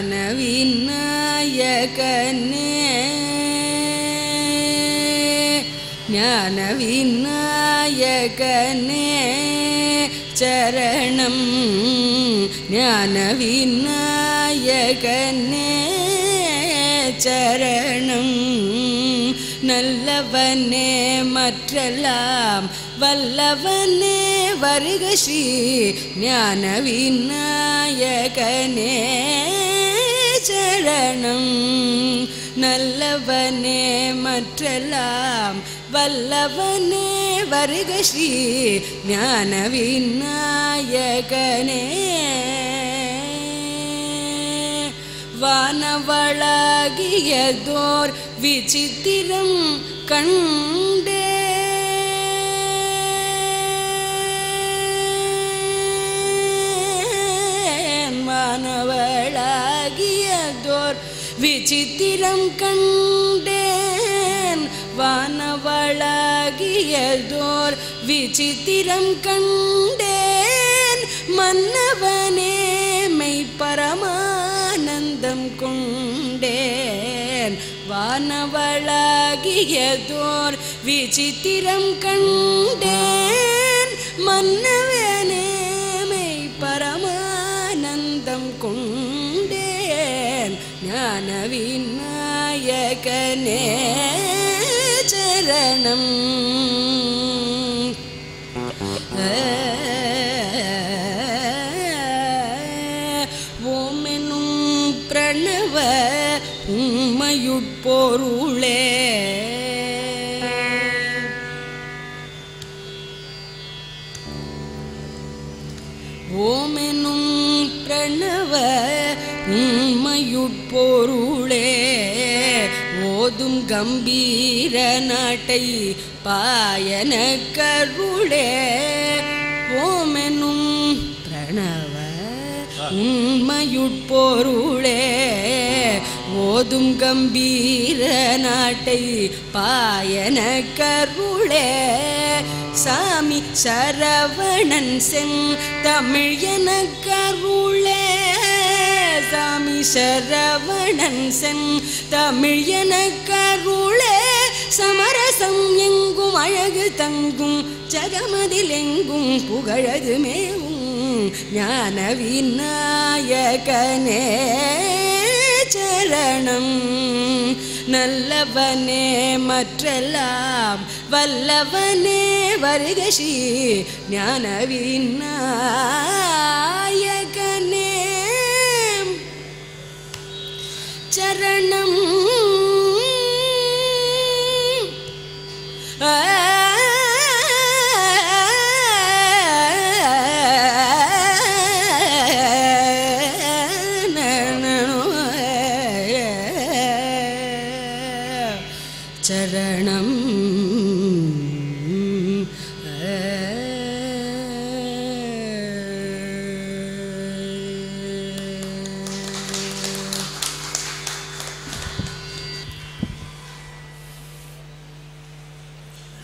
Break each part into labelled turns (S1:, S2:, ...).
S1: ஞான விநாயகனே ஞான விநாயகனே சரணம் ஞான விநாயகனே சரணம் நல்லவனே மற்றெல்லாம் வல்லவனே வருக ஸ்ரீ ஞான விநாயகனே சரணம் நல்லவனே மற்றெல்லாம் வல்லவனே வருக ஸ்ரீ ஞான விநாயகனே வானவளாகியதோர் விசித்திரம் கண்டே வானவளாகியதோர் விசித்திரம் கண்டேன் வானவளாகியதோர் விசித்திரம் கண்டேன் மன்னவனே மெய் பரமானந்தம் கொண்டேன் வானவளாகியதோர் விசித்திரம் கண்டேன் மன்னவனே மெய் பரமானந்தம் கொண்டேன் ஞான விநாயகனே சரணம் ஓமெனும் பிரணவ உண்மையுட்பொருளே ஓமெனும் பிரணவ உண்மையுட்பொருளே ஓதும் கம்பீர நாட்டை பாயன கருளே ஓமெனும் பிரணவ உண்மையுட்பொருளே ஓதும் கம்பீர நாட்டை பாயன கருளே சாமி சரவணன் சென் தமிழ் என கருளே சாமி சரவணன் சென் தமிழ் என கருளே சமரசம் எங்கும் அழகு தங்கும் ஜகமதில் எங்கும் புகழது மேவும் ஞான விநாயகனே சரணம் நல்லவனே மற்றெல்லாம் வல்லவனே வருக ஸ்ரீ ஞான விநாயகனே சரணம் சரணம்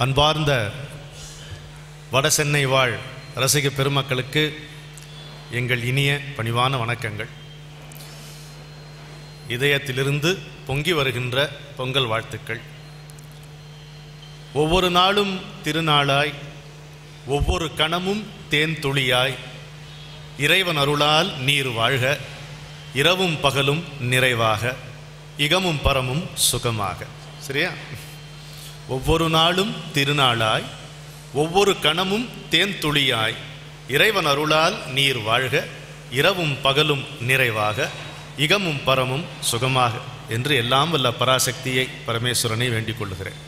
S2: அன்பார்ந்த வடசென்னை வாழ் ரசிக பெருமக்களுக்கு எங்கள் இனிய பணிவான வணக்கங்கள். இதயத்திலிருந்து பொங்கி வருகின்ற பொங்கல் வாழ்த்துக்கள். ஒவ்வொரு நாளும் திருநாளாய், ஒவ்வொரு கணமும் தேன் துளியாய், இறைவன் அருளால் நீர் வாழ்க, இரவும் பகலும் நிறைவாக, இகமும் பரமும் சுகமாக. சரியா? ஒவ்வொரு நாளும் திருநாளாய், ஒவ்வொரு கணமும் தேன் துளியாய், இறைவன் அருளால் நீர் வாழ்க, இரவும் பகலும் நிறைவாக, இகமும் பரமும் சுகமாக என்று எல்லாம் வல்ல பராசக்தியை பரமேஸ்வரனை வேண்டிக் கொள்ளுகிறேன்.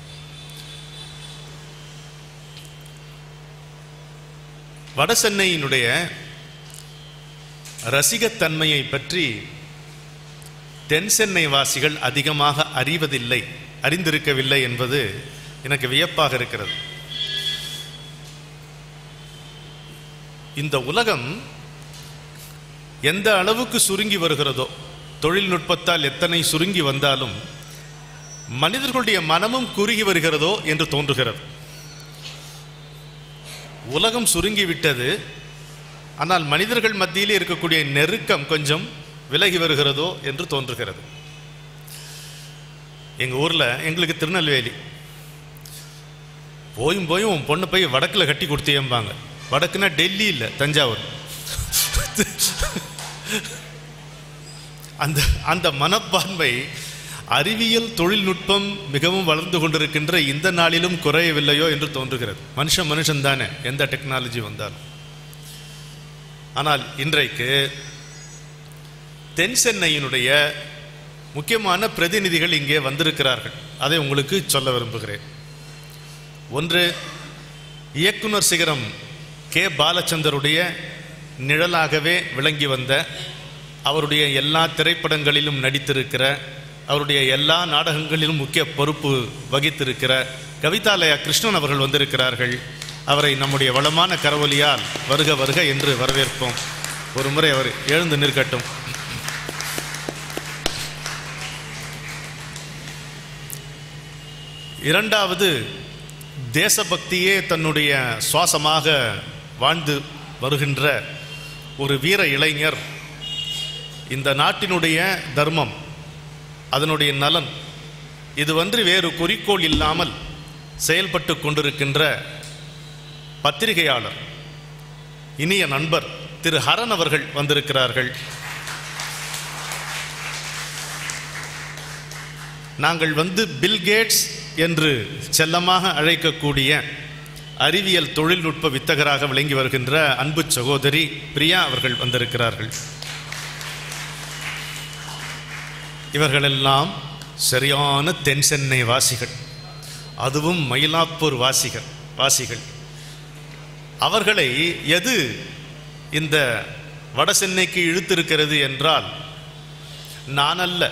S2: வடசென்னையினுடைய ரசிகத்தன்மையை பற்றி தென் சென்னை வாசிகள் அதிகமாக அறிந்திருக்கவில்லை என்பது எனக்கு வியப்பாக இருக்கிறது. இந்த உலகம் எந்த அளவுக்கு சுருங்கி வருகிறதோ, தொழில்நுட்பத்தால் எத்தனை சுருங்கி வந்தாலும் மனிதர்களுடைய மனமும் குறுகி வருகிறதோ என்று தோன்றுகிறது. உலகம் சுருங்கிவிட்டது, ஆனால் மனிதர்கள் மத்தியிலே இருக்கக்கூடிய நெருக்கம் கொஞ்சம் விலகி வருகிறதோ என்று தோன்றுகிறது. எங்கள் ஊரில், எங்களுக்கு திருநெல்வேலி, போயும் உன் பொண்ணு போய் வடக்கில் கட்டி கொடுத்தியம்பாங்க. வடக்குன்னா டெல்லி இல்லை, தஞ்சாவூர். அந்த அந்த மனப்பான்மை அறிவியல் தொழில்நுட்பம் மிகவும் வளர்ந்து கொண்டிருக்கின்ற இந்த நாளிலும் குறையவில்லையோ என்று தோன்றுகிறது. மனுஷன் தானே, எந்த டெக்னாலஜி வந்தாலும். ஆனால் இன்றைக்கு தென் சென்னையினுடைய முக்கியமான பிரதிநிதிகள் இங்கே வந்திருக்கிறார்கள். அதை உங்களுக்கு சொல்ல விரும்புகிறேன். ஒன்று, இயக்குனர் சிகரம் கே பாலச்சந்தருடைய நிழலாகவே விளங்கி வந்த, அவருடைய எல்லா திரைப்படங்களிலும் நடித்திருக்கிற, அவருடைய எல்லா நாடகங்களிலும் முக்கிய பொறுப்பு வகித்திருக்கிற கவிதாலயா கிருஷ்ணன் அவர்கள் வந்திருக்கிறார்கள். அவரை நம்முடைய வளமான கரவொலியால் வருக வருக என்று வரவேற்போம். ஒரு முறை அவர் எழுந்து நிற்கட்டும். இரண்டாவது, தேசபக்தியே தன்னுடைய சுவாசமாக வாழ்ந்து வருகின்ற ஒரு வீர இளைஞர், இந்த நாட்டினுடைய தர்மம், அதனுடைய நலன், இதுவன்றி வேறு குறிக்கோள் இல்லாமல் செயல்பட்டு கொண்டிருக்கின்ற பத்திரிகையாளர், இனிய நண்பர் திரு ஹரன் அவர்கள் வந்திருக்கிறார்கள். நாங்கள் பில் கேட்ஸ் என்று செல்லமாக அழைக்கக்கூடிய அறிவியல் தொழில்நுட்ப வித்தகராக விளங்கி வருகின்ற அன்பு சகோதரி பிரியா அவர்கள் வந்திருக்கிறார்கள். இவர்களெல்லாம் சரியான தென் சென்னை வாசிகள், அதுவும் மயிலாப்பூர் வாசிகள். அவர்களை எது இந்த வட சென்னைக்கு இழுத்திருக்கிறது என்றால் நான் அல்ல.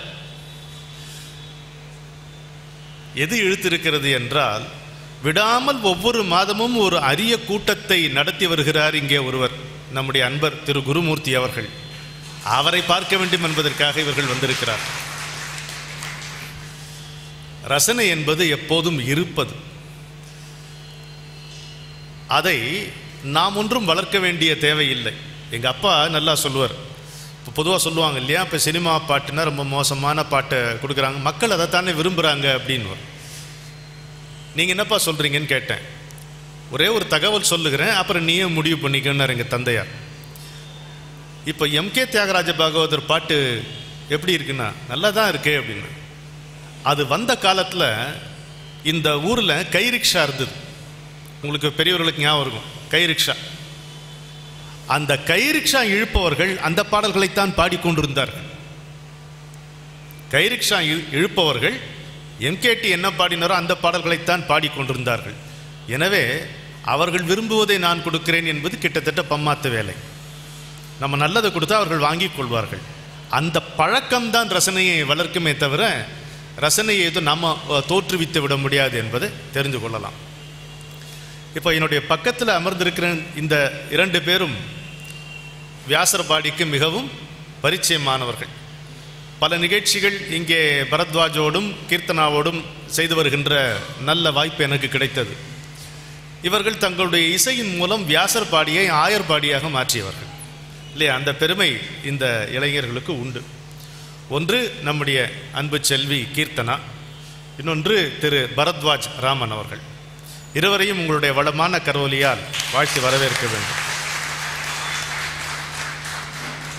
S2: எது இழுத்திருக்கிறது என்றால், விடாமல் ஒவ்வொரு மாதமும் ஒரு அரிய கூட்டத்தை நடத்தி வருகிறார் இங்கே ஒருவர், நம்முடைய அன்பர் திரு குருமூர்த்தி அவர்கள். அவரை பார்க்க வேண்டும் என்பதற்காக இவர்கள் வந்திருக்கிறார். ரசனை என்பது எப்போதும் இருப்பது. அதை நாம் ஒன்றும் வளர்க்க வேண்டிய தேவையில்லை. எங்கள் அப்பா நல்லா சொல்லுவார். இப்போ பொதுவாக சொல்லுவாங்க இல்லையா, இப்போ சினிமா பாட்டுன்னா ரொம்ப மோசமான பாட்டை கொடுக்குறாங்க, மக்கள் அதைத்தானே விரும்புகிறாங்க அப்படின்னு. நீங்கள் என்னப்பா சொல்கிறீங்கன்னு கேட்டேன். ஒரே ஒரு தகவல் சொல்லுகிறேன், அப்புறம் நீயே முடிவு பண்ணிக்கன்னார் எங்கள் தந்தையார். இப்போ எம்கே தியாகராஜ பாகவதர் பாட்டு எப்படி இருக்குன்னா நல்லா தான் இருக்கு அப்படின்னு. அது வந்த காலத்தில் இந்த ஊரில் கை ரிக்ஷா இருந்தது. உங்களுக்கு பெரியவர்களுக்கு ஞாபகம் இருக்கும், கை ரிக்ஷா. அந்த கை ரிக்ஷா இழுப்பவர்கள் அந்த பாடல்களைத்தான் பாடிக்கொண்டிருந்தார்கள். கை ரிக்ஷா இழுப்பவர்கள் எம்கேடி என்ன பாடினாரோ அந்த பாடல்களைத்தான் பாடிக்கொண்டிருந்தார்கள். எனவே அவர்கள் விரும்புவதை நான் கொடுக்கிறேன் என்பது கிட்டத்தட்ட பம்மாத்து வேலை. நம்ம நல்லதை கொடுத்தா அவர்கள் வாங்கி கொள்வார்கள். அந்த பழக்கம்தான் ரசனையை வளர்க்குமே தவிர ரசனையை எதுவும் நம்ம தோற்றுவித்து விட முடியாது என்பதை தெரிந்து கொள்ளலாம். இப்போ என்னுடைய பக்கத்தில் அமர்ந்திருக்கிற இந்த இரண்டு பேரும் வியாசர்பாடிக்கு மிகவும் பரிச்சயமானவர்கள். பல நிகழ்ச்சிகள் இங்கே பரத்வாஜோடும் கீர்த்தனாவோடும் செய்து வருகின்ற நல்ல வாய்ப்பு எனக்கு கிடைத்தது. இவர்கள் தங்களுடைய இசையின் மூலம் வியாசர்பாடியை ஆயர்பாடியாக மாற்றியவர்கள் இல்லையா? அந்த பெருமை இந்த இளைஞர்களுக்கு உண்டு. ஒன்று நம்முடைய அன்பு செல்வி கீர்த்தனா, இன்னொன்று திரு பரத்வாஜ் ராமன் அவர்கள். இருவரையும் உங்களுடைய வளமான கரோலியால் வாழ்த்து வரவேற்க வேண்டும்.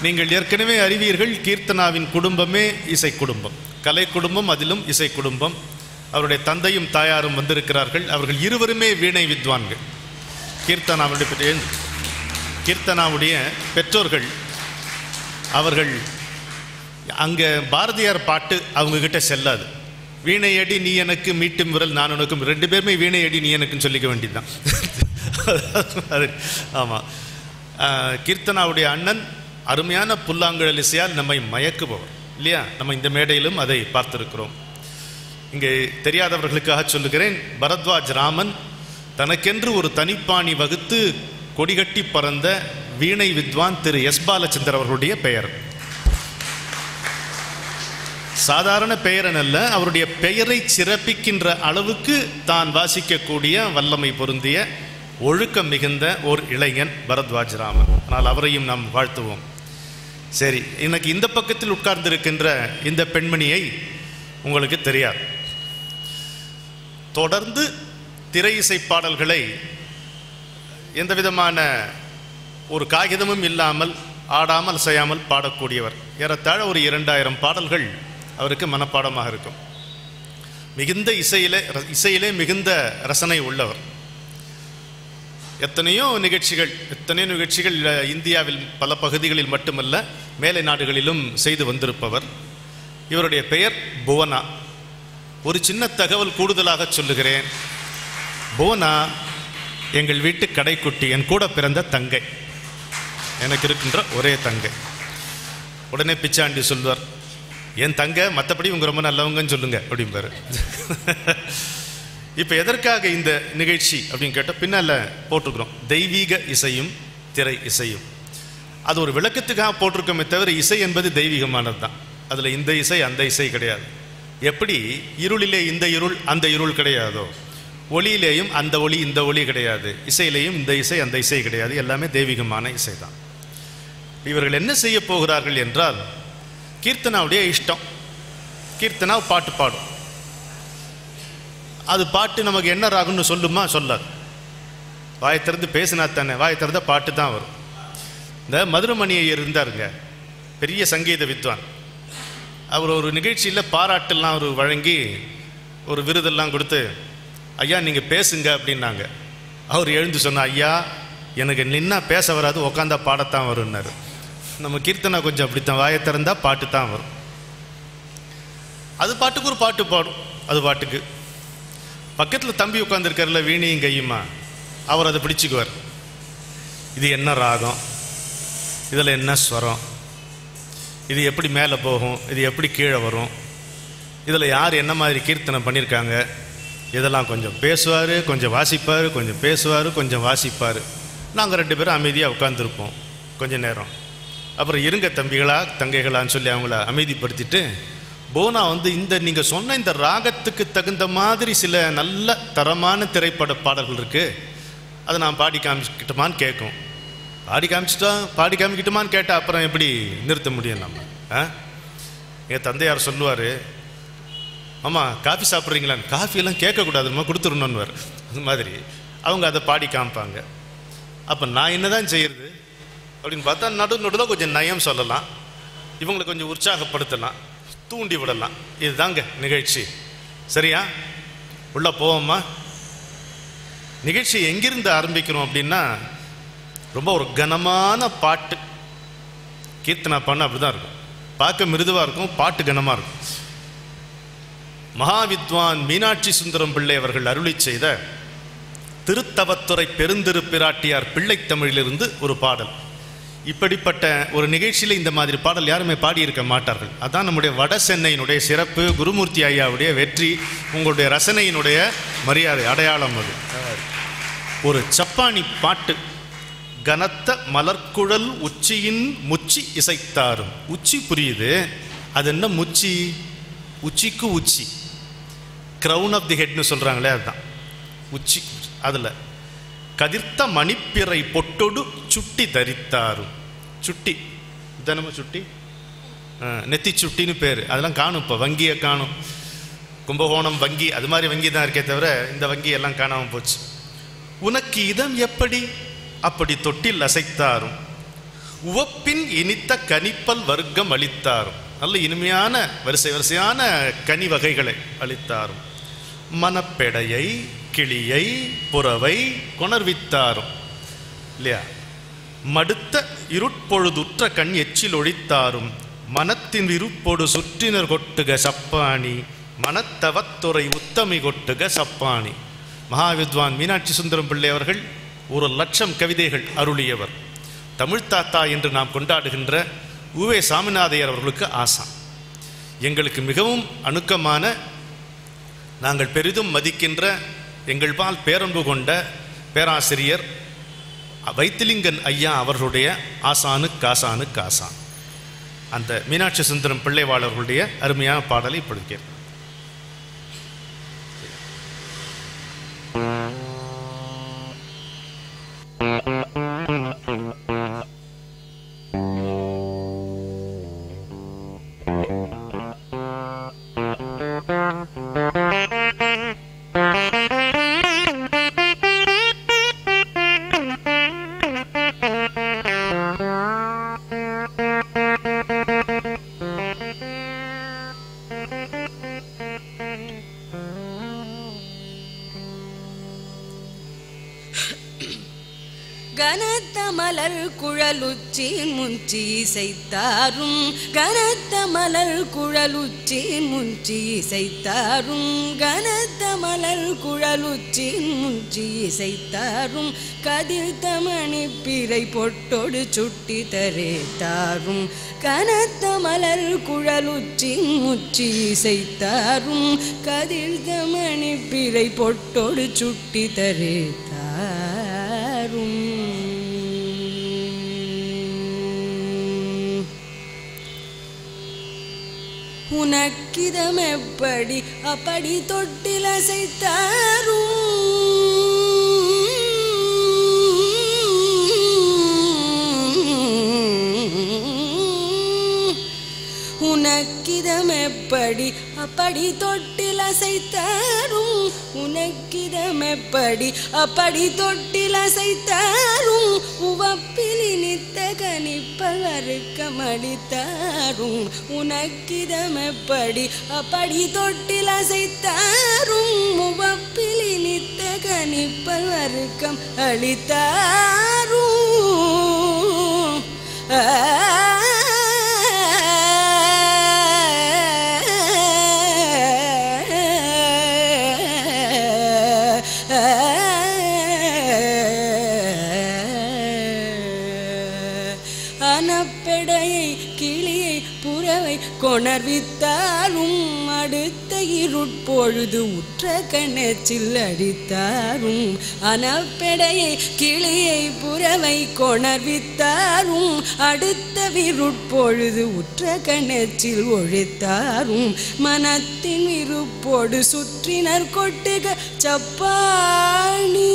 S2: நீங்கள் ஏற்கனவே அறிவீர்கள், கீர்த்தனாவின் குடும்பமே இசை குடும்பம், கலை குடும்பம், அதிலும் இசை குடும்பம். அவருடைய தந்தையும் தாயாரும் வந்திருக்கிறார்கள். அவர்கள் இருவருமே வீணை வித்வான்கள். கீர்த்தனாவுடைய பெற்றோர்கள், அவர்கள் அங்கே பாரதியார் பாட்டு அவங்கக்கிட்ட செல்லாது. வீணையடி நீ எனக்கு மீட்டும் விரல் நான் உனக்கும், ரெண்டு பேருமே வீணையடி நீ எனக்குன்னு சொல்லிக்க வேண்டியதுதான். அது ஆமாம். கீர்த்தனாவுடைய அண்ணன் அருமையான புல்லாங்குழல் இசையால் நம்மை மயக்குபவர் இல்லையா? நம்ம இந்த மேடையிலும் அதை பார்த்திருக்கிறோம். இங்கே தெரியாதவர்களுக்காக சொல்லுகிறேன், பரத்வாஜ் ராமன் தனக்கென்று ஒரு தனிப்பாணி வகுத்து கொடிகட்டி பறந்த வீணை வித்வான் திரு எஸ் பாலச்சந்தர் அவர்களுடைய பெயர். சாதாரண பெயரன் அல்ல, அவருடைய பெயரை சிறப்பிக்கின்ற அளவுக்கு தான் வாசிக்கக்கூடிய வல்லமை பொருந்திய ஒழுக்கம் மிகுந்த ஓர் இளைஞன் பரத்வாஜ் ராமன். ஆனால் அவரையும் நாம் வாழ்த்துவோம். சரி, எனக்கு இந்த பக்கத்தில் உட்கார்ந்திருக்கின்ற இந்த பெண்மணியை உங்களுக்கு தெரியாது. தொடர்ந்து திரை இசை பாடல்களை எந்த விதமான ஒரு காகிதமும் இல்லாமல் ஆடாமல் செய்யாமல் பாடக்கூடியவர். ஏறத்தாழ ஒரு 2000 பாடல்கள் அவருக்கு மனப்பாடமாக இருக்கும். மிகுந்த இசையிலே மிகுந்த ரசனை உள்ளவர். எத்தனையோ நிகழ்ச்சிகள் இந்தியாவில் பல பகுதிகளில் மட்டுமல்ல, மேலை நாடுகளிலும் செய்து வந்திருப்பவர். இவருடைய பெயர் புவனா. ஒரு சின்ன தகவல் கூடுதலாக சொல்லுகிறேன். புவனா எங்கள் வீட்டு கடைக்குட்டி, என் கூட பிறந்த தங்கை, எனக்கு இருக்கின்ற ஒரே தங்கை. உடனே பிச்சாண்டி சொல்வார், என் தங்கை, மற்றபடி இவங்க ரொம்ப நல்லவங்கன்னு சொல்லுங்க அப்படிம்பாரு. இப்போ எதற்காக இந்த நிகழ்ச்சி அப்படின்னு கேட்டால் பின்னால் போட்டிருக்கிறோம், தெய்வீக இசையும் திரை இசையும். அது ஒரு விளக்கத்துக்காக போட்டிருக்கோமே தவிர இசை என்பது தெய்வீகமானது தான். அதில் இந்த இசை அந்த இசை கிடையாது. எப்படி இருளிலே இந்த இருள் அந்த இருள் கிடையாதோ, ஒளியிலேயும் அந்த ஒளி இந்த ஒளி கிடையாது, இசையிலேயும் இந்த இசை அந்த இசை கிடையாது. எல்லாமே தெய்வீகமான இசை தான். இவர்கள் என்ன செய்ய போகிறார்கள் என்றால், கீர்த்தனாவுடைய இஷ்டம். கீர்த்தனா பாட்டு பாடும். அது பாட்டு நமக்கு என்ன ராகுன்னு சொல்லுமா? சொல்லாது. வாய் திறந்து பேசினா தானே, வாய் திறந்த பாட்டு தான் வரும். இந்த மதுரமணியை இருந்தாருங்க, பெரிய சங்கீத வித்வான். அவர் ஒரு நிகழ்ச்சியில் பாராட்டெல்லாம் அவர் வழங்கி ஒரு விருதெல்லாம் கொடுத்து, ஐயா நீங்கள் பேசுங்க அப்படின்னாங்க. அவர் எழுந்து சொன்னார், ஐயா எனக்கு நின்னா பேச வராது, உக்காந்தா பாடத்தான் வரும்னாரு. நம்ம கீர்த்தனா கொஞ்சம் அப்படித்தான், வாயை திறந்தா பாட்டு தான் வரும். அது பாட்டுக்கு ஒரு பாட்டு பாடும். அது பாட்டுக்கு பக்கத்தில் தம்பி உட்காந்துருக்காருல, வீணையும் கையுமா, அவர் அதை பிடிச்சிக்குவார். இது என்ன ராகம், இதில் என்ன ஸ்வரம், இது எப்படி மேலே போகும், இது எப்படி கீழே வரும், இதில் யார் என்ன மாதிரி கீர்த்தனை பண்ணியிருக்காங்க, இதெல்லாம் கொஞ்சம் பேசுவார், கொஞ்சம் வாசிப்பார், கொஞ்சம் பேசுவார், கொஞ்சம் வாசிப்பார். நாங்கள் 2 பேரும் அமைதியாக உட்காந்துருப்போம் கொஞ்ச நேரம். அப்புறம் இருங்க தம்பிகளா தங்கைகளான்னு சொல்லி அவங்கள அமைதிப்படுத்திட்டு, போனா இந்த நீங்கள் சொன்ன இந்த ராகத்துக்கு தகுந்த மாதிரி சில நல்ல தரமான திரைப்பட பாடல்கள் இருக்குது, அதை நான் பாடி காமிக்கிட்டோமான்னு கேட்கும். பாடி காமிக்கிட்டோமான்னு கேட்டால் அப்புறம் எப்படி நிறுத்த முடியும் நம்ம? என் தந்தையார் சொல்லுவார், ஆமாம் காஃபி சாப்பிட்றீங்களான்னு. காஃபியெல்லாம் கேட்கக்கூடாதுமா, கொடுத்துடணுன்னு. அது மாதிரி அவங்க அதை பாடி காமிப்பாங்க. அப்போ நான் என்ன தான் செய்கிறது அப்படின்னு பார்த்தா, நடுவில் கொஞ்சம் நயம் சொல்லலாம், இவங்களை கொஞ்சம் உற்சாகப்படுத்தலாம், தூண்டி விடலாம். இதுதாங்க நிகழ்ச்சி. சரியா? உள்ள போவோம்மா. நிகழ்ச்சி எங்கிருந்து ஆரம்பிக்கிறோம் அப்படின்னா, ரொம்ப ஒரு கனமான பாட்டு. கீர்த்தனா பாடினா அப்படிதான் இருக்கும். பார்க்க மிருதுவாக இருக்கும், பாட்டு கனமாக இருக்கும். மகாவித்வான் மீனாட்சி சுந்தரம் பிள்ளை அவர்கள் அருளி செய்த திருத்தவத்துறை பெருந்திரு பிராட்டியார் பிள்ளைத்தமிழிலிருந்து ஒரு பாடல். இப்படிப்பட்ட ஒரு நிகழ்ச்சியில் இந்த மாதிரி பாடல் யாருமே பாடியிருக்க மாட்டார்கள். அதான் நம்முடைய வட சென்னையினுடைய சிறப்பு, குருமூர்த்தி ஐயாவுடைய வெற்றி, உங்களுடைய ரசனையினுடைய மரியாதை அடையாளம். அது ஒரு சப்பானி பாட்டு. கனத்த மலர்குழல் உச்சியின் முச்சி இசைத்தாரும். உச்சி புரியுது, அது என்ன முச்சி? உச்சிக்கு உச்சி, கிரவுன் ஆஃப் தி ஹெட்னு சொல்கிறாங்களே, அதுதான் உச்சி. அதில் கதிர்த்த மணிப்பிறை பொட்டொடு சுட்டி தரித்தாரும். சுட்டி தினமும் சுட்டி, நெத்தி சுட்டின்னு பேர். அதெல்லாம் காணும். இப்போ வங்கியை காணும். கும்பகோணம் வங்கி அது மாதிரி வங்கி தான் இருக்கே தவிர இந்த வங்கி எல்லாம் காணாமல் போச்சு. உனக்கு இதம் எப்படி அப்படி தொட்டில் அசைத்தாரும், உவப்பின் இனித்த கனிப்பல் வர்க்கம் அளித்தாரும். நல்ல இனிமையான வரிசையான கனி வகைகளை அளித்தாரும். மனப்பெடையை கிளியை புறவை கொணர்வித்தாரும். இல்லையா? மடுத்த இருட்பொழுதுற்ற கண் எச்சில் ஒழித்தாரும். மனத்தின் விருப்பொடு சுற்றினர் கொட்டுக சப்பாணி, மனத்தவத்துறை உத்தமி கொட்டுக சப்பாணி. மகாவித்வான் மீனாட்சி சுந்தரம் பிள்ளை அவர்கள் 1,00,000 கவிதைகள் அருளியவர். தமிழ் தாத்தா என்று நாம் கொண்டாடுகின்ற உவே சாமிநாதையர் அவர்களுக்கு ஆசான். எங்களுக்கு மிகவும் அணுக்கமான, நாங்கள் பெரிதும் மதிக்கின்ற, எங்கள் பால் பேரன்பு கொண்ட பேராசிரியர் வைத்திலிங்கன் ஐயா அவர்களுடைய ஆசானுக்கு ஆசான் அந்த மீனாட்சி சுந்தரம் பிள்ளைவாள் அவர்களுடைய அருமையான பாடலை இப்பொழுது கேட்போம்.
S1: கனத்த மலர் குழலுச்சின் முஞ்சி இசைத்தாரும் கனத்த மலர் குழலுச்சின் முஞ்சி இசைத்தாரும் கனத்த மலர் குழலுச்சின் முஞ்சி இசைத்தாரும் கதிர் தமணி பிறை பொட்டோடு சுட்டி தரேத்தாரும் கனத்த மலர் குழலுச்சின் முச்சி இசைத்தாரும் கதிர் தமணி பிறை பொட்டோடு சுட்டி தரேத்தாரும் உனக்கிதம் எப்படி அப்படி தொட்டில் அசைத்தாரும் உனக்கிதம் எப்படி அப்படி தொட்டில் அசைத்தாரும் உனக்கிதம் எப்படி அப்படி தொட்டில் அசைத்தாரும் உவப்பில் இனித்த கனிப்பல் வருக்கமளித்தாரும் உனக்கிதம் எப்படி அப்படி தொட்டில் அசைத்தாரும் உவப்பில் இனித்த கனிப்பல் வருக்கம் அளித்தாரும் அனப்பெடையை கிளியை புறவை கொணர்வித்தாரும் அடுத்த இருட்பொழுது உற்ற கணச்சில் அடித்தாரும் அனப்பெடையை கிளியை புறவை கொணர்வித்தாரும் அடுத்த விருட்பொழுது உற்ற கணச்சில் ஒழித்தாரும் மனத்தின் இருப்போடு சுற்றினர் கொட்டுக சப்பாணி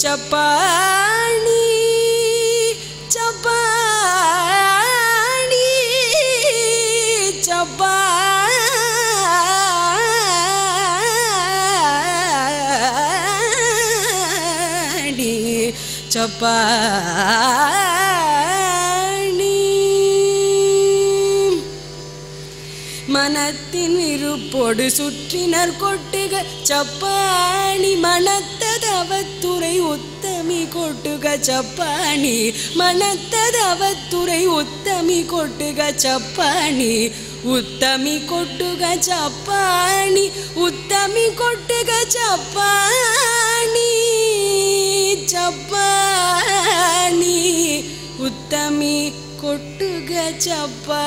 S1: சப்பாணி சப்பாணி சப்பாணி சப்பாணி மனத்தின் இருப்போடு சுற்றினர் கொட்டுக சப்பாணி மனத்ததவத்துறை உத்தமி கொட்டுக சப்பாணி மனத்ததவத்துறை உத்தமி கொட்டுக சப்பாணி உத்தமி கொட்டுக சப்பாணி உத்தமி கொட்டுக சப்பாணி சப்பாணி உத்தமி கொட்டுக சப்பாணி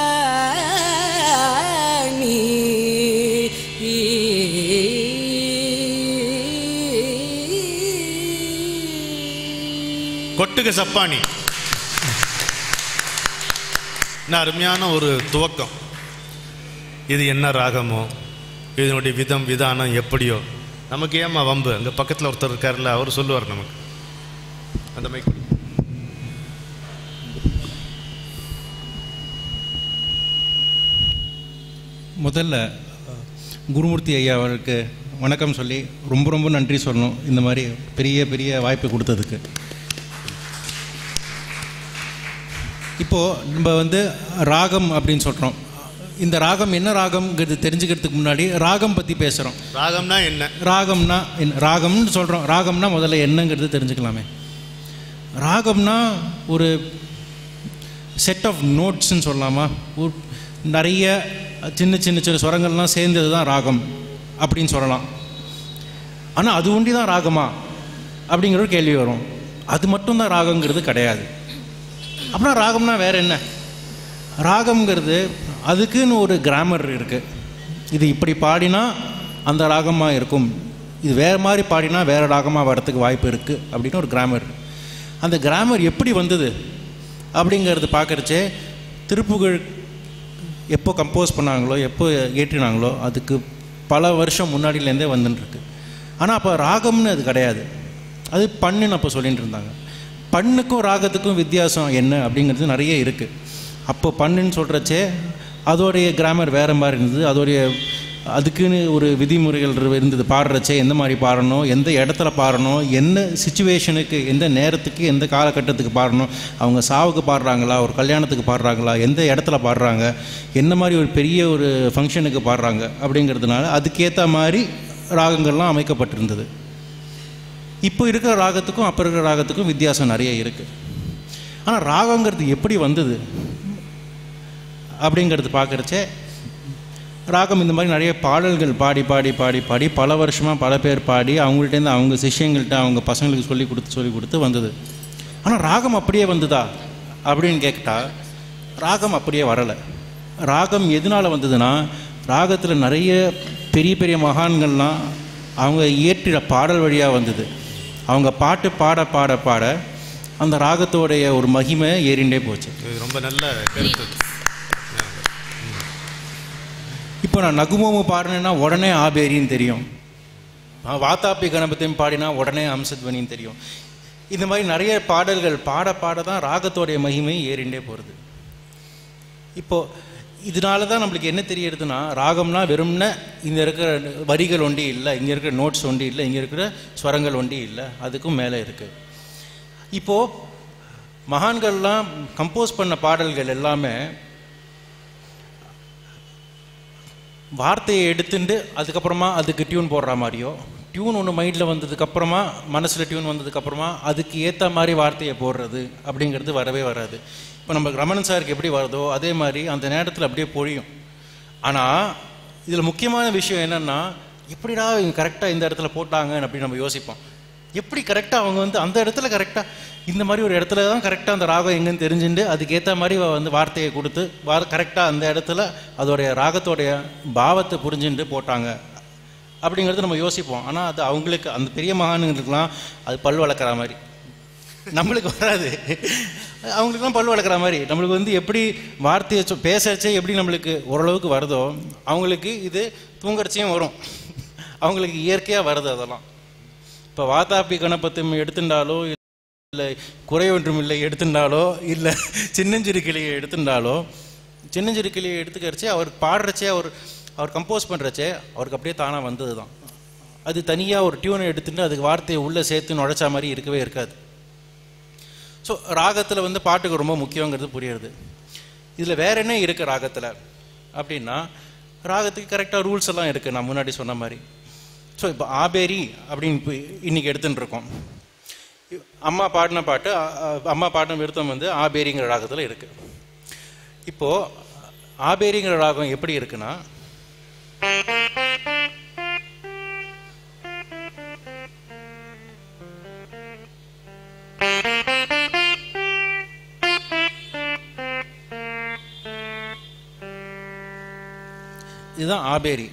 S2: கொட்டுக சப்பாணி. அருமையான ஒரு துவக்கம். இது என்ன ராகமோ, இதனுடைய விதம் விதானம் எப்படியோ, நமக்கு ஏமா வம்பு? அங்கே பக்கத்தில் ஒருத்தர் இருக்கார்ல, அவர் சொல்லுவார் நமக்கு. அந்த மைக்
S3: முதல்ல குருமூர்த்தி ஐயா அவருக்கு வணக்கம் சொல்லி ரொம்ப ரொம்ப நன்றி சொல்லணும், இந்த மாதிரி பெரிய பெரிய வாய்ப்பு கொடுத்ததுக்கு. இப்போது நம்ம ராகம் அப்படின்னு சொல்கிறோம். இந்த ராகம் என்ன ராகம்ங்கிறது தெரிஞ்சுக்கிறதுக்கு முன்னாடி ராகம் பற்றி பேசுகிறோம்.
S2: ராகம்னா என்ன?
S3: ராகம்னா என்ன? ராகம்னு சொல்கிறோம். ராகம்னா முதல்ல என்னங்கிறது தெரிஞ்சுக்கலாமே. ராகம்னா ஒரு செட் ஆஃப் நோட்ஸ்ன்னு சொல்லலாமா? ஒரு நிறைய சின்ன சின்ன சின்ன ஸ்வரங்கள்லாம் சேர்ந்தது தான் ராகம் அப்படின்னு சொல்லலாம். ஆனால் அது ஒண்டி தான் ராகமா அப்படிங்கிற ஒரு கேள்வி வரும். அது மட்டும்தான் ராகங்கிறது கிடையாது. அப்புறம் ராகம்னா வேறு என்ன? ராகம்ங்கிறது அதுக்குன்னு ஒரு கிராமர் இருக்குது. இது இப்படி பாடினா அந்த ராகமாக இருக்கும், இது வேறு மாதிரி பாடினா வேறு ராகமாக வரத்துக்கு வாய்ப்பு இருக்குது அப்படின்னு ஒரு கிராமர். அந்த கிராமர் எப்படி வந்தது அப்படிங்கிறது பார்க்குறச்சே திருப்புகழ் எப்போ கம்போஸ் பண்ணாங்களோ, எப்போ ஏற்றினாங்களோ, அதுக்கு பல வருஷம் முன்னாடியிலேருந்தே வந்துட்டுருக்கு. ஆனால் அப்போ ராகம்னு அது கிடையாது, அது பண்ணுன்னு அப்போ சொல்லிகிட்டு இருந்தாங்க. பண்ணுக்கும் ராகத்துக்கும் வித்தியாசம் என்ன அப்படிங்கிறது நிறைய இருக்குது. அப்போ பண்ணுன்னு சொல்கிறச்சே அதோடைய கிராமர் வேறு மாதிரி இருந்தது, அதோடைய அதுக்குன்னு ஒரு விதிமுறைகள் இருந்தது. பாடுறச்சே எந்த மாதிரி பாடணும், எந்த இடத்துல பாடணும், என்ன சுச்சுவேஷனுக்கு, எந்த நேரத்துக்கு, எந்த காலகட்டத்துக்கு பாடணும், அவங்க சாவுக்கு பாடுறாங்களா, ஒரு கல்யாணத்துக்கு பாடுறாங்களா, எந்த இடத்துல பாடுறாங்க, என்ன மாதிரி ஒரு பெரிய ஒரு ஃபங்க்ஷனுக்கு பாடுறாங்க அப்படிங்கிறதுனால அதுக்கேற்ற மாதிரி ராகங்கள்லாம் அமைக்கப்பட்டிருந்தது. இப்போ இருக்கிற ராகத்துக்கும் அப்போ இருக்கிற ராகத்துக்கும் வித்தியாசம் நிறைய இருக்குது. ஆனால் ராகங்கிறது எப்படி வந்தது அப்படிங்கிறது பார்க்குறச்சே, ராகம் இந்த மாதிரி நிறைய பாடல்கள் பாடி பாடி பாடி பாடி பல வருஷமாக பல பேர் பாடி அவங்கள்ட்டேருந்து அவங்க சிஷ்யங்கள்கிட்ட அவங்க பசங்களுக்கு சொல்லி கொடுத்து வந்தது. ஆனால் ராகம் அப்படியே வந்ததா அப்படின்னு கேட்டால் ராகம் அப்படியே வரலை. ராகம் எதனால் வந்ததுன்னா, ராகத்தில் நிறைய பெரிய பெரிய மகான்கள்லாம் அவங்க இயற்றிட பாடல் வழியாக வந்தது. அவங்க பாட்டு பாட பாட பாட அந்த ராகத்தோடைய ஒரு மகிமை ஏறிண்டே போச்சு.
S2: ரொம்ப நல்ல கருத்து.
S3: இப்போ நான் நகுமோமு பாடினேன்னா உடனே ஆபேரின்னு தெரியும், வாத்தாப்பி கணபதியும் பாடினா உடனே அம்சத்வனின்னு தெரியும். இந்த மாதிரி நிறைய பாடல்கள் பாட பாட தான் ராகத்தோடைய மகிமை ஏறிண்டே போகிறது. இப்போது இதனால தான் நம்மளுக்கு என்ன தெரியறதுன்னா, ராகம்னா வெறும்னா இங்கே இருக்கிற வரிகள் ஒண்டி இல்லை, இங்கே இருக்கிற நோட்ஸ் ஒண்டி இல்லை, இங்கே இருக்கிற ஸ்வரங்கள் ஒண்டி இல்லை, அதுக்கும் மேலே இருக்குது. இப்போது மகான்கள்லாம் கம்போஸ் பண்ண பாடல்கள் எல்லாமே வார்த்தையை எடுத்துட்டு அதுக்கப்புறமா அதுக்கு டியூன் போடுற மாதிரியோ, டியூன் ஒன்று மைண்டில் வந்ததுக்கப்புறமா மனசில் டியூன் வந்ததுக்கப்புறமா அதுக்கு ஏற்ற மாதிரி வார்த்தையை போடுறது அப்படிங்கிறது வரவே வராது. இப்போ நம்ம ரமணன் சாருக்கு எப்படி வருதோ அதே மாதிரி அந்த நேரத்தில் அப்படியே பொழியும். ஆனால் இதில் முக்கியமான விஷயம் என்னென்னா, எப்படிடா இவங்க கரெக்டாக இந்த இடத்துல போட்டாங்க அப்படின்னு நம்ம யோசிப்போம். எப்படி கரெக்டாக அவங்க அந்த இடத்துல கரெக்டாக இந்த மாதிரி ஒரு இடத்துல தான் கரெக்டாக அந்த ராகம் எங்கேன்னு தெரிஞ்சுட்டு அதுக்கேற்ற மாதிரி வார்த்தையை கொடுத்து கரெக்டாக அந்த இடத்துல அதோடைய ராகத்தோடைய பாவத்தை புரிஞ்சுட்டு போட்டாங்க அப்படிங்கிறது நம்ம யோசிப்போம். ஆனால் அது அவங்களுக்கு அந்த பெரிய மகான்களுக்கெல்லாம் அது பல் வளர்க்குற மாதிரி, நம்மளுக்கு வராது. அவங்களுக்குலாம் பல் வளர்க்குற மாதிரி நம்மளுக்கு எப்படி வார்த்தையை பேசச்சே எப்படி நம்மளுக்கு ஓரளவுக்கு வருதோ அவங்களுக்கு இது தூங்கறச்சியும் வரும், அவங்களுக்கு இயற்கையாக வருது அதெல்லாம். இப்போ வாத்தாப்பி கணபதியும் எடுத்துட்டாலோ இல்லை குறை ஒன்றும் இல்லை எடுத்துட்டாலோ இல்லை சின்னஞ்சிறு கிளியை எடுத்துட்டாலோ, சின்னஞ்சிறு கிளியை எடுத்துக்கிறச்சே அவர் பாடுறச்சே அவர் கம்போஸ் பண்ணுறச்சே அவருக்கு அப்படியே தானாக வந்தது தான். அது தனியாக ஒரு டியூனை எடுத்துட்டு அதுக்கு வார்த்தையை உள்ளே சேர்த்து நுழைச்சா மாதிரி இருக்கவே இருக்காது. ஸோ ராகத்தில் பாட்டுக்கு ரொம்ப முக்கியங்கிறது புரியுறது. இதில் வேற என்ன இருக்குது ராகத்தில் அப்படின்னா, ராகத்துக்கு கரெக்டாக ரூல்ஸ் எல்லாம் இருக்குது நான் முன்னாடி சொன்ன மாதிரி. ஸோ இப்போ ஆபேரி அப்படின்னு இப்போ இன்றைக்கி எடுத்துகிட்டு இருக்கோம். அம்மா பாடின பாட்டு, அம்மா பாடின விருத்தம் ஆபேரிங்கிற ராகத்தில் இருக்குது. இப்போது ஆபேரிங்கிற ராகம் எப்படி இருக்குன்னா, இதுதான் ஆபேரி.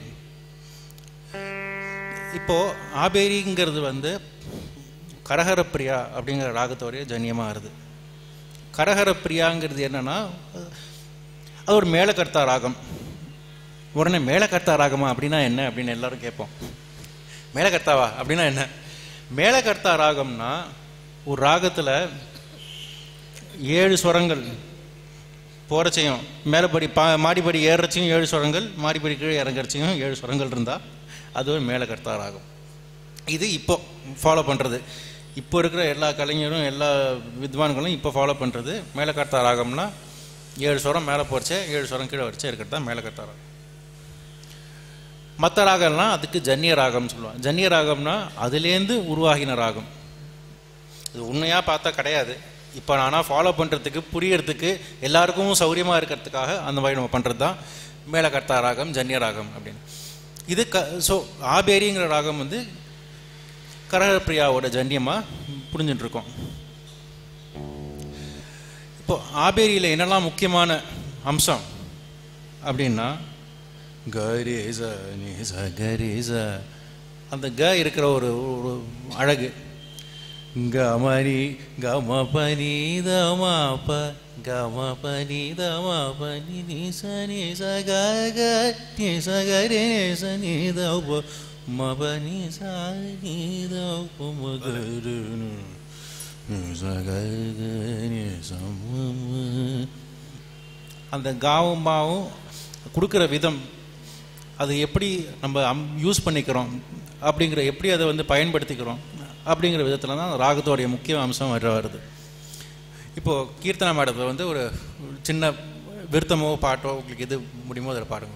S3: இப்போ ஆபேரிங்கிறது கரஹரப்பிரியா அப்படிங்கிற ராகத்தோடைய ஜன்யமாக வருது. கரஹரப்பிரியாங்கிறது என்னன்னா, அது ஒரு மேலகர்த்தா ராகம். உடனே மேலகர்த்தா ராகமா அப்படின்னா என்ன அப்படின்னு எல்லாரும் கேட்போம். மேலகர்த்தாவா அப்படின்னா என்ன? மேலகர்த்தா ராகம்னா ஒரு ராகத்தில் 7 ஸ்வரங்கள் போகிறச்சையும் மேலப்படி மாடிப்படி ஏறுறச்சையும் 7 ஸ்வரங்கள், மாடிப்படி கீழே இறங்குறச்சையும் 7 ஸ்வரங்கள் இருந்தால் அது ஒரு மேலகர்த்தா ராகம். இது இப்போ ஃபாலோ பண்ணுறது, இப்போ இருக்கிற எல்லா கலைஞரும் எல்லா வித்வான்களும் இப்போ ஃபாலோ பண்ணுறது மேலகர்த்தா ராகம்னா 7 ஸ்வரம் மேலே போகிறச்சே 7 ஸ்வரம் கீழே வரைச்சே இருக்கிறது தான் மேலகர்த்தா ராகம். மற்ற ராகம்லாம் அதுக்கு ஜன்னிய ராகம்னு சொல்லுவாங்க. ஜன்னிய ராகம்னா அதுலேருந்து உருவாகின ராகம். இது உண்மையாக பார்த்தா கிடையாது. இப்போ நானாக ஃபாலோ பண்ணுறதுக்கு புரியறதுக்கு எல்லாருக்கும் சௌரியமாக இருக்கிறதுக்காக அந்த மாதிரி நம்ம பண்ணுறது தான் மேலகர்த்தா ராகம், ஜன்னிய ராகம் அப்படின்னு. இது ஸோ ஆபேரிங்கிற ராகம் கரஹரப்பிரியாவோட ஜன்யமாக புரிஞ்சுட்டுருக்கோம். இப்போ ஆபேரியில் என்னெல்லாம் முக்கியமான அம்சம் அப்படின்னா, கரேச நேச கரேச, அந்த க இருக்கிற ஒரு அழகு. கமரி கமபனி தமாப கமபனி தமாபனி நிச நிச கக நிச கரே நிச நிதப மபனி சானிதப மகரு நிச கக நிசம. அந்த காவும் பாவும் கொடுக்குற விதம், அது எப்படி நம்ம யூஸ் பண்ணிக்கிறோம் அப்படிங்கிற, எப்படி அதை பயன்படுத்திக்கிறோம் அப்படிங்கிற விதத்தில் தான் ராகத்தோடைய முக்கிய அம்சம் வருது. இப்போது கீர்த்தனா மாடத்தில் ஒரு சின்ன விருத்தமோ பாட்டோ உங்களுக்கு எது முடியுமோ அதில் பாடுங்க.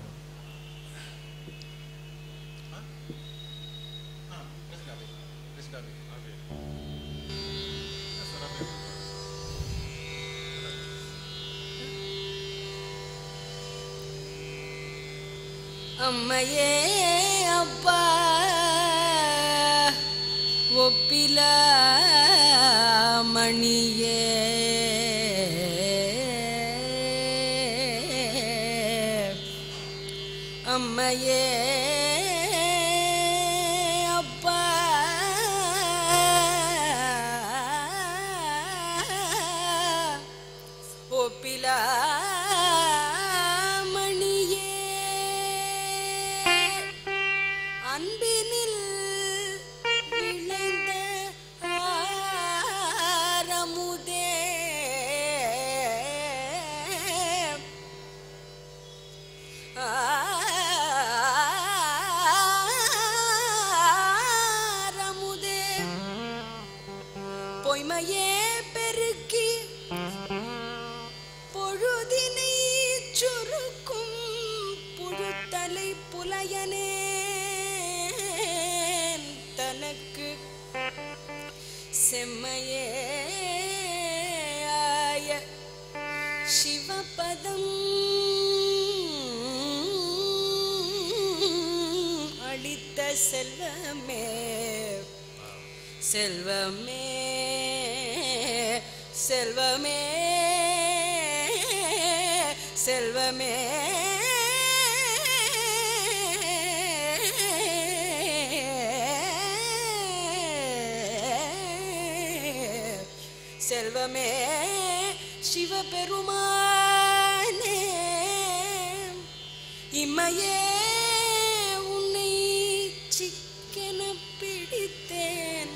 S1: அம்மையே அப்பா ஒப்பிலா மணியே அம்மையே அப்பா ஒப்பிலா மணியே அன்பினில் விளைந்த ஆரமுதே ஆரமுதே பொய்மையே பெருக்கி பொழுதினை சுருக்கும் புழுத்தலை புலையனே தனக்கு செம்மையே ஆய சிவபதம் அளித்த செல்வமே செல்வமே செல்வமே செல்வமே செல்வமே சிவபெருமானே இம்மையே உன்னை சிக்கென பிடித்தேன்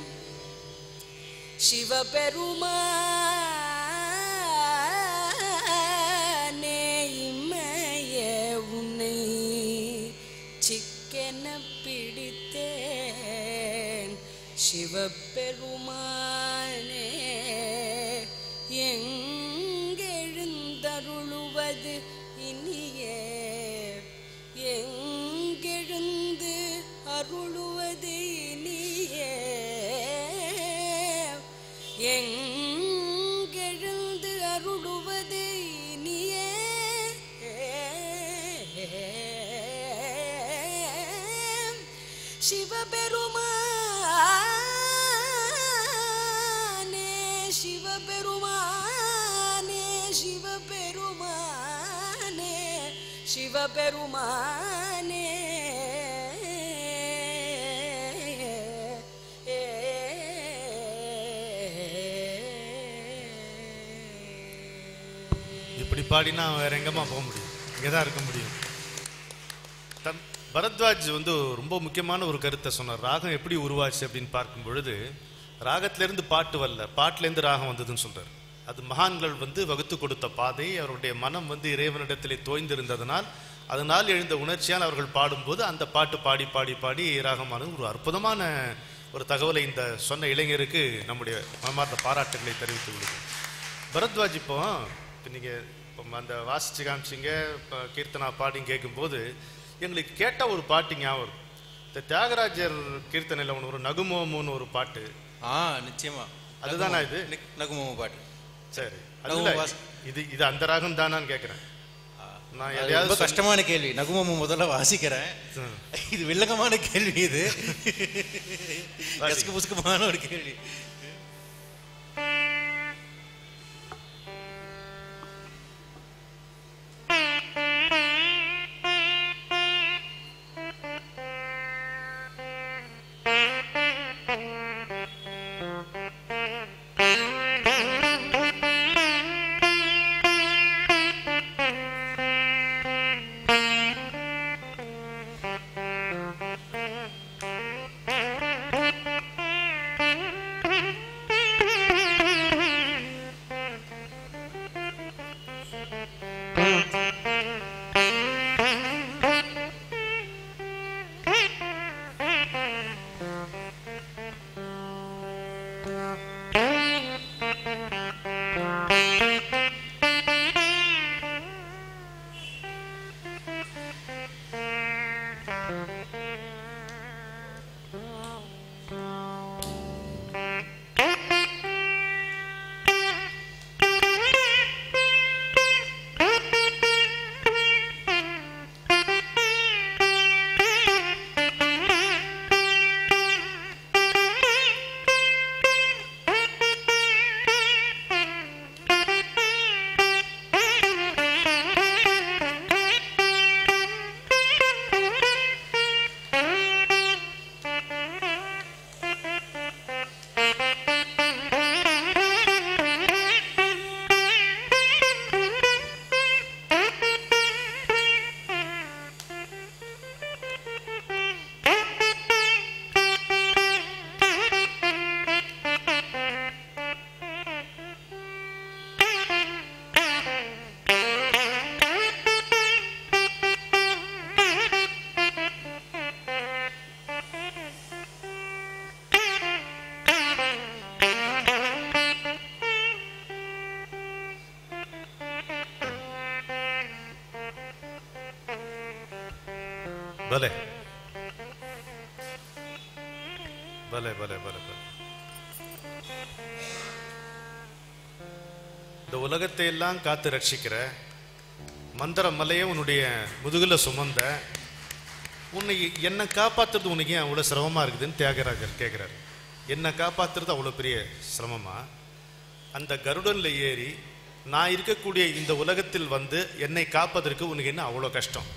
S1: சிவபெருமானே இம்மையே உன்னை சிக்கென பிடித்தேன் சிவபெருமானே எங்கெழுந்தருளுவது இனியே எங்கெழுந்து அருளுவது இனியே எங்கெழுந்து அருளுவது இனியே சிவபெருமானே சிவபெருமானே சிவபெருமானே சிவபெருமானே
S2: இப்படி பாடினா வேற எங்கம்மா போக முடியும்? இங்கே தான் இருக்க முடியும். பரத்வாஜ் வந்து ரொம்ப முக்கியமான ஒரு கருத்தை சொன்னார். ராகம் எப்படி உருவாச்சு அப்படின்னு பார்க்கும் பொழுது ராகத்திலேருந்து பாட்டு வரல, பாட்டிலேருந்து ராகம் வந்ததுன்னு சொல்றார். அது மகான்கள் வந்து வகுத்து கொடுத்த பாதை. அவருடைய மனம் வந்து இறைவனிடத்திலே தோய்ந்திருந்ததனால் அதனால் எழுந்த உணர்ச்சியால் அவர்கள் பாடும்போது அந்த பாட்டு பாடி பாடி பாடி ராகமானது. ஒரு அற்புதமான ஒரு தகவலை இந்த சொன்ன இளைஞருக்கு நம்முடைய மனமார்ந்த பாராட்டுகளை தெரிவித்து விடுது. பரத்வாஜ் இப்போ நீங்கள் இப்போ அந்த வாசிச்சு காமிச்சிங்க, இப்போ கீர்த்தனா பாடிங்க கேட்கும்போது எங்களுக்கு கேட்ட ஒரு பாட்டு ஞாபகம். இந்த தியாகராஜர் கீர்த்தனையில் ஒன்று ஒரு நகுமோமுன்னு ஒரு பாட்டு.
S3: நிச்சயமா
S2: அதுதானா இது?
S3: நகுமோமு பாட்டு.
S2: சரி, இது இது அந்த ராகம் தானான்னு கேட்குறேன் நான்.
S3: ரொம்ப கஷ்டமான கேள்வி. நகுமோமு முதல்ல வாசிக்கிறேன். இது வில்லங்கமான கேள்வி. இது புசுக்கமான ஒரு கேள்வி.
S2: பலே பலே பலே பலே பலே. இந்த உலகத்தை எல்லாம் காத்து ரட்சிக்கிற மந்திர மலையை உன்னுடைய முதுகுல சுமந்த உன்னை என்னை காப்பாத்துறது உனக்கு ஏன் அவ்வளோ சிரமமா இருக்குதுன்னு தியாகராஜர் கேட்குறாரு. என்னை காப்பாத்துறது அவ்வளோ பெரிய சிரமமா? அந்த கருடன்ல ஏறி நான் இருக்கக்கூடிய இந்த உலகத்தில் வந்து என்னை காப்பதற்கு உனக்கு என்ன அவ்வளோ கஷ்டம்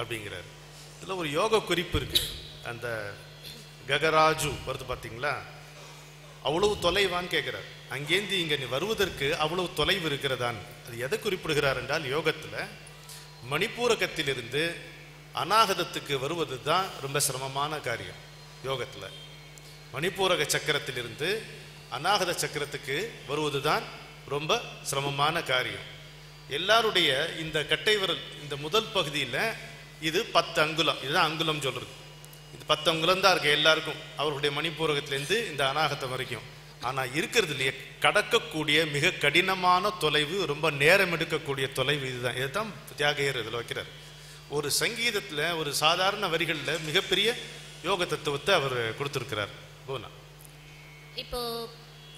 S2: அப்படிங்கிறார். இதில் ஒரு யோக குறிப்பு இருக்கு. அந்த ககராஜு வருது பார்த்தீங்களா, அவ்வளவு தொலைவான்னு கேட்குறார். அங்கேருந்து இங்கே நீ வருவதற்கு அவ்வளவு தொலைவு இருக்கிறதான். அது எதை குறிப்பிடுகிறார் என்றால், யோகத்தில் மணிப்பூரகத்திலிருந்து அநாகதத்துக்கு வருவது தான் ரொம்ப சிரமமான காரியம். யோகத்தில் மணிப்பூரக சக்கரத்திலிருந்து அநாகத சக்கரத்துக்கு வருவது தான் ரொம்ப சிரமமான காரியம். எல்லாருடைய இந்த கட்டை விரல் இந்த முதல் பகுதியில் இது 10 அங்குலம், இதுதான் அங்குலம் சொல்றது. இது 10 அங்குலம் தான் இருக்கு எல்லாருக்கும், அவருடைய மணிப்பூரகத்திலேருந்து இந்த அநாகதம் வரைக்கும். ஆனால் இருக்கிறதுலையே கடக்கக்கூடிய மிக கடினமான தொலைவு, ரொம்ப நேரம் எடுக்கக்கூடிய தொலைவு இதுதான். இதுதான் தியாகையர் இதில் வைக்கிறார். ஒரு சங்கீதத்தில் ஒரு சாதாரண வரிகளில் மிகப்பெரிய யோக தத்துவத்தை அவர் கொடுத்துருக்கிறார். போனா
S4: இப்போ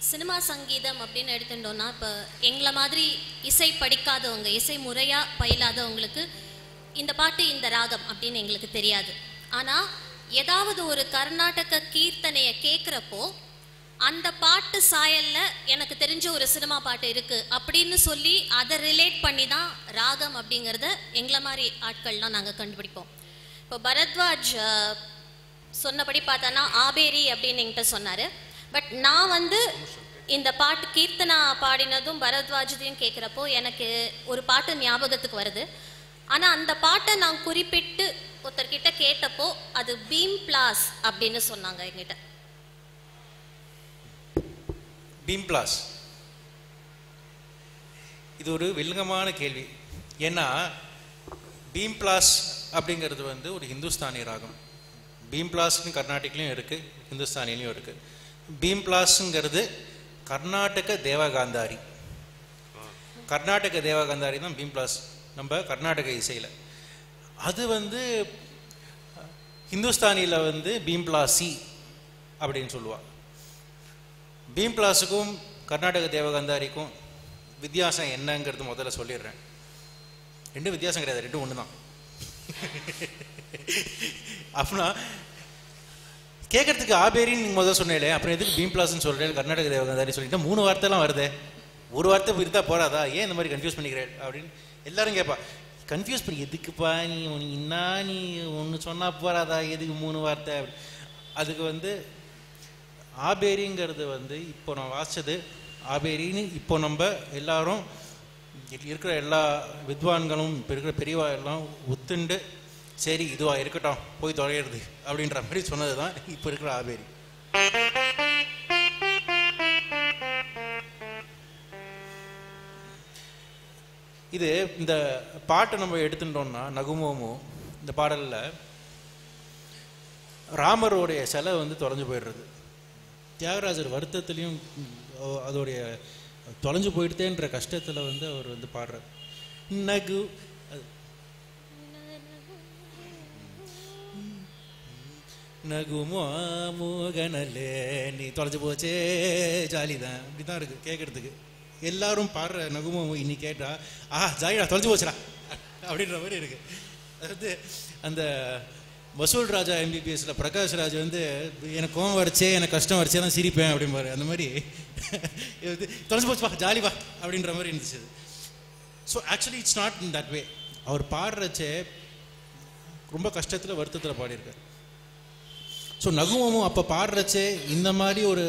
S4: சினிமா சங்கீதம் அப்படின்னு எடுத்துட்டோம்னா, இப்போ எங்களை மாதிரி இசை படிக்காதவங்க, இசை முறையாக பயிலாதவங்களுக்கு இந்த பாட்டு இந்த ராகம் அப்படின்னு எங்களுக்கு தெரியாது. ஆனால் ஏதாவது ஒரு கர்நாடக கீர்த்தனையை கேட்குறப்போ அந்த பாட்டு சாயல்ல எனக்கு தெரிஞ்ச ஒரு சினிமா பாட்டு இருக்கு அப்படின்னு சொல்லி அதை ரிலேட் பண்ணி தான் ராகம் அப்படிங்கிறத எங்களை மாதிரி ஆட்கள்லாம் நாங்கள் கண்டுபிடிப்போம். இப்போ பரத்வாஜ் சொன்னபடி பார்த்தோன்னா ஆபேரி அப்படின்னு என்கிட்ட சொன்னார். பட் நான் வந்து இந்த பாட்டு கீர்த்தனா பாடினதும் பரத்வாஜத்தையும் கேட்குறப்போ எனக்கு ஒரு பாட்டு ஞாபகத்துக்கு வருது. ஆனால் அந்த பாட்டை நான் குறிப்பிட்டு ஒருத்தர்கிட்ட கேட்டப்போ அது பீம் பிளாஸ் அப்படின்னு சொன்னாங்க என்கிட்ட.
S3: பீம் பிளாஸ் இது ஒரு வில்லங்கமான கேள்வி. ஏன்னா பீம் பிளாஸ் அப்படிங்கிறது வந்து ஒரு ஹிந்துஸ்தானி ராகம். பீம் பிளாஸ்னு கர்நாடகிலையும் இருக்கு, ஹிந்துஸ்தானிலையும் இருக்கு. பீம் பிளாஸ்ங்கிறது கர்நாடக தேவகாந்தாரி. கர்நாடக தேவகாந்தாரி தான் பீம் பிளாஸ் நம்ம கர்நாடக இசையில். அது வந்து ஹிந்துஸ்தானியில் வந்து பீம் பிளாசி அப்படின்னு சொல்லுவாள். பீம் பிளாஸுக்கும் கர்நாடக தேவகாந்தாரிக்கும் வித்தியாசம் என்னங்கிறது முதல்ல சொல்லிடுறேன். ரெண்டும் வித்தியாசம் கிடையாது, ரெண்டும் ஒன்று தான். அப்படின்னா கேட்கறதுக்கு ஆபேரின்னு நீங்கள் முதல்ல சொன்னேன், அப்புறம் எதுக்கு பீம் பிளாஸ்ன்னு சொல்கிறேன் கர்நாடக தேவகாந்தாரி சொல்லிட்டு 3 வார்த்தைலாம் வருது. ஒரு வார்த்தை இருந்தா போறாதா, ஏன் இந்த மாதிரி கன்ஃபியூஸ் பண்ணிக்கிறேன் அப்படின்னு எல்லாரும் கேட்பா. கன்ஃபியூஸ் பண்ணி எதுக்குப்பா நீ நீ ஒன்று சொன்னால் போறாதா, எதுக்கு 3 வார்த்தை? அதுக்கு வந்து ஆபேரிங்கிறது வந்து இப்போ நான் வாசிச்சது ஆபேரின்னு இப்போ நம்ம எல்லாரும் இருக்கிற எல்லா வித்வான்களும் இப்போ இருக்கிற பெரியவா எல்லாம் ஒத்துண்டு சரி இதுவா இருக்கட்டும் போய் தொலைகிறது அப்படின்ற மாதிரி சொன்னது தான் இப்போ இருக்கிற ஆபேரி. இது இந்த பாட்டை நம்ம எடுத்துட்டோம்னா நகுமோமோ இந்த பாடலில் ராமருடைய சிலை வந்து தொலைஞ்சு போயிடுறது. தியாகராஜர் வருத்தத்துலேயும் அதோடைய தொலைஞ்சு போயிடுதேன்ற கஷ்டத்தில் வந்து அவர் வந்து பாடுறார். நகு நகுமோ மூகனல்லே நீ தொலைஞ்சு போச்சே ஜாலி தான், அப்படி தான் இருக்குது கேட்குறதுக்கு. எல்லாரும் பாடுற நகுமோ இன்னைக்கு கேட்டா ஜாலிடா தொலைஞ்சு போச்சுடா அப்படின்ற மாதிரி இருக்கு. அதாவது அந்த வசூல் ராஜா எம்பிபிஎஸ்ல பிரகாஷ் ராஜ் வந்து எனக்கு கோவம் வரைச்சே எனக்கு கஷ்டம் வரைச்சே தான் சிரிப்பேன் அப்படிம்பாரு. அந்த மாதிரி தொலைஞ்சு போச்சுப்பா ஜாலிவா அப்படின்ற மாதிரி இருந்துச்சு. So actually it's not in that way. அவர் பாடுறச்சே ரொம்ப கஷ்டத்தில் வருத்தத்தில் பாடியிருக்கார். ஸோ நகுமமும் அப்போ பாடுறச்சே இந்த மாதிரி ஒரு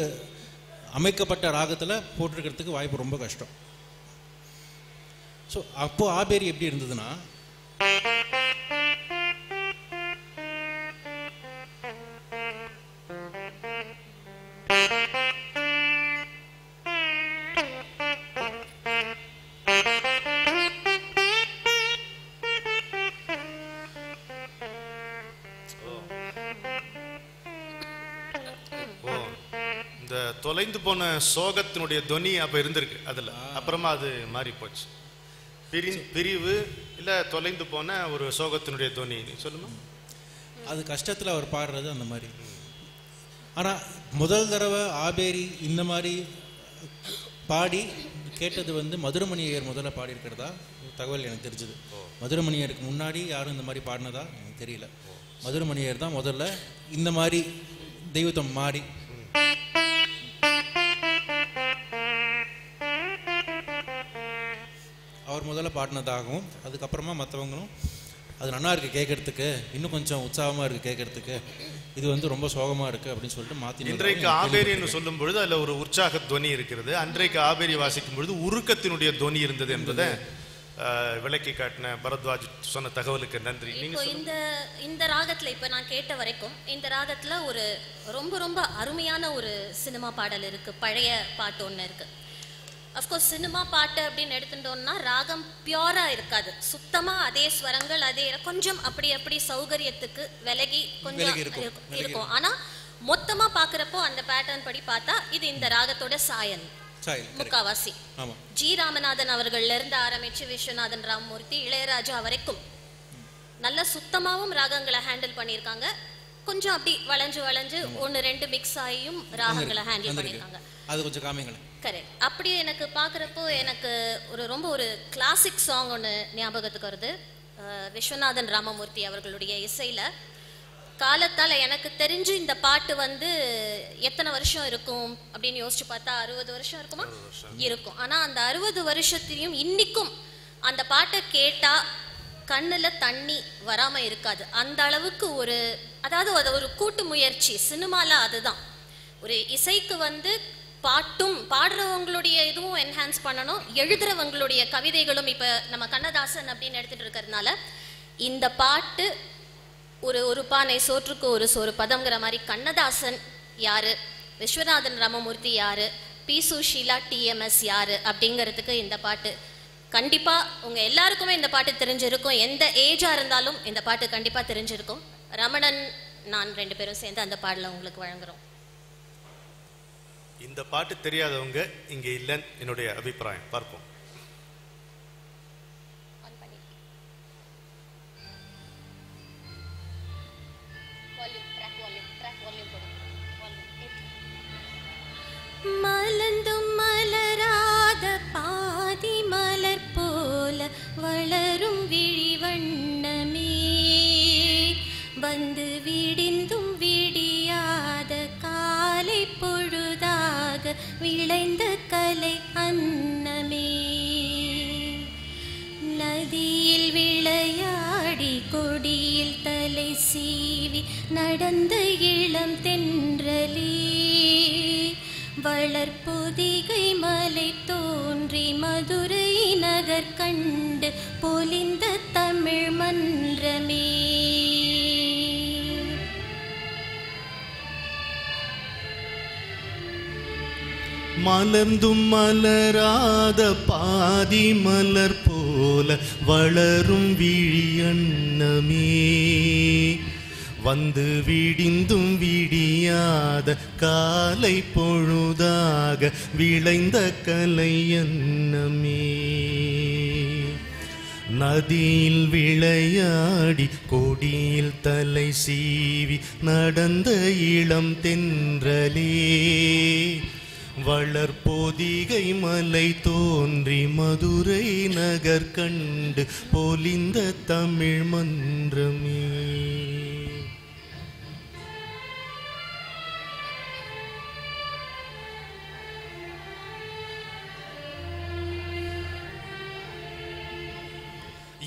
S3: அமைக்கப்பட்ட ராகத்தில் போட்டிருக்கிறதுக்கு வாய்ப்பு ரொம்ப கஷ்டம். ஸோ அப்போ ஆபேரி எப்படி இருந்ததுன்னா
S2: தொலைந்து போன சோகத்தினுடைய துவனி அப்ப இருந்திருக்கு அதுல, அப்புறமா அது மாறி போச்சு. பிரிவு இல்ல தொலைந்து போன ஒரு சோகத்தினுடைய துவனி சொல்லுமா.
S3: அது கஷ்டத்தில் அவர் பாடுறது அந்த மாதிரி. ஆனால் முதல் தடவை ஆபேரி இந்த மாதிரி பாடி கேட்டது வந்து மதுரமணியர் முதல்ல பாடியிருக்கிறதா தகவல் எனக்கு தெரிஞ்சது. மதுரமணியருக்கு முன்னாடி யாரும் இந்த மாதிரி பாடினதா எனக்கு தெரியல. மதுரமணியர் தான் முதல்ல இந்த மாதிரி தெய்வத்தம் மாறி அவர் முதல்ல பாடினதாகவும், அதுக்கப்புறமா மற்றவங்களும் அது நல்லா இருக்குது கேட்கறதுக்கு, இன்னும் கொஞ்சம் உற்சாகமாக இருக்குது கேட்கறதுக்கு, இது வந்து ரொம்ப சோகமாக இருக்குது அப்படின்னு சொல்லிட்டு மாற்றி.
S2: இன்றைக்கு ஆபேரின்னு சொல்லும் பொழுது அதில் ஒரு உற்சாக துவனி இருக்கிறது. அன்றைக்கு ஆபேரி வாசிக்கும் பொழுது உருக்கத்தினுடைய துவனி இருந்தது என்பதை விளக்கி காட்டின பரத்வாஜ் சொன்ன தகவலுக்கு நன்றி.
S4: இப்போ இந்த ராகத்துல இப்ப நான் கேட்ட வரைக்கும் இந்த ராகத்துல ஒரு ரொம்ப ரொம்ப அருமையான ஒரு சினிமா பாடல் இருக்கு, பழைய பாட்டு ஒன்று இருக்கு. அஃப்கோர்ஸ் சினிமா பாட்டு அப்படின்னு எடுத்துட்டோம்னா ராகம் பியூரா இருக்காது, சுத்தமா அதே ஸ்வரங்கள் அதே கொஞ்சம் அப்படி சௌகரியத்துக்கு விலகி கொஞ்சம் இருக்கும். ஆனா மொத்தமா பாக்குறப்போ அந்த பேட்டர்ன் படி பார்த்தா இது இந்த ராகத்தோட சாயல் முக்காவாசி. ஜி ராமநாதன் அவர்கள்ல இருந்து ஆரம்பிச்சு விஸ்வநாதன் ராமமூர்த்தி இளையராஜா வரைக்கும் நல்ல சுத்தமாவும் ராகங்களை ஹேண்டில் பண்ணியிருக்காங்க. கொஞ்சம் அப்படி வளைஞ்சு ஒன்னு ரெண்டு மிக்ஸ் ஆகியும் ராகங்களை ஹேண்டில் பண்ணியிருக்காங்க.
S3: அது கொஞ்சம் காமிங்களேன்.
S4: கரெக்ட். அப்படியே எனக்கு பார்க்குறப்போ எனக்கு ரொம்ப ஒரு கிளாசிக் சாங் ஒன்று ஞாபகத்துக்கு வருது. விஸ்வநாதன் ராமமூர்த்தி அவர்களுடைய இசையில் காலத்தால் எனக்கு தெரிஞ்சு இந்த பாட்டு வந்து எத்தனை வருஷம் இருக்கும் அப்படின்னு யோசிச்சு பார்த்தா 60 வருஷம் இருக்குமா இருக்கும். ஆனால் அந்த 60 வருஷத்தையும் இன்னிக்கும் அந்த பாட்டை கேட்டால் கண்ணில் தண்ணி வராமல் இருக்காது. அந்த அளவுக்கு அதாவது அது ஒரு கூட்டு முயற்சி சினிமாவில். அதுதான் ஒரு இசைக்கு வந்து பாட்டும் பாடுறவங்களுடைய இதுவும் என்ஹான்ஸ் பண்ணணும், எழுதுறவங்களுடைய கவிதைகளும். இப்போ நம்ம கண்ணதாசன் அப்படின்னு எடுத்துட்டு இருக்கிறதுனால இந்த பாட்டு ஒரு பானை சோற்றுக்கு ஒரு சோறு பதம்ங்கிற மாதிரி கண்ணதாசன் யாரு, விஸ்வநாதன் ராமமூர்த்தி யாரு, பி சுஷீலா டிஎம்எஸ் யாரு அப்படிங்கிறதுக்கு இந்த பாட்டு கண்டிப்பா உங்க எல்லாருக்குமே இந்த பாட்டு தெரிஞ்சிருக்கும். எந்த ஏஜா இருந்தாலும் இந்த பாட்டு கண்டிப்பா தெரிஞ்சிருக்கும். ரமணன் நான் 2 பேரும் சேர்ந்து அந்த பாடலை உங்களுக்கு வழங்குறோம்.
S2: இந்த பாட்டு தெரியாதவங்க இங்க இல்லைன்னு என்னுடைய அபிப்பிராயம். பார்ப்போம்.
S1: மலர்ந்தும் மலராத பாதி மலர் போல வளரும் விழிவண்ணமே, வந்து விடிந்தும் விடியாத காலை பொழுதாக விளைந்த கலை அன்னமே, நதியில் விளையாடி கொடியில் தலை சீவி நடந்த இளம் தென்றலே, வளர்பொதிகை மலை தோன்றி மதுரை நகர் கண்டு பொலிந்த தமிழ் மன்றமே.
S2: மலர்ந்தும் மலராத பாதி மலர் போல வளரும் விழியண்ணமே, வந்து விடிந்தும் விடியாத காலை பொழுதாக விளைந்த கலை அன்னமே, நதியில் விளையாடி கொடியில் தலை சீவி நடந்த இளம் தென்றலே, வளர்பொதிகை மலை தோன்றி மதுரை நகர் கண்டு பொலிந்த தமிழ் மன்றமே.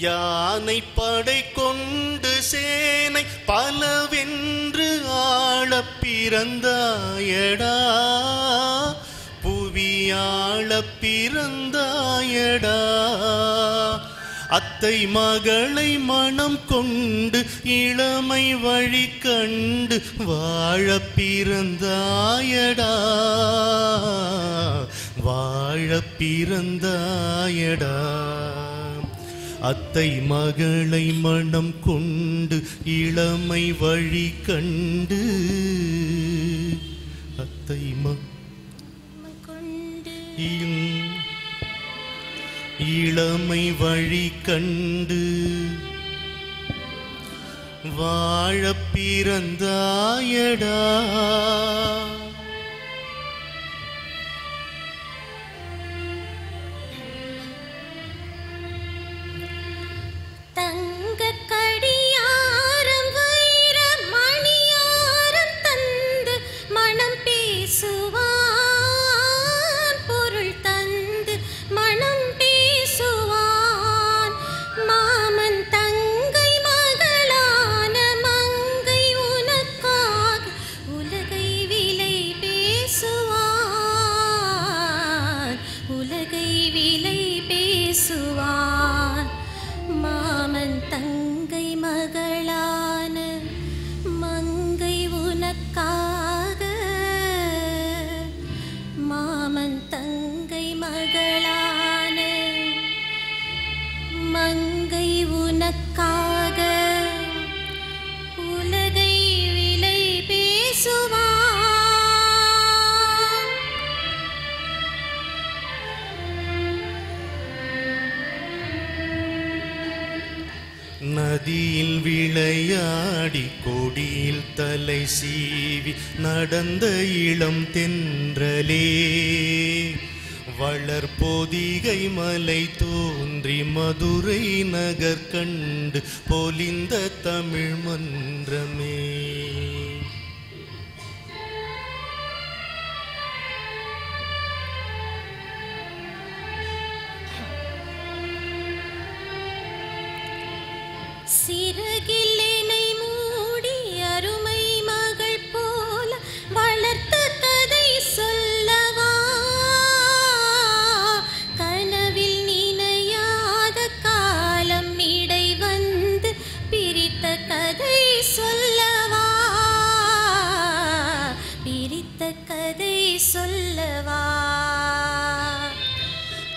S2: யானை படை கொண்டு சேனை பலவென்று ஆள பிறந்தாயடா, புவியாள பிறந்தாயடா, அத்தை மகளை மனம் கொண்டு இளமை வழி கண்டு வாழ பிறந்தாயடா, வாழ பிறந்தாயடா, அத்தை மகளை மனம் கொண்டு இளமை வழி கண்டு, அத்தை இளமை வழி கண்டு வாழ பிறந்தாயடா. நதியில் விளையாடி கொடியில் தலை சீவி நடந்த இளம் தென்றலே, வளர்பொதிகை மலை தோன்றி மதுரை நகர் கண்டு பொலிந்த தமிழ் மன்றமே.
S1: சிறகில் என்னை மூடி அருமை மகள் போல வளர்த்த கதை சொல்லவா, கனவில் நினையாத காலம் இடை வந்து பிரித்த கதை சொல்லவா, பிரித்த கதை சொல்லவா.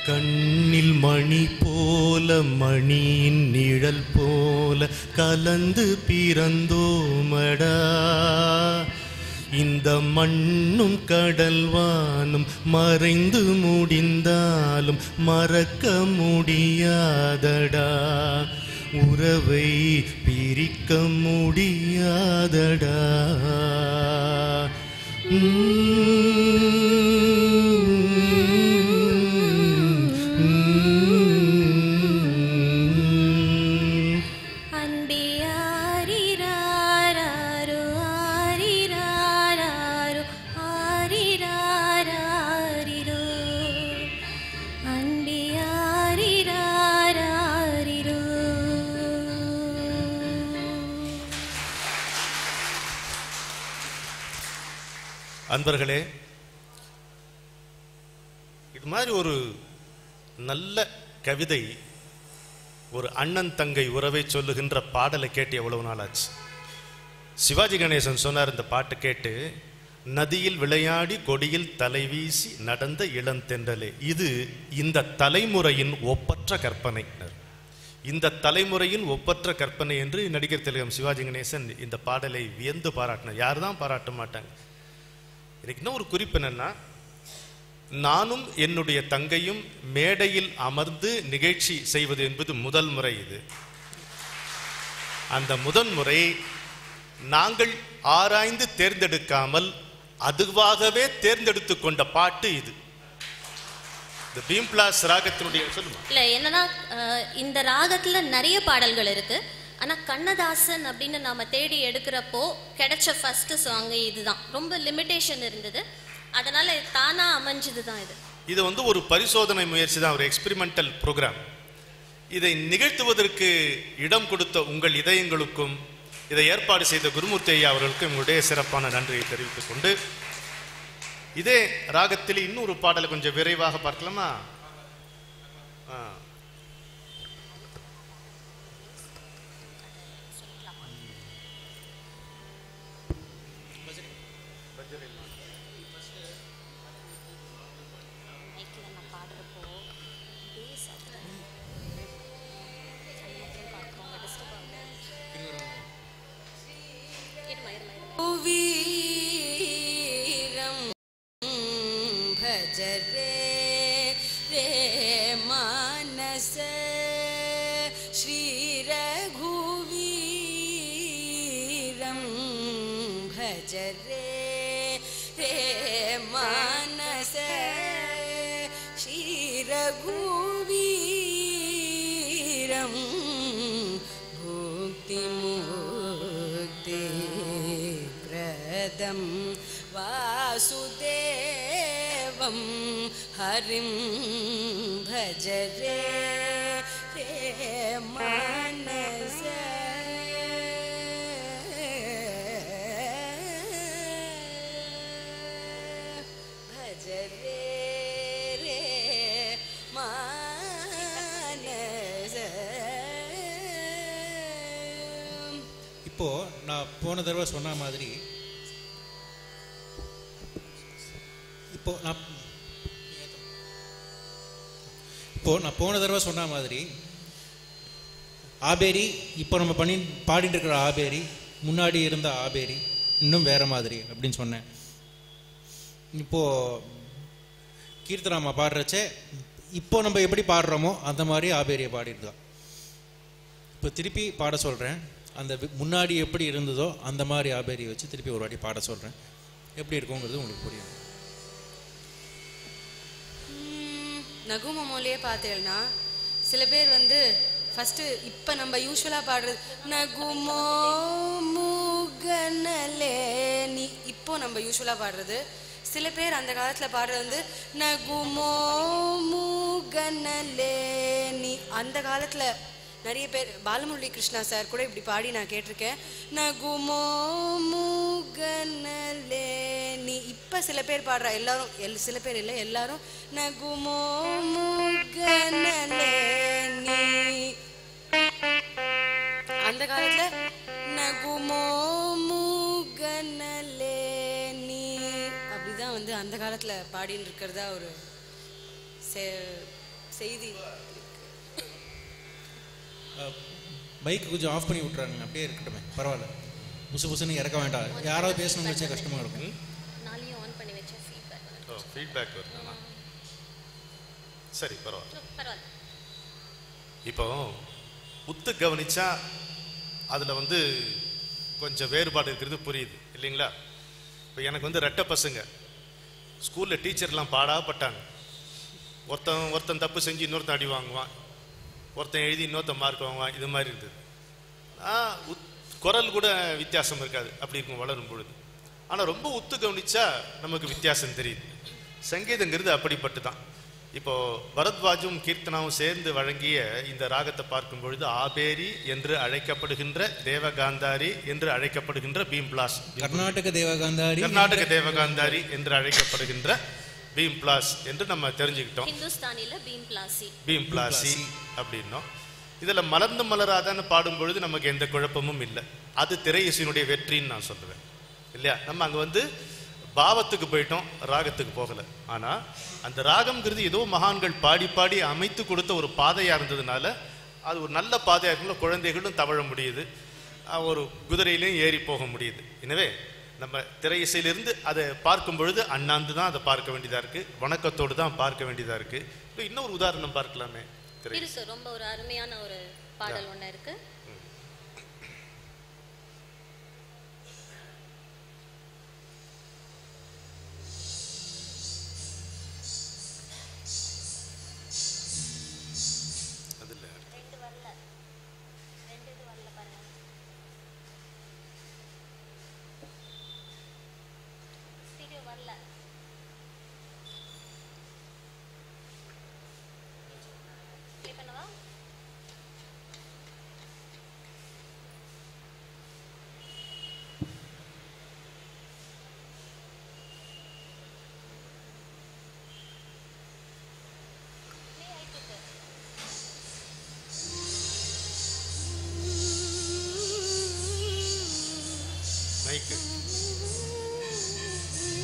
S2: கண்ணில் மணி போல மணியின் நிழல் போல கலந்து பிறந்தோமடா, இந்த மண்ணும் கடல்வானும் மறைந்து முடிந்தாலும் மறக்க முடியாதடா, உறவை பிரிக்க முடியாதடா. அன்பர்களே, இது மாதிரி ஒரு நல்ல கவிதை, ஒரு அண்ணன் தங்கை உறவை சொல்லுகின்ற பாடலை கேட்டு எவ்வளவு நாள் ஆச்சு. சிவாஜி கணேசன் சொன்னார் இந்த பாட்டு கேட்டு, நதியில் விளையாடி கொடியில் தலை வீசி நடந்த இளந்தென்றலே. இது இந்த தலைமுறையின் ஒப்பற்ற கற்பனை, இந்த தலைமுறையின் ஒப்பற்ற கற்பனை என்று நடிகர் திலகம் சிவாஜி கணேசன் இந்த பாடலை வியந்து பாராட்டினார். யார் தான் பாராட்ட மாட்டாங்க. எனக்கு இன்னும் ஒரு குறிப்பு என்னன்னா, நானும் என்னுடைய தங்கையும் மேடையில் அமர்ந்து நிகழ்ச்சி செய்வது என்பது முதல் முறை. இது அந்த முதல் முறை நாங்கள் ஆராய்ந்து தேர்ந்தெடுக்காமல் அதுவாகவே தேர்ந்தெடுத்து கொண்ட பாட்டு இது. இந்த பீம்ப்ளாஸ் ராகத்தினுடைய சொல்லுமா
S4: இல்ல என்னன்னா, இந்த ராகத்துல நிறைய பாடல்கள் இருக்கு. ஆனா கண்ணதாசன் அப்படின்னு நாம தேடி எடுக்கிறப்போ கிடைச்ச ஃபர்ஸ்ட் சாங் இதுதான். ரொம்ப லிமிட்டேஷன் இருந்தது, அதனால தானா அமைஞ்சது தான் இது.
S2: இது வந்து ஒரு பரிசோதனை முயற்சி தான், ஒரு எக்ஸ்பெரிமெண்டல் ப்ரோக்ராம். இதை நிகழ்த்துவதற்கு இடம் கொடுத்த உங்கள் இதயங்களுக்கும் இதை ஏற்பாடு செய்த குருமூர்த்தி ஐயா அவர்களுக்கும் உங்களுடைய சிறப்பான நன்றியை தெரிவித்துக் கொண்டு, இதே ராகத்தில் இன்னொரு பாடலை கொஞ்சம் விரைவாக பார்க்கலாமா?
S5: रघुवीरं भुक्तिमुक्तिप्रदं वासुदेवं हरिं भज रे मानस भज रे मानस.
S3: இப்போது நான் போன தடவை சொன்ன மாதிரி நான் போன தடவை சொன்ன மாதிரி ஆபேரி இப்போ நம்ம பாடிட்டு இருக்கிற ஆபேரி முன்னாடி இருந்த ஆபேரி இன்னும் வேற மாதிரி அப்படின்னு சொன்னேன். இப்போது கீர்த்தனாமா பாடுறச்சே இப்போ நம்ம எப்படி பாடுறோமோ அந்த மாதிரி ஆபேரியை பாடிட்டு. இப்போ திருப்பி பாட சொல்கிறேன். அந்த முன்னாடி எப்படி இருந்ததோ அந்த மாதிரி ஆபேரியை வச்சு திருப்பி ஒரு வாட்டி பாட சொல்கிறேன். எப்படி இருக்குங்கிறது உங்களுக்கு புரியும்.
S5: நகுமமோலே பார்த்தேன்னா சில பேர் வந்து ஃபஸ்ட்டு இப்போ நம்ம யூஸ்வலாக பாடுறது நகுமோ முகனலே நீ இப்போ நம்ம யூஸ்வலாக பாடுறது. சில பேர் அந்த காலத்தில் பாடுறது வந்து நகுமோ முகனலே நீ. அந்த காலத்தில் நிறைய பேர் பாலமுரளி கிருஷ்ணா சார் கூட இப்படி பாடி நான் கேட்டிருக்கேன். நகுமோ முகனலே நீ. இப்போ சில பேர் பாடுறா எல்லாரும் சில பேர் இல்லை எல்லாரும் நகுமோ முகனலே நீ. அந்த காலத்துல நகுமோ முகனலே நீ அப்படிதான் வந்து அந்த காலத்துல பாடின்னு இருக்கிறதா ஒரு செய்தி.
S3: பைக் கொஞ்சம் ஆஃப் பண்ணி விட்றாங்க, அப்படியே இருக்கட்டுமே, பரவாயில்ல. புசு புசுன்னு இறக்க வேண்டாம். யாராவது பேசணும்னு வச்சா கஷ்டமாக இருக்கும்.
S4: நாளையும் ஆன் பண்ணி வச்ச
S2: ஃபீட்பேக் வருதுண்ணா. சரி பரவாயில்ல.
S4: பரவாயில்ல.
S2: இப்போ உத்து கவனிச்சா அதில் வந்து கொஞ்சம் வேறுபாடு இருக்கிறது புரியுது இல்லைங்களா? இப்போ எனக்கு வந்து ரெட்டை பசங்க ஸ்கூலில் டீச்சர்லாம் பாடாப்பட்டாங்க. ஒருத்தன் தப்பு செஞ்சு இன்னொருத்தன் அடி வாங்குவான், ஒருத்தன் எழுதி இன்னொருத்தன் மார்க் வாங்குவான். இது மாதிரி இருந்தது. குரல் கூட வித்தியாசம் இருக்காது அப்படி இருக்கும் வளரும் பொழுது. ஆனால் ரொம்ப உத்து கவனிச்சா நமக்கு வித்தியாசம் தெரியுது. சங்கீதங்கிறது அப்படிப்பட்டு தான். இப்போ பரத்வாஜும் கீர்த்தனாவும் சேர்ந்து வழங்கிய இந்த ராகத்தை பார்க்கும் பொழுது ஆபேரி என்று அழைக்கப்படுகின்ற தேவகாந்தாரி என்று அழைக்கப்படுகின்ற பீம்ப்ளாஸ்,
S3: கர்நாடக தேவகாந்தாரி என்று அழைக்கப்படுகின்ற
S2: பீம்ப்ளாஸ் என்று நம்ம தெரிஞ்சுக்கிட்டோம்.
S4: ஹிந்துஸ்தானில
S2: பீம்ப்ளாசி அப்படின்னோம். இதில் மலர்ந்து மலராதான்னு பாடும் பொழுது நமக்கு எந்த குழப்பமும் இல்லை. அது திரை இசையினுடைய வெற்றின்னு நான் சொல்லுவேன் இல்லையா? நம்ம அங்கே வந்து பாவத்துக்கு போயிட்டோம், ராகத்துக்கு போகலை. ஆனால் அந்த ராகம்ங்கிறது ஏதோ மகான்கள் பாடி பாடி அமைத்து கொடுத்த ஒரு பாதையாக இருந்ததுனால அது ஒரு நல்ல பாதையாக இருக்குள்ள குழந்தைகளும் தவழ முடியுது, ஒரு குதிரையிலையும் ஏறி போக முடியுது. எனவே நம்ம திரை இசையிலிருந்து அதை பார்க்கும் பொழுது அண்ணாந்து தான் அதை பார்க்க வேண்டியதாக இருக்குது, வணக்கத்தோடு தான் பார்க்க வேண்டியதாக இருக்குது. இப்போ இன்னொரு உதாரணம் பார்க்கலாமே.
S4: இருக்கு, ரொம்ப ஒரு அருமையான ஒரு பாடல் ஒன்று இருக்கு.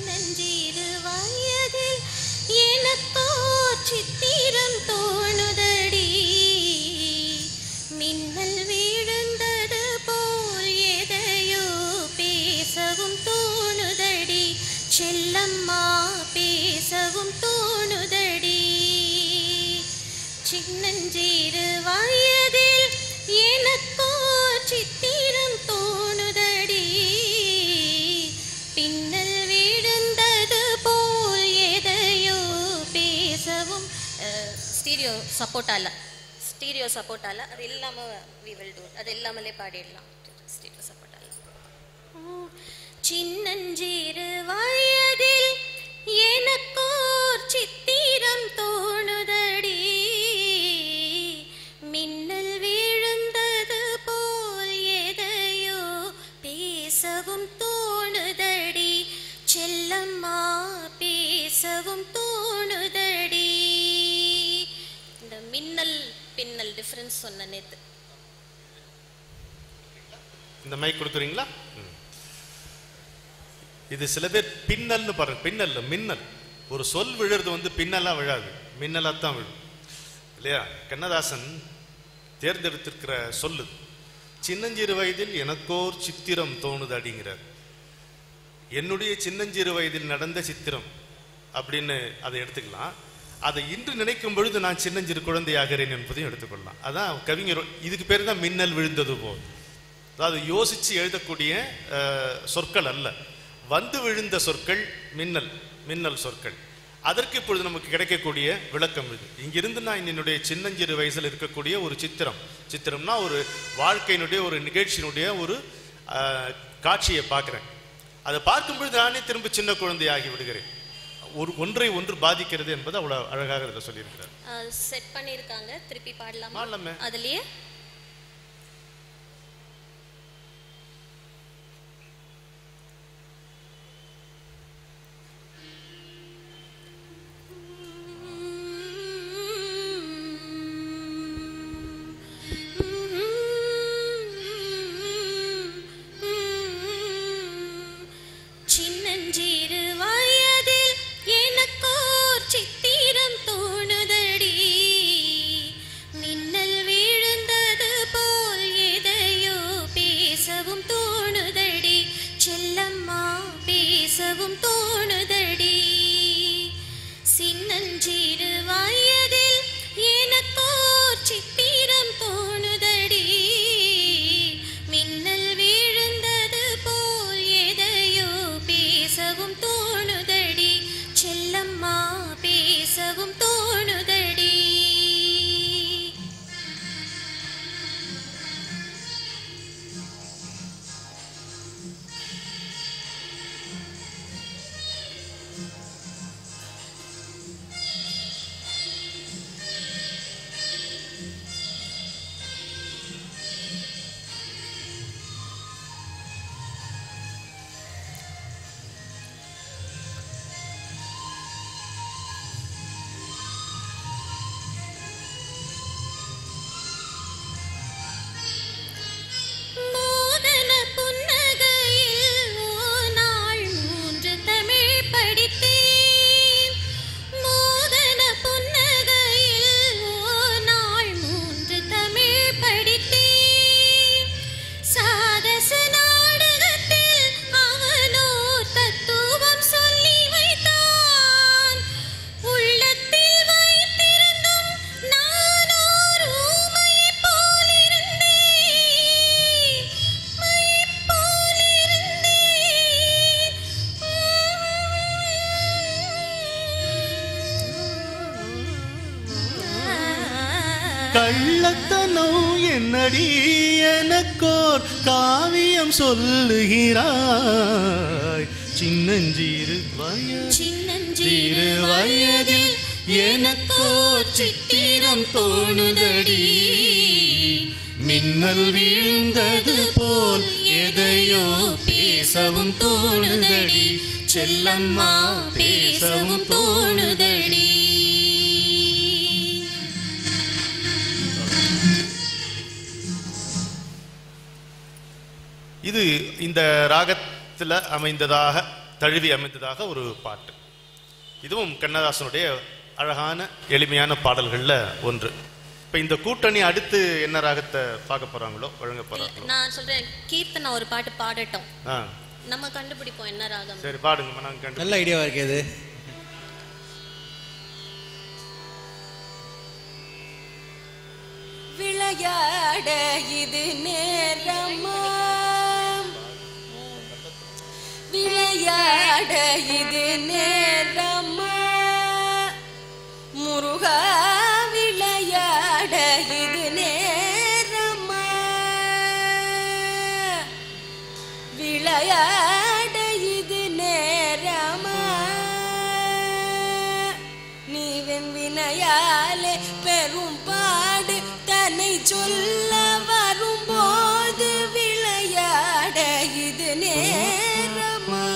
S1: நஞ்சிரு வயதில் எனக்கோர் சித்திரம் தோணுதடி, மின்னல் விழுந்தது போல் எதையோ பேசவும் தோணுதடி, செல்லம்மா பேசவும் தோணுதடி. சின்னஞ்சிறு வயதில் எனக்கோர் சித்திரம் தோணுதடி, பின்னல் விழுந்தது போல் எதையோ பேசவும்
S4: சப்போர்ட்டால அது இல்லாமல் வி வில் டூ, அது இல்லாமலே பாடிடலாம் ஸ்டீரியோ சப்போர்ட்டால.
S1: சின்னஞ்சிறு வயதில் எனக்கோர் சித்திரம் தோணுதடி, மின்னல் விழுந்தது போல் எதையோ பேசவும் தோணுதடி, செல்லம்மா பேசவும் தோணுதடி.
S4: இந்த மின்னல் பின்னல் டிஃபரன்ஸ் சொன்ன நேத்து.
S2: இந்த மைக் கொடுக்குறீங்களா? இது சில பேர் பின்னல்னு பாருங்க, பின்னல் மின்னல். ஒரு சொல் விழுறது வந்து பின்னலா விழாது, மின்னலா தான் விழும் இல்லையா? கண்ணதாசன் தேர்ந்தெடுத்திருக்கிற சொல்லு சின்னஞ்சிறு வயதில் எனக்கோர் சித்திரம் தோணுது அப்படிங்கிறார். என்னுடைய சின்னஞ்சிறு வயதில் நடந்த சித்திரம் அப்படின்னு அதை எடுத்துக்கலாம். அதை இன்று நினைக்கும் பொழுது நான் சின்னஞ்சிறு குழந்தையாகிறேன் என்பதையும் எடுத்துக்கொள்ளலாம். அதான் கவிஞர், இதுக்கு பேர் தான் மின்னல் விழுந்தது போல். அதாவது யோசிச்சு எழுதக்கூடிய சொற்கள் அல்ல, வந்து விழுந்த சொற்கள் மின்னல், மின்னல் சொற்கள். அதற்கு இப்பொழுது நமக்கு கிடைக்கக்கூடிய விளக்கம் இது. இங்கிருந்து நான் என்னுடைய சின்னஞ்சிறு வயசில் இருக்கக்கூடிய ஒரு சித்திரம்னா ஒரு வாழ்க்கையினுடைய ஒரு நிகழ்ச்சியினுடைய ஒரு காட்சியை பார்க்குறேன். அதை பார்க்கும்பொழுது நானே திரும்ப சின்ன குழந்தையாகி விடுகிறேன். ஒன்றை ஒன்று பாதிக்கிறது என்பது அவ்வளோ அழகாக இதில் சொல்லியிருக்கிறார்.
S4: செட் பண்ணியிருக்காங்க, திருப்பி பாடலாமா?
S2: பாடலாமே.
S4: அதுலயே
S1: சின்னஞ்சிறு வயதில் எனக்கோர் சித்திரம் தோணுதடி, மின்னல் விழுந்தது போல் எதையோ பேசவும் தோணுதடி, செல்லம்மா பேசவும் தோணுதடி. சின்னஞ்சிறு வயதில் எனக்கோர் சித்திரம் தோணுதடி, மின்னல் விழுந்தது போல் எதையோ பேசவும் தோணுதடி, செல்லம்மா பேசவும் தோணுதடி. மோதன புன்னகையில் ஓ நாள் 3 தமிழ் படித்தேன், மோதன புன்னகையில் ஓ நாள் 3 தமிழ் படித்தேன், சாரச நாடகத்தில் அவனோ தத்துவம் சொல்லி வைத்தான், உள்ளத்தில் வைத்திருந்தும் நானோர் ஊமையைப் போலிருந்தேன், மையைப் போலிருந்தேன்.
S6: கள்ளத்தனம் என்னடி எனக்கோர் காவியம் சொல்லுகிறாய், சின்னஞ்சிறு
S1: சின்னஞ்சிறு வயதில் எனக்கோர் சித்திரம் தோணுதடி,
S6: மின்னல் விழுந்தது போல் எதையோ பேசவும் தோணுதடி, செல்லம்மா பேசவும் தோணுதடி.
S2: இது இந்த ராகத்தில் அமைந்ததாக, தழுவி அமைந்ததாக ஒரு பாட்டு. இதுவும் கண்ணதாசனுடைய அழகான எளிமையான பாடல்களில் ஒன்று. இப்போ இந்த கூட்டணி அடுத்து என்ன ராகத்தை பார்க்க போறாங்களோ, வழங்க போறாங்களோ?
S4: நான் சொல்றேன், கீர்த்தனா ஒரு பாட்டு பாடட்டும்,
S2: ஆ
S4: நம்ம கண்டுபிடிப்போம் என்ன ராகம்.
S2: சரி பாடுங்க, நாங்கள் கண்டு.
S3: நல்ல ஐடியாவா இருக்கு இது.
S5: விளையாட இது நேரமா, விளையாட இது நேரமா, முருகா விளையாட வினையாலே பெரும் பாடு தன்னை சொல்ல வரும்போது விளையாட இது நேரமா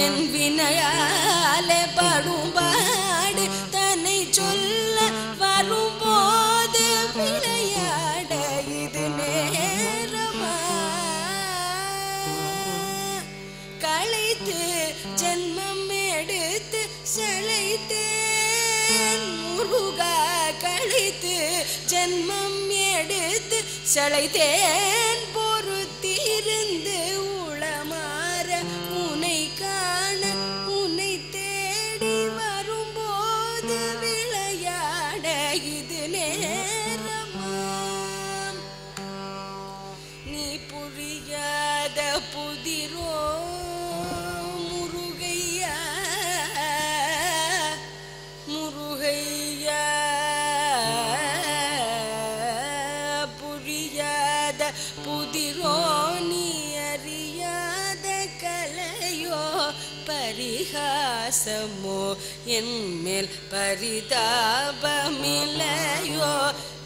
S5: என் வினையாலே படும் பாடு தன்னை சொல்ல வரும்போது விளையாட இது நேரமா களைத்து ஜென்மம் எடுத்து செழைத்தேன் முருகா களைத்து ஜென்மம் எடுத்து செழைத்தேன் பொறுத்திருந்து உளமாற உனை காண உன்னை தேடி வரும்போது விளையாட இது நேரமா நீ புரியாத புதிரோ முருகையா முருகையா புரியாத புதிரோ நீ அறியாத கலையோ பரிகாசமோ என் மேல் பரிதாபமில்லையோ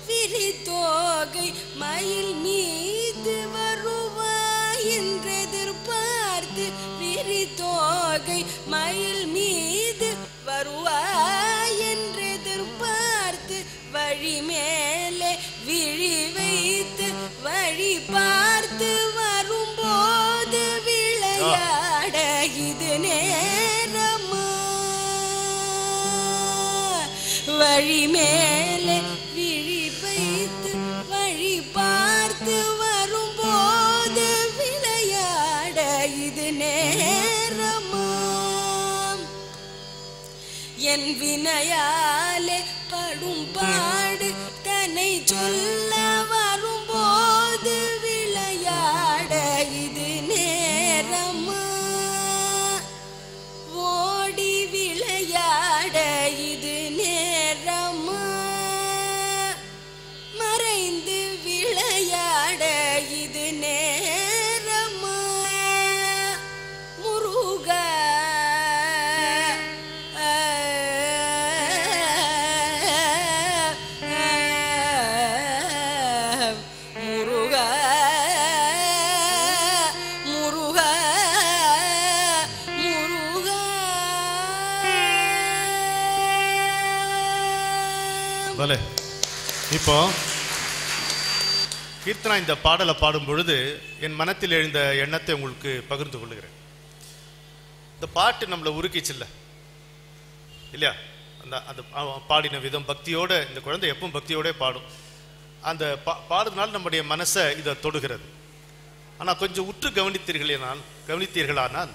S5: விரித்தோகை மயில் மீது வருவாய் என்றெதிர்பார்த்து விரித்தோகை மயில் மீது வருவாய் என்றெதிர்பார்த்து வழி மேலே விழி வைத்து வழி பார்த்து வரும்போது விளையாட இது நேரமா வழி மேலே விழி வைத்து வழி பார்த்து வரும்போது விளையாட இது நேரமா என் வினையாலே படும் பாடு தன்னை சொல்ல வரும்போது விளையாட இது நேரமா ஓடி விளையாட இது நேரமா மறைந்து விளையாட இது நேரமா முருகா முருகா முருகா முருகா
S2: பலே இப்போ கீர்த்தனா இந்த பாடலை பாடும் பொழுது என் மனத்தில் எழுந்த எண்ணத்தை உங்களுக்கு பகிர்ந்து கொள்கிறேன். இந்த பாட்டு நம்மளை உருக்கிச்சில்ல இல்லையா? அந்த அந்த பாடின விதம் பக்தியோட, இந்த குழந்தை எப்பவும் பக்தியோட பாடும். அந்த பாடுறதுனால நம்முடைய மனசை இதை தொடுகிறது. ஆனால் கொஞ்சம் உற்று கவனித்தீர்களானால்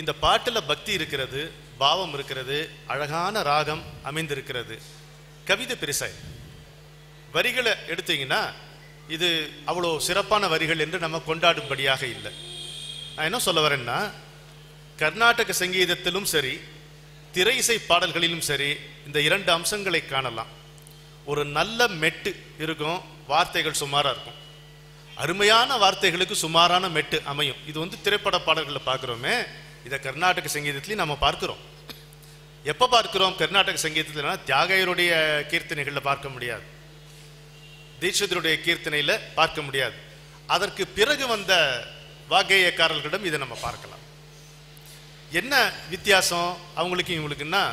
S2: இந்த பாட்டில் பக்தி இருக்கிறது, பாவம் இருக்கிறது, அழகான ராகம் அமைந்திருக்கிறது. கவிதை பெருசாய் வரிகளை எடுத்தீங்கன்னா இது அவ்வளோ சிறப்பான வரிகள் என்று நம்ம கொண்டாடும்படியாக இல்லை. நான் என்ன சொல்ல வரேன்னா, கர்நாடக சங்கீதத்திலும் சரி திரை இசை பாடல்களிலும் சரி இந்த இரண்டு அம்சங்களை காணலாம். ஒரு நல்ல மெட்டு இருக்கும், வார்த்தைகள் சுமாராக இருக்கும். அருமையான வார்த்தைகளுக்கு சுமாரான மெட்டு அமையும். இது திரைப்பட பாடல்களில் பார்க்குறோமே, இதை கர்நாடக சங்கீதத்திலையும் நம்ம பார்க்கிறோம். எப்போ பார்க்கிறோம் கர்நாடக சங்கீதத்தில்? தியாகையருடைய கீர்த்தனைகளில் பார்க்க முடியாது, தீட்சிதருடைய கீர்த்தனையில் பார்க்க முடியாது. அதற்கு பிறகு வந்த வாగ్గேயக்காரர்களிடம் இதை நம்ம பார்க்கலாம். என்ன வித்தியாசம் அவங்களுக்கு இவங்களுக்குன்னா,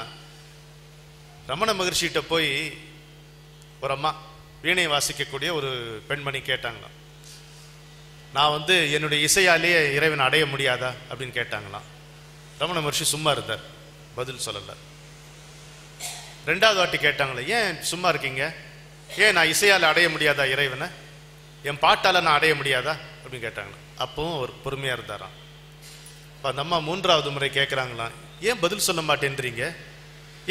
S2: ரமண மகர்ஷிகிட்ட போய் ஒரு அம்மா வீணை வாசிக்கக்கூடிய ஒரு பெண்மணி கேட்டாங்களாம், நான் என்னுடைய இசையாலேயே இறைவனை அடைய முடியாதா அப்படின்னு கேட்டாங்களாம். ரமண மகர்ஷி சும்மா இருந்தார், பதில் சொல்லல. ரெண்டாவது வாட்டி கேட்டாங்களே, ஏன் சும்மா இருக்கீங்க, ஏன் நான் இசையால் அடைய முடியாதா இறைவனை, என் பாட்டால் நான் அடைய முடியாதா அப்படின்னு கேட்டாங்களா. அப்பவும் அவர் பொறுமையாக இருந்தாராம். இப்போ அந்த அம்மா மூன்றாவது முறை கேட்குறாங்களாம், ஏன் பதில் சொல்ல மாட்டேன்றீங்க,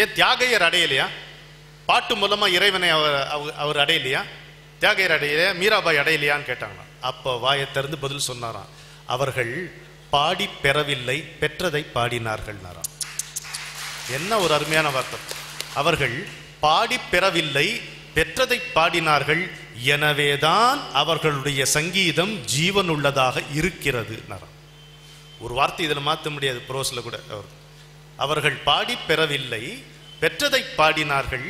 S2: ஏன் தியாகையர் அடையலையா, பாட்டு மூலமாக இறைவனை அவர் அடையலையா, தியாகையர் அடையலையா, மீராபாய் அடையலையான்னு கேட்டாங்களாம். அப்போ வாயை திறந்து பதில் சொன்னாராம், அவர்கள் பாடி பெறவில்லை, பெற்றதை பாடினார்கள்னாராம். என்ன ஒரு அருமையான வார்த்தை. அவர்கள் பாடி பெறவில்லை, பெற்றதை பாடினார்கள், எனவேதான் அவர்களுடைய சங்கீதம் ஜீவனுள்ளதாக இருக்கிறது. ஒரு வார்த்தை இதில் மாற்ற முடியாது, புரோஸில் கூட. அவர் அவர்கள் பாடி பெறவில்லை, பெற்றதை பாடினார்கள்.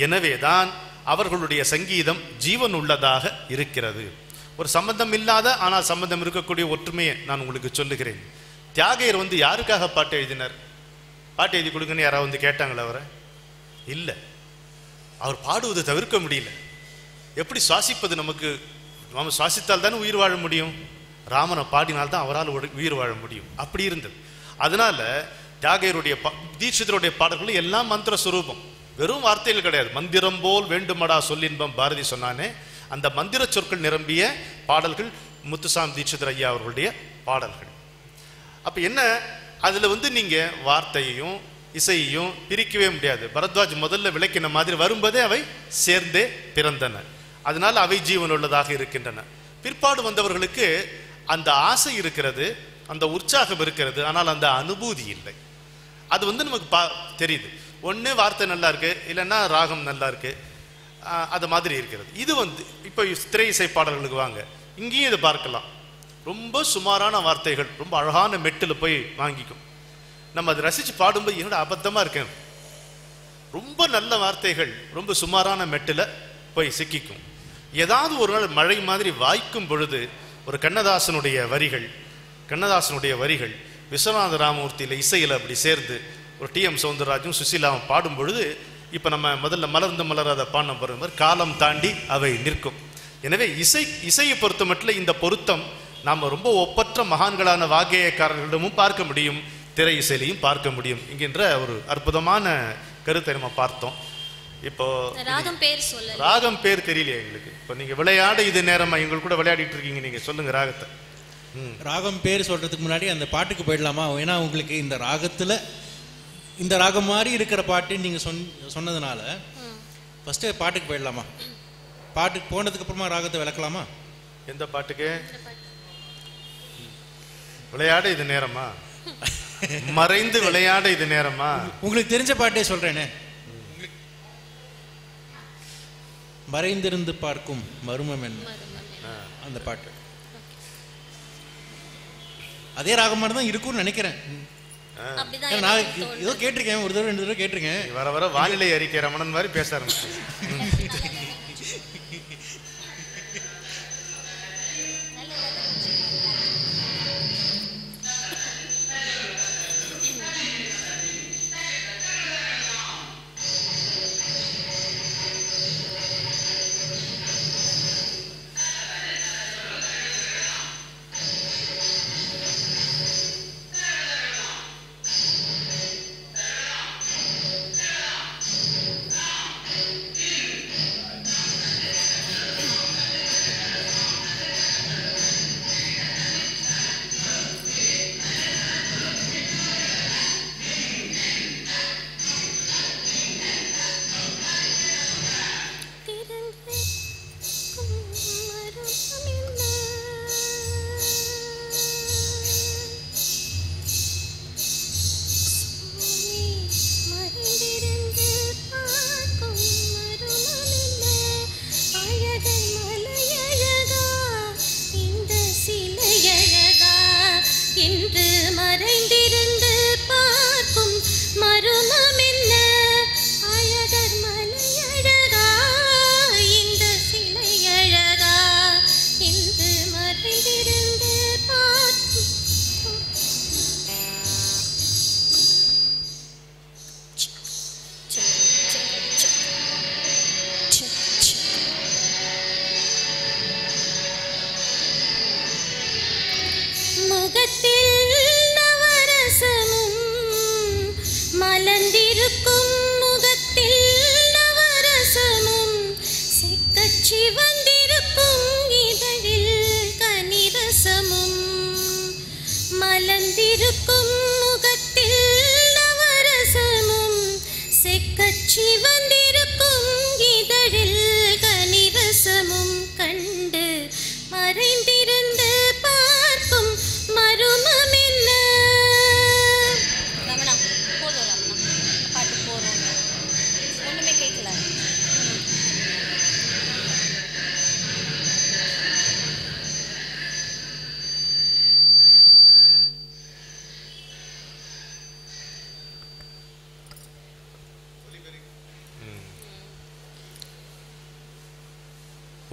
S2: எனவேதான் அவர்களுடைய சங்கீதம் ஜீவன் உள்ளதாக இருக்கிறது. ஒரு சம்பந்தம் இல்லாத ஆனால் சம்பந்தம் இருக்கக்கூடிய ஒற்றுமையை நான் உங்களுக்கு சொல்லுகிறேன். தியாகையர் யாருக்காக பாட்டு எழுதினார்? பாட்டு எழுதி கொடுங்கன்னு யாராவது கேட்டாங்களா அவரை? இல்லை. அவர் பாடுவதை தவிர்க்க முடியல. எப்படி சுவாசிப்பது? நமக்கு நாம் சுவாசித்தால் தானே உயிர் வாழ முடியும். ராமனை பாடினால்தான் அவரால் உயிர் வாழ முடியும். அப்படி இருந்தது. அதனால தியாகையருடைய தீட்சிதருடைய பாடல்கள் எல்லாம் மந்திர சுரூபம், வெறும் வார்த்தைகள் கிடையாது. மந்திரம் போல் வேண்டுமடா சொல்லின்பம் பாரதி சொன்னானே, அந்த மந்திர சொற்கள் நிரம்பிய பாடல்கள் முத்துசாமி தீட்சிதர் ஐயா அவர்களுடைய பாடல்கள். அப்ப என்ன, அதுல நீங்க வார்த்தையையும் இசையையும் பிரிக்கவே முடியாது. பரத்வாஜ் முதல்ல விளக்கின மாதிரி வரும்போதே அவை சேர்ந்தே பிறந்தன. அதனால அவை ஜீவன் உள்ளதாக இருக்கின்றன. பிற்பாடு வந்தவர்களுக்கு அந்த ஆசை இருக்கிறது, அந்த உற்சாகம் இருக்கிறது, ஆனால் அந்த அனுபூதி இல்லை. அது நமக்கு தெரியுது. ஒன்று வார்த்தை நல்லா இருக்கு, இல்லைன்னா ராகம் நல்லா இருக்கு, அது மாதிரி இருக்கிறது. இது இப்போ திரை இசை பாடல்களுக்கு வாங்க, இங்கேயும் இதை பார்க்கலாம். ரொம்ப சுமாரான வார்த்தைகள் ரொம்ப அழகான மெட்டில் போய் வாங்கிக்கும். நம்ம அதை ரசித்து பாடும்போது என்னோட அபத்தமாக இருக்கேன். ரொம்ப நல்ல வார்த்தைகள் ரொம்ப சுமாரான மெட்டில் போய் சிக்கிக்கும். ஏதாவது ஒரு நாள் மழை மாதிரி வாய்க்கும் பொழுது ஒரு கண்ணதாசனுடைய வரிகள் விஸ்வநாத ராமமூர்த்தியில் இசையில் அப்படி சேர்ந்து ஒரு டி.எம். சௌந்தரராஜும் சுசீலாவும் பாடும் பொழுது, இப்போ நம்ம முதல்ல மலர்ந்து மலராத பாடம் போகிற மாதிரி காலம் தாண்டி அவை நிற்கும். எனவே இசையை பொறுத்த மட்டும் இந்த பொருத்தம் நாம் ரொம்ப ஒப்பற்ற மகான்களான வாக்கியக்காரர்களிடமும் பார்க்க முடியும், திரை இசையிலையும் பார்க்க முடியும் என்கின்ற ஒரு அற்புதமான கருத்தை நம்ம பார்த்தோம். இப்போ ராகம் பேர் தெரியலையா எங்களுக்கு? இப்போ நீங்க விளையாட இது நேரமா எங்களுக்கு கூட விளையாடிட்டு இருக்கீங்க, நீங்க சொல்லுங்க ராகத்தை.
S3: ராகம் பேர் சொல்றதுக்கு முன்னாடி அந்த பாட்டுக்கு போயிடலாமா? ஏன்னா உங்களுக்கு இந்த ராகத்துல இந்த ராகம் மாதிரி இருக்கிற பாட்டு நீங்க சொன்னதுனால ஃபர்ஸ்ட் பாட்டுக்கு போயிடலாமா? பாட்டுக்கு போனதுக்கு அப்புறமா ராகத்தை விளக்கலாமா?
S2: எந்த பாட்டுக்கு? விளையாட இது நேரமா? மறைந்து விளையாட இது நேரமா?
S3: உங்களுக்கு தெரிஞ்ச பாட்டே சொல்றேனே. மறைந்திருந்து பார்க்கும் மருமம் என்ன, அந்த பாட்டு அதே ராகம் மாதிரி தான் இருக்கும்னு நினைக்கிறேன். நான் ஏதோ கேட்டிருக்கேன், ஒரு தடவை 2 தடவை கேட்டிருக்கேன்.
S2: வர வர வானிலை அறிக்கை ரமணன் மாதிரி பேச ஆரம்பிச்சு.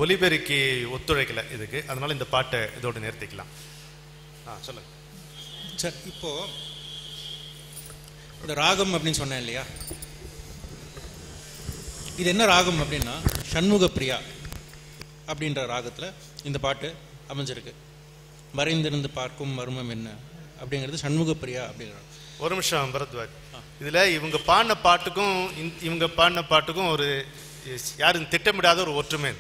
S2: ஒலிபெருக்கி ஒத்துழைக்கல இதுக்கு, அதனால இந்த பாட்டை இதோடு நிறுத்திக்கலாம். சொல்லுங்க
S3: சார். இப்போ இந்த ராகம் அப்படின்னு சொன்னேன் இல்லையா, இது என்ன ராகம் அப்படின்னா சண்முக பிரியா அப்படின்ற ராகத்தில் இந்த பாட்டு அமைஞ்சிருக்கு. மறைந்திருந்து பார்க்கும் மர்மம் என்ன அப்படிங்கிறது சண்முக பிரியா அப்படிங்கிற.
S2: ஒரு நிமிஷம் பரத்வாஜ், இதில் இவங்க பாடின பாட்டுக்கும் ஒரு யாரும் திட்டமிடாத ஒரு ஒற்றுமை.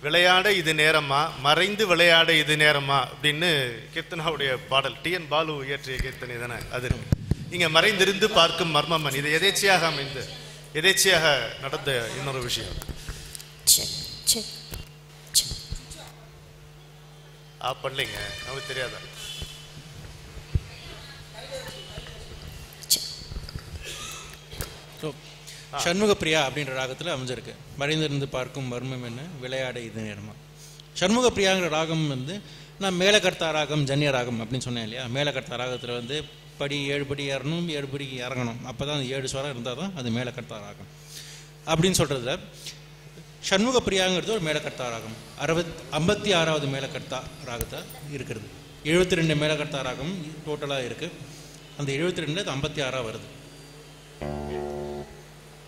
S2: விளையாட இது நேரமா, மறைந்து விளையாட இது நேரமா அப்படின்னு கீர்த்தனாவுடைய பாடல் டிஎன் பாலு இயற்றிய கீர்த்தனை தானே அது. இங்கே மறைந்திருந்து பார்க்கும் மர்மமன், இது எதேச்சையாக அமைந்து எதேச்சையாக நடந்த இன்னொரு விஷயம். பண்ணலைங்க, நமக்கு தெரியாதா?
S3: சண்முக பிரியா அப்படின்ற ராகத்தில் அமைஞ்சிருக்கு. மறைந்திருந்து பார்க்கும் மர்மம் என்ன, விளையாட இது நேரமா. சண்முக பிரியாங்கிற ராகம் வந்து நான் மேலக்கர்த்தா ராகம் ஜன்னிய ராகம் அப்படின்னு சொன்னேன் இல்லையா. மேலக்கர்த்தா ராகத்தில் வந்து 7 படி ஏறணும், 7 படி இறங்கணும், அப்போ தான் அந்த 7 ஸ்வரம் இருந்தால் தான் அது மேலக்கர்த்தா ராகம் அப்படின்னு சொல்கிறதுல சண்முக பிரியாங்கிறது ஒரு மேலக்கர்த்தா ராகம். 56வது மேலக்கர்த்தா ராகத்தை இருக்கிறது. 72 மேலக்கர்த்தா ராகம் டோட்டலாக இருக்குது. அந்த 72 அது 56 வருது.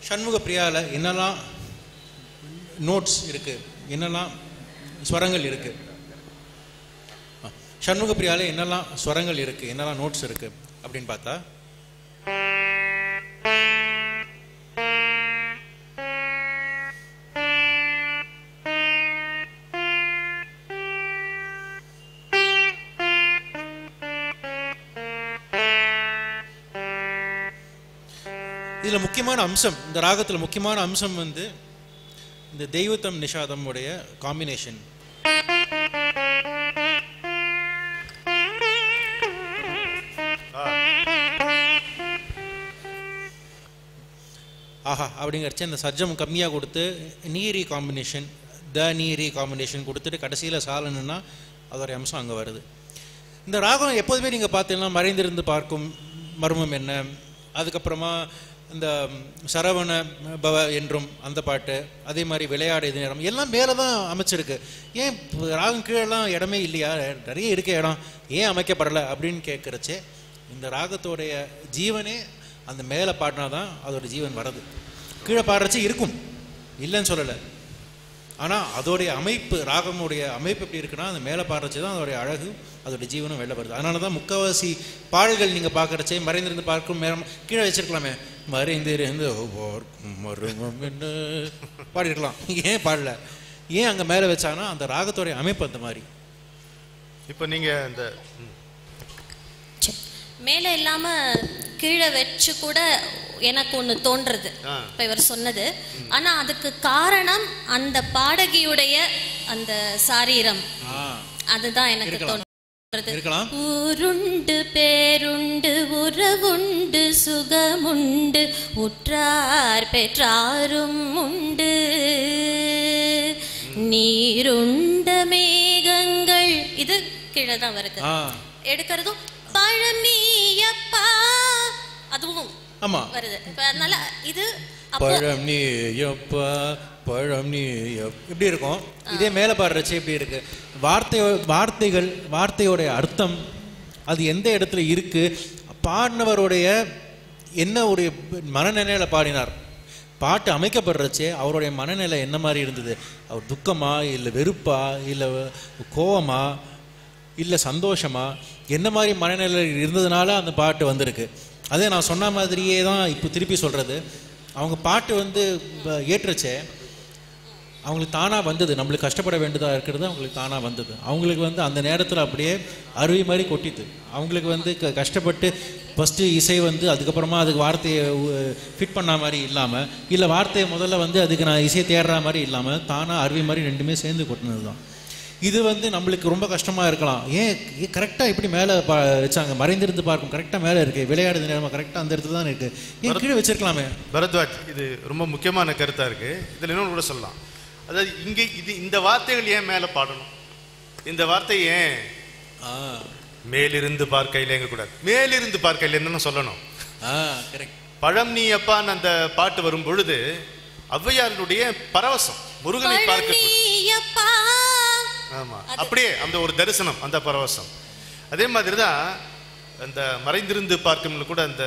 S3: சண்முக பிரியாவில் என்னெல்லாம் நோட்ஸ் இருக்குது, என்னெல்லாம் ஸ்வரங்கள் இருக்குது, சண்முக பிரியாவில் என்னெல்லாம் ஸ்வரங்கள் இருக்குது, என்னெல்லாம் நோட்ஸ் இருக்குது அப்படின்னு பார்த்தா இதில் முக்கியமான அம்சம், இந்த ராகத்தில் முக்கியமான அம்சம் வந்து இந்த தெய்வத்தம் நிஷாதம் உடைய காம்பினேஷன். ஆஹா அப்படிங்கிறச்ச இந்த சஜ்ஜம் கம்மியாக கொடுத்து நீரி காம்பினேஷன், நீரி காம்பினேஷன் கொடுத்துட்டு கடைசியில் சாலனுன்னா அதோடைய அம்சம் அங்கே வருது. இந்த ராகம் எப்போதுமே நீங்கள் பார்த்தீங்கன்னா மறைந்திருந்து பார்க்கும் மர்மம் என்ன, அதுக்கப்புறமா இந்த சரவண பவ என்றும் அந்த பாட்டு, அதே மாதிரி விளையாட இது நேரம் எல்லாம் மேலே தான் அமைச்சிருக்கு. ஏன் ராகம் கீழெல்லாம் இடமே இல்லையா, நிறைய இருக்க இடம், ஏன் அமைக்கப்படலை அப்படின்னு கேட்குறச்சே இந்த ராகத்தோடைய ஜீவனே அந்த மேலே பாடினா தான் அதோட ஜீவன் வர்றது. கீழே பாடுறச்சு இருக்கும், இல்லைன்னு சொல்லலை. ஆனால் அதோடைய அமைப்பு, ராகமுடைய அமைப்பு எப்படி இருக்குன்னா அந்த மேலே பாடுறச்சு தான் அதோடைய அழகு, அதோடைய ஜீவனும் வெளில வருது. அதனால தான் முக்கால்வாசி பாடல்கள் நீங்கள் பார்க்குறச்சே மறைந்திருந்து பார்க்கும் நேரம் கீழே வச்சிருக்கலாமே, மறைந்திருந்து மருமம் என்ன பாடிருக்கலாம். ஏன் பாடல, ஏன் அங்கே மேலே வச்சாங்கன்னா அந்த ராகத்தோடைய அமைப்பு அந்த மாதிரி.
S2: இப்போ நீங்கள் இந்த
S4: மேலே இல்லாமல் கீழே வச்சு கூட எனக்கு ஒன்று தோன்றுறது இப்போ இவர் சொன்னது. ஆனால் அதுக்கு காரணம் அந்த பாடகியுடைய அந்த சாரீரம், அதுதான் எனக்கு தோன்றுறது. ஊருண்டு பேருண்டு உறவுண்டு சுகமுண்டு உற்றார் பெற்றாரும் உண்டு நீருண்ட மேகங்கள், இது கீழே தான் வருது. எடுக்கிறதும் பழனியப்பா அதுவும் ஆமா வருது. அதனால இது
S3: பழம் நீயப்பா பழம் நீ எப்படி இருக்கும். இதே மேலே பாடுறச்சு எப்படி இருக்கு, வார்த்தையோடைய அர்த்தம் அது எந்த இடத்துல இருக்கு, பாடினவருடைய என்ன ஒரு மனநிலையில பாடினார், பாட்டு அமைக்கப்படுறச்சே அவருடைய மனநிலை என்ன மாதிரி இருந்தது, அவர் துக்கமா இல்லை வெறுப்பா இல்லை கோவமா இல்லை சந்தோஷமா, என்ன மாதிரி மனநிலையில் இருந்ததுனால அந்த பாட்டு வந்திருக்கு. அதே நான் சொன்ன மாதிரியே தான் இப்போ திருப்பி சொல்கிறது. அவங்க பாட்டு வந்து ஏற்றுச்சே அவங்களுக்கு தானாக வந்தது, நம்மளுக்கு கஷ்டப்பட வேண்டியதாக இருக்கிறது அவங்களுக்கு தானாக வந்தது. அவங்களுக்கு வந்து அந்த நேரத்தில் அப்படியே அருவி மாதிரி கொட்டிது. அவங்களுக்கு வந்து கஷ்டப்பட்டு ஃபஸ்ட்டு இசை வந்து அதுக்கப்புறமா அதுக்கு வார்த்தையை ஃபிட் பண்ண மாதிரி இல்லாமல், இல்லை வார்த்தையை முதல்ல வந்து அதுக்கு நான் இசையை தேடுற மாதிரி இல்லாமல் தானாக அருவி மாதிரி ரெண்டுமே சேர்ந்து கொட்டினது தான். இது வந்து நம்மளுக்கு ரொம்ப கஷ்டமாக இருக்கலாம். ஏன் கரெக்டாக இப்படி மேலே வச்சாங்க, மறைந்திருந்து பார்க்கும் கரெக்டாக மேலே இருக்குது, விளையாடுது நேரமாக கரெக்டாக அந்த இடத்துல தான் இருக்குது, ஏன் கீழே வச்சிருக்கலாமே.
S2: பரத்வாஜ், இது ரொம்ப முக்கியமான கருத்தாக இருக்குது. இதில் இன்னொன்று கூட சொல்லலாம். அதாவது இங்கே இந்த வார்த்தைகள் ஏன் மேலே பாடணும், இந்த வார்த்தை ஏன் மேலிருந்து பார்க்கையில் எங்கக்கூடாது, மேலிருந்து பார்க்கையில் என்னன்னு சொல்லணும். பழம் நீ அப்பான்னு அந்த பாட்டு வரும் பொழுது ஔவையாருடைய பரவசம், முருகனை பார்க்க ஆமா, அப்படியே அந்த ஒரு தரிசனம், அந்த பரவசம். அதே மாதிரி தான் அந்த மறைந்திருந்து பார்க்கும் கூட அந்த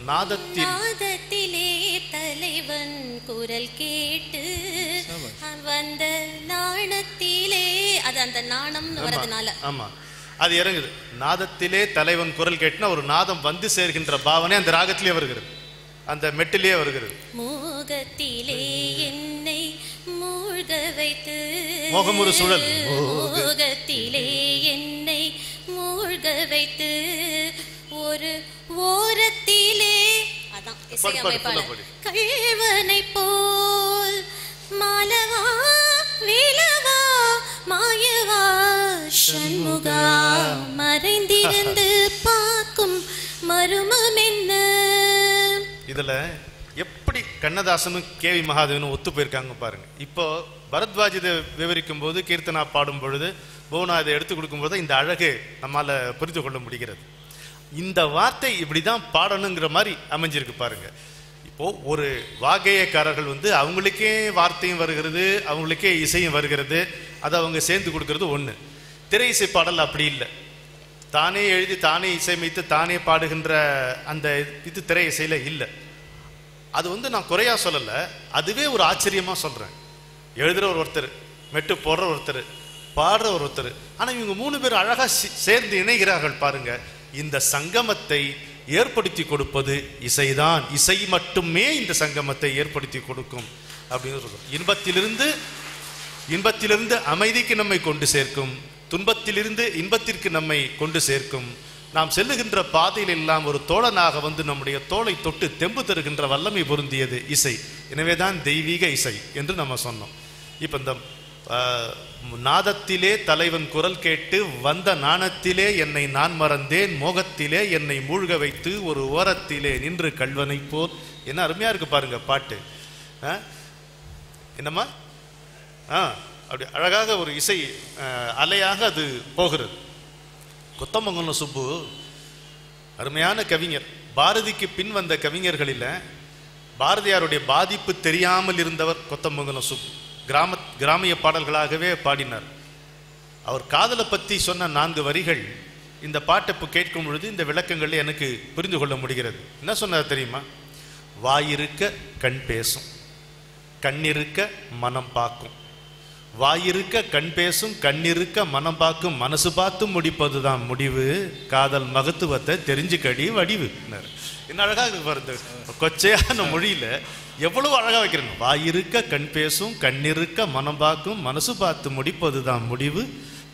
S4: நாதத்திலே தலைவன் குரல் கேட்டு வந்த நாணத்திலே, அது அந்த நாணம்னு வரதுனால
S2: ஆமா அது இறங்குது. நாதத்திலே தலைவன் குரல் கேட்டுனா ஒரு நாதம் வந்து சேர்கின்ற பாவனை அந்த ராகத்திலே வருகிறது, அந்த மெட்டிலே வருகிறது.
S4: மோகத்திலே என்னை மூழ்க வைத்து,
S2: மோகம் ஒரு சுழல்,
S4: மோகத்திலே என்னை மூழ்க வைத்து ஒரு ஓரத்திலே, அதான் இசையமைப்பாளர், கள்வனை போல் மாலவா வேலவா மாயவா சண்முகா மறைந்திருந்து பார்க்கும் மருமம் என்ன.
S2: இதுல எப்படி கண்ணதாசனும் கேவி மகாதேவனும் ஒத்து போயிருக்காங்க பாருங்க. இப்போ பரத்வாஜ் இதை விவரிக்கும் போது, கீர்த்தனா பாடும் பொழுது, புவனா இதை எடுத்து கொடுக்கும் போது இந்த அழகு நம்மால புரிந்து கொள்ள முடிகிறது. இந்த வார்த்தை இப்படிதான் பாடணுங்கிற மாதிரி அமைஞ்சிருக்கு பாருங்க. இப்போ ஒரு வாகையக்காரர்கள் அவங்களுக்கே வார்த்தையும் வருகிறது, அவங்களுக்கே இசையும் வருகிறது, அதை அவங்க சேர்ந்து கொடுக்கறது ஒண்ணு. திரை இசை பாடல் அப்படி இல்லை. தானே எழுதி தானே இசையமைத்து தானே பாடுகின்ற அந்த இது திரை இசையில இல்லை. அது நான் குறையா சொல்லல, அதுவே ஒரு ஆச்சரியமா சொல்றேன். எழுதுற ஒருத்தர், மெட்டு போடுற ஒருத்தர், பாடுற ஒருத்தர், ஆனா இவங்க 3 பேர் அழகா சேர்ந்து இணைகிறார்கள் பாருங்க. இந்த சங்கமத்தை ஏற்படுத்தி கொடுப்பது இசைதான். இசை மட்டுமே இந்த சங்கமத்தை ஏற்படுத்தி கொடுக்கும் அப்படின்னு சொல்றோம். இன்பத்திலிருந்து அமைதிக்கு நம்மை கொண்டு சேர்க்கும், துன்பத்திலிருந்து இன்பத்திற்கு நம்மை கொண்டு சேர்க்கும். நாம் செல்லுகின்ற பாதையில் எல்லாம் ஒரு தோழனாக நம்முடைய தோளை தொட்டு தெம்பு தருகின்ற வல்லமை பொருந்தியது இசை. எனவேதான் தெய்வீக இசை என்று நம்ம சொன்னோம். இப்ப இந்த நாதத்திலே தலைவன் குரல் கேட்டு வந்த நாணத்திலே என்னை நான் மறந்தேன், மோகத்திலே என்னை மூழ்க வைத்து ஒரு ஓரத்திலே நின்று கள்வனை போல். என்ன அருமையா இருக்கு பாருங்க பாட்டு. என்னம்மா அப்படி அழகாக ஒரு இசை அலையாக அது போகிறது. கொத்தமங்கலம் சுப்பு அருமையான கவிஞர். பாரதிக்கு பின் வந்த கவிஞர்களில் பாரதியாருடைய பாதிப்பு தெரியாமல் இருந்தவர் கொத்தமங்கலம் சுப்பு. கிராமிய பாடல்களாகவே பாடினார். அவர் காதலை பற்றி சொன்ன 4 வரிகள் இந்த பாட்டை இப்போ கேட்கும் பொழுது இந்த விளக்கங்களில் எனக்கு புரிந்து கொள்ள முடிகிறது. என்ன சொன்னார் தெரியுமா? வாயிருக்க கண் பேசும், கண்ணிருக்க மனம் பார்க்கும். வாயிருக்க கண் பேசும், கண்ணிருக்க மனம் பார்க்கும், மனசு பார்த்து முடிப்பதுதான் முடிவு, காதல் மகத்துவத்தை தெரிஞ்சுக்கடி வடிவு. என்ன அழகாக இருக்கு பாருங்க, கொச்சையான மொழியில எவ்வளவு அழகா வைக்கிறேன். வாயிருக்க கண் பேசும், கண்ணிருக்க மனம் பார்க்கும், மனசு பார்த்து முடிப்பதுதான் முடிவு,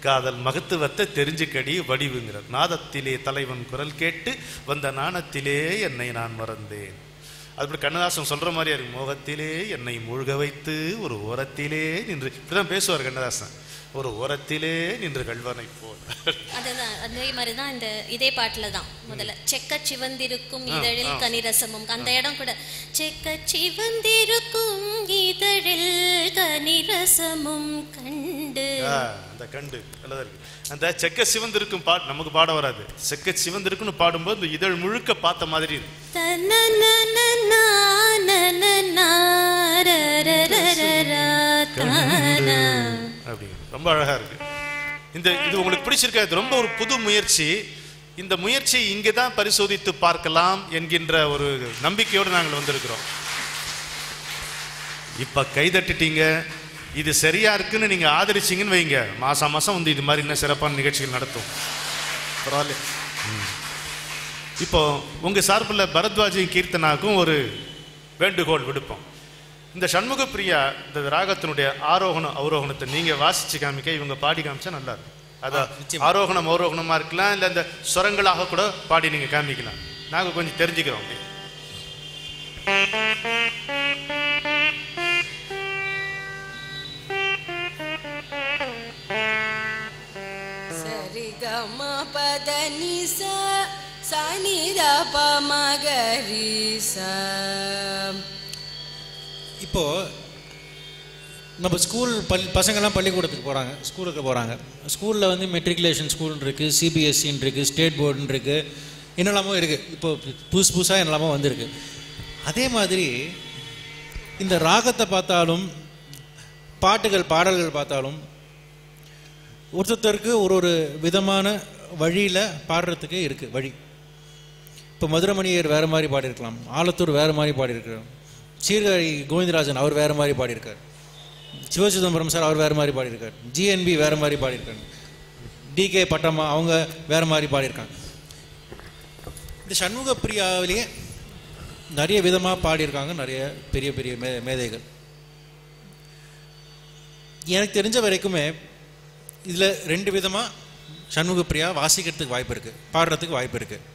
S2: காதல் மகத்துவத்தை தெரிஞ்சுக்கடி வடிவுங்கிறார். நாதத்திலே தலைவன் குரல் கேட்டு வந்த நாணத்திலே என்னை நான் மறந்தேன். அதுபடி கண்ணதாசன் சொல்ற மாதிரியா இருக்கு. மோகத்திலே என்னை மூழ்க வைத்து ஒரு ஓரத்திலே நின்று, இப்படிதான் பேசுவார் கண்ணதாசன், ஒரு ஓரத்திலே நின்று கள்வனை போல்.
S4: அதுதான் அதே மாதிரிதான் இந்த இதே பாட்டுல தான் முதல்ல செக்க சிவந்திருக்கும் இதழில் கனிரசமும், அந்த இடம் கூட செக்க சிவந்திருக்கும் இதழில் கனிரசமும் கண்டு,
S2: அந்த கண்டு நல்லதா இருக்கு. அந்த செக்க சிவந்திருக்கும் பாட்டு நமக்கு பாட வராது. செக்க சிவந்திருக்குன்னு பாடும்போது இந்த இதழ் முழுக்க பார்த்த மாதிரி இருக்கு. ரொம்ப அழகா இருக்கு. இது உங்களுக்கு பிடிச்சிருக்காது. ரொம்ப ஒரு புது முயற்சி. இந்த முயற்சி இங்கே தான் பரிசோதித்து பார்க்கலாம் என்கின்ற ஒரு நம்பிக்கையோடு நாங்கள் வந்திருக்கிறோம். இப்ப கைதட்டிட்டீங்க, இது சரியா இருக்குன்னு நீங்க ஆதரிச்சிங்கன்னு வைங்க, மாசம் மாசம் இது மாதிரி இன்னும் சிறப்பான நிகழ்ச்சிகள் நடத்தும். பரவாயில்ல. இப்போ உங்க சார்பில் பரத்வாஜியும் கீர்த்தனாக்கும் ஒரு வேண்டுகோள் விடுப்போம். இந்த சண்முக பிரியா இந்த ராகத்தினுடைய ஆரோகணம் அவரோகணத்தை நீங்க வாசிச்சு காமிக்க, இவங்க பாடி காமிச்சா நல்லா இருக்கும். அதான் ஆரோகணம் அவரோகணமா இருக்கலாம், இல்ல இந்த ஸ்வரங்களாக கூட பாடி நீங்க காமிக்கலாம். நாங்க கொஞ்சம் தெரிஞ்சுக்கிறோம்.
S5: சரிகம பதனிச சனிதா பமகரிச.
S3: இப்போது நம்ம ஸ்கூல் பசங்கள்லாம் பள்ளிக்கூடத்துக்கு போகிறாங்க, ஸ்கூலுக்கு போகிறாங்க. ஸ்கூலில் மெட்ரிகுலேஷன் ஸ்கூல்னு இருக்குது, சிபிஎஸ்சின்னு இருக்குது, ஸ்டேட் போர்டுன்னு இருக்குது, என்னெல்லாமோ இருக்குது. இப்போது புதுசாக என்னெல்லாமோ வந்திருக்கு. அதே மாதிரி இந்த ராகத்தை பார்த்தாலும் பாடல்கள் பார்த்தாலும் ஒருத்தருக்கு ஒரு ஒரு விதமான வழியில் பாடுறதுக்கு இருக்குது வழி. இப்போ மதுரமணியர் வேறு மாதிரி பாடியிருக்கலாம், ஆலத்தூர் வேறு மாதிரி பாடியிருக்கார், சீர்காழி கோவிந்தராஜன் அவர் வேறு மாதிரி பாடியிருக்கார், சிவசிதம்பரம் சார் அவர் வேறு மாதிரி பாடியிருக்கார், ஜிஎன்பி வேறு மாதிரி பாடியிருக்காங்க, டிகே பட்டம்மா அவங்க வேறு மாதிரி பாடியிருக்காங்க. இந்த சண்முக பிரியாவிலேயே நிறைய விதமாக பாடியிருக்காங்க நிறைய பெரிய பெரிய மேதைகள். எனக்கு தெரிஞ்ச வரைக்குமே இதில் 2 விதமாக சண்முக பிரியா வாசிக்கிறதுக்கு வாய்ப்பு இருக்குது, பாடுறதுக்கு வாய்ப்பு இருக்குது.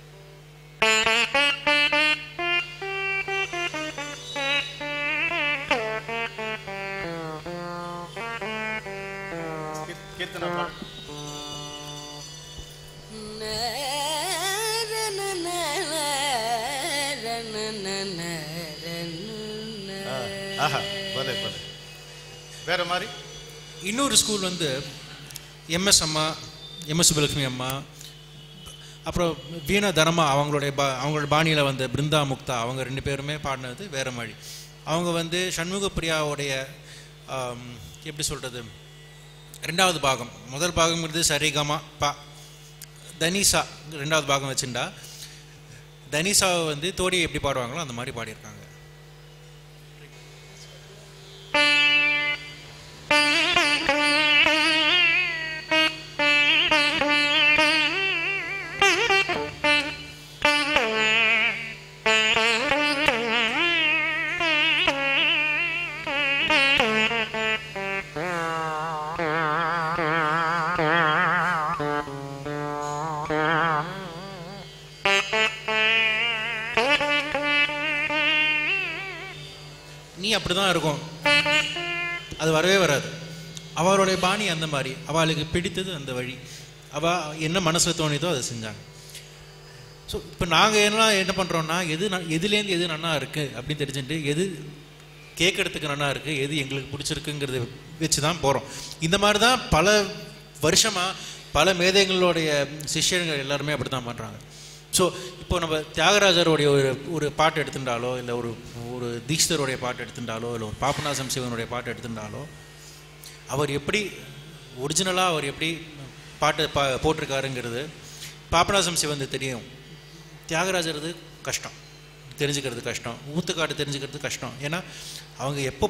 S2: வேற மாதிரி
S3: இன்னொரு ஸ்கூல் வந்து எம்எஸ் அம்மா, எம்எஸ் சுபலட்சுமி அம்மா, அப்புறம் வீணா தனமா அவங்களோட பாணியில் வந்து பிருந்தா முக்தா அவங்க 2 பேருமே பாடினது வேற மாதிரி. அவங்க வந்து சண்முக பிரியாவுடைய எப்படி சொல்கிறது, 2வது பாகம், முதல் பாகம்ங்கிறது சரிகமா பா, தனிசா 2வது பாகம் வச்சுட்டா தனிசாவை வந்து தோடியை எப்படி பாடுவாங்களோ அந்த மாதிரி பாடியிருக்காங்க. நீ அப்படிதான் இருக்கும், அது வரவே வராது. அவளுடைய பாணி அந்த மாதிரி, அவளுக்கு பிடித்தது அந்த வழி, அவள் என்ன மனசில் தோணிதோ அதை செஞ்சாங்க. ஸோ இப்போ நாங்கள் என்ன பண்ணுறோன்னா எதுலேருந்து எது நல்லா இருக்குது அப்படின்னு தெரிஞ்சுட்டு எது கேட்கறதுக்கு நல்லா இருக்குது, எது எங்களுக்கு பிடிச்சிருக்குங்கிறத வச்சு தான் போகிறோம். இந்த மாதிரி தான் பல வருஷமாக பல மேதைகளுடைய சிஷ்யர்கள் எல்லாருமே அப்படி தான் பண்ணுறாங்க. ஸோ இப்போ நம்ம தியாகராஜருடைய ஒரு பாட்டு எடுத்துட்டாலோ, இல்லை ஒரு தீக்ஷிதருடைய பாட்டு எடுத்துட்டாலோ, இல்லை ஒரு பாபநாசம் சிவனுடைய பாட்டு எடுத்துட்டாலோ, அவர் எப்படி ஒரிஜினலாக அவர் எப்படி பாட்டு போட்டிருக்காருங்கிறது பாபநாசம் சிவன் தெரியும். தியாகராஜரது கஷ்டம், தெரிஞ்சுக்கிறது கஷ்டம், ஊத்துக்காட்டு தெரிஞ்சுக்கிறது கஷ்டம். ஏன்னா அவங்க எப்போ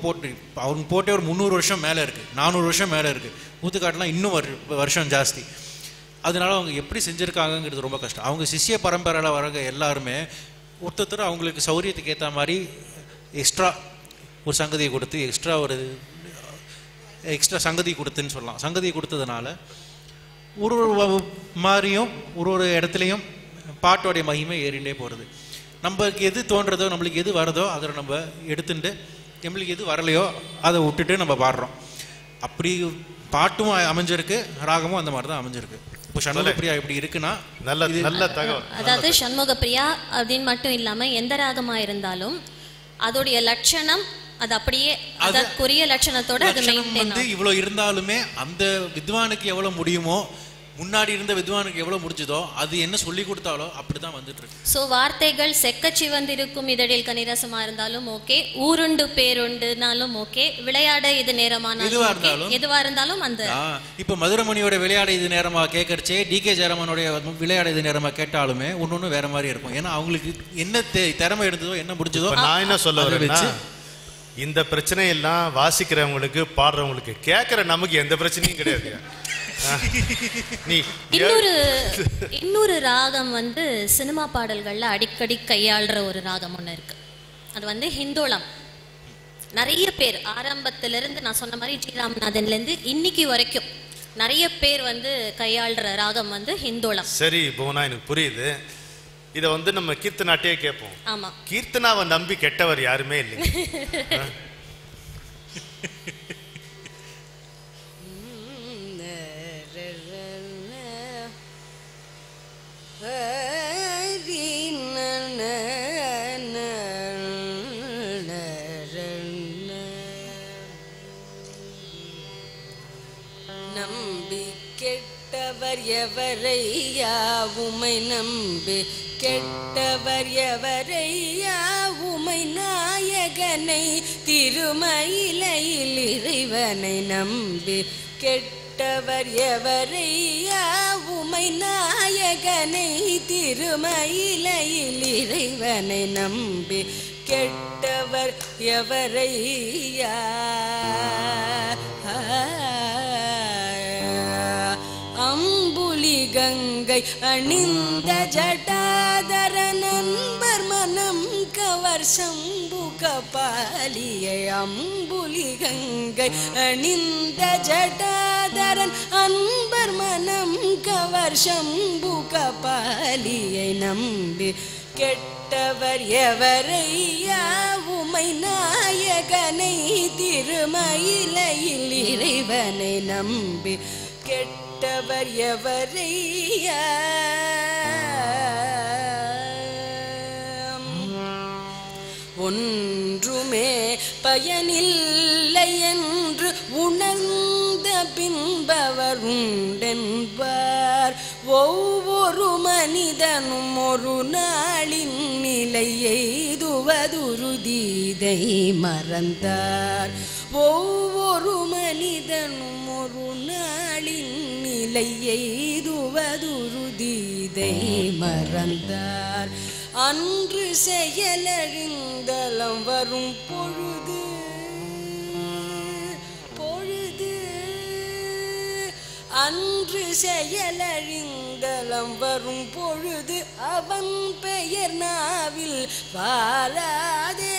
S3: அவங்க போட்டே ஒரு 300 வருஷம் மேலே இருக்குது, 400 வருஷம் மேலே இருக்குது. ஊத்துக்காட்டுலாம் இன்னும் வருஷம் ஜாஸ்தி. அதனால அவங்க எப்படி செஞ்சுருக்காங்கங்கிறது ரொம்ப கஷ்டம். அவங்க சிஷ்ய பரம்பரையில் வரங்க எல்லாருமே ஒருத்தர் அவங்களுக்கு சௌரியத்துக்கு ஏற்ற மாதிரி எக்ஸ்ட்ரா ஒரு சங்கதியை கொடுத்து எக்ஸ்ட்ரா சங்கதி கொடுத்துன்னு சொல்லலாம். சங்கதியை கொடுத்ததுனால ஒரு மாதிரியும் ஒரு இடத்துலையும் பாட்டோடைய மகிமை ஏறிண்டே போகிறது. நம்மளுக்கு எது தோன்றதோ, நம்மளுக்கு எது வரதோ அதில் நம்ம எடுத்துட்டு, நம்மளுக்கு எது வரலையோ அதை விட்டுட்டு நம்ம பாடுறோம். அப்படி பாட்டும் அமைஞ்சிருக்கு, ராகமும் அந்த மாதிரி தான் அமைஞ்சிருக்கு. இப்போ சண்முக பிரியா இப்படி இருக்குன்னா
S2: நல்ல தகவல்.
S4: அதாவது சண்முக பிரியா அப்படின்னு மட்டும் இல்லாம எந்த ராகமா இருந்தாலும் அதோடைய லட்சணம் அது அப்படியே அதற்குரிய லட்சணத்தோட அது மெயின்டைன்
S3: வந்து இவ்வளவு இருந்தாலுமே அந்த வித்வானுக்கு எவ்வளவு முடியுமோ, முன்னாடி இருந்த வித்வானுக்கு எவ்வளவு முடிஞ்சதோ அது என்ன சொல்லி கொடுத்தாலோ அப்படிதான் வந்துட்டு இருக்கு.
S4: சோ வார்த்தைகள் செக்கச்சிவந்திருக்கும் இதழில் கனிரசமா இருந்தாலும் ஓகே, ஊருண்டு பேருண்டுனாலும் ஓகே, விளையாட இது நேரமானாலும் எதுவா இருந்தாலும் அந்த
S3: இப்ப மதுரமணியோட விளையாட இது நேரமா கேட்கறச்சே டிகே ஜெயராமனுடைய விளையாட இது நேரமா கேட்டாலுமே ஒன்னொன்னு வேற மாதிரி இருக்கும். ஏன்னா அவங்களுக்கு என்ன திறமை இருந்ததோ என்ன முடிஞ்சதோ.
S2: நான் என்ன சொல்ல வரேன்னா, இந்த பிரச்சனையெல்லாம் வாசிக்கிறவங்களுக்கு பாடுறவங்களுக்கு, கேட்கிற நமக்கு எந்த பிரச்சனையும் கிடையாது.
S4: இன்னொரு ராகம் வந்து சினிமா பாடல்கள்ல அடிக்கடி கையாளுற ஒரு ராகம் ஒண்ணு இருக்கு. அது வந்து ஹிந்தோளம். நிறைய பேர் ஆரம்பத்திலிருந்து நான் சொன்ன மாதிரி ஜி ராமநாதன்ல இருந்து இன்னைக்கு வரைக்கும் நிறைய பேர் வந்து கையாளுற ராகம் வந்து ஹிந்தோளம்.
S2: சரி போனா எனக்கு புரியுது. இதை வந்து நம்ம கீர்த்தனாட்டே கேட்போம்.
S4: ஆமா,
S2: கீர்த்தனாவை நம்பி கெட்டவர் யாருமே இல்லை.
S5: நம்பி கெட்டவர் எவரையா உமை, நம்பி கெட்டவர் எவரையா உமை, நாயகனை திருமயிலையில் இறைவனை நம்பி கெட்ட கெட்டவர் எவரையா உமை நாயகனை திருமயிலையில் இறைவனை நம்பி கெட்டவர் எவரையா அம்புலி கங்கை அணிந்த ஜடாதர நண்பர் மனம் கவர் சம்பு கபாலியை அம்புலி கங்கை அணிந்த ஜடாதரன் அன்பர் மனம் கவர் சம்பு கபாலியை நம்பி கெட்டவர் எவரையா உமை நாயகனை திருமயிலையில் இறைவனை நம்பி கெட்டவர் எவரையா ஒன்றுமே பயனில்லை என்று உணர்ந்த பின்பவர் உண்டென்பார் ஒவ்வொரு மனிதனும் ஒரு நாளின் நிலை எய்துவதுருதிதை மறந்தார் ஒவ்வொரு மனிதனும் ஒரு நாளின் நிலை எய்துவதுருதிதை மறந்தார் அன்று செயலறிந்தலம் வரும் பொழுது அன்று செயலறிந்தலம் வரும் பொழுது அவன் பெயர் நாவில் வாராதே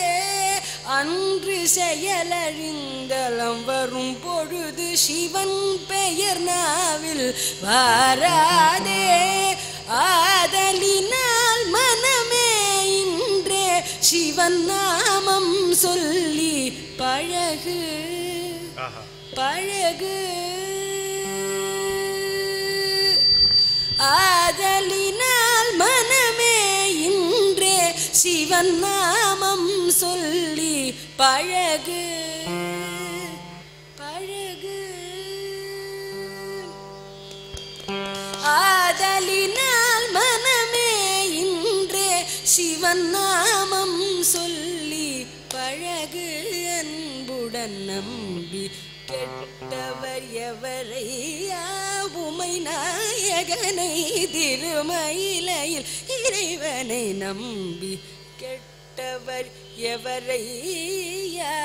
S5: அன்று செயலறிந்தலம் வரும் பொழுது சிவன் பெயர் நாவில் வாராதே ஆதலினால் மனமே இன்றே சிவன் நாமம் சொல்லி பழகு பழகு ஆதலினால் மனமே இன்றே சிவன் நாமம் சொல்லி பழகு பழகு ஆதலினால் மனமே இன்றே சிவன் நாமம் சொல்லி பழகு அன்புடன் நம்பி கெட்டவர் எவரையா உமை நாயகனை திருமயிலையில் இறைவனை நம்பி கெட்டவர் எவரையா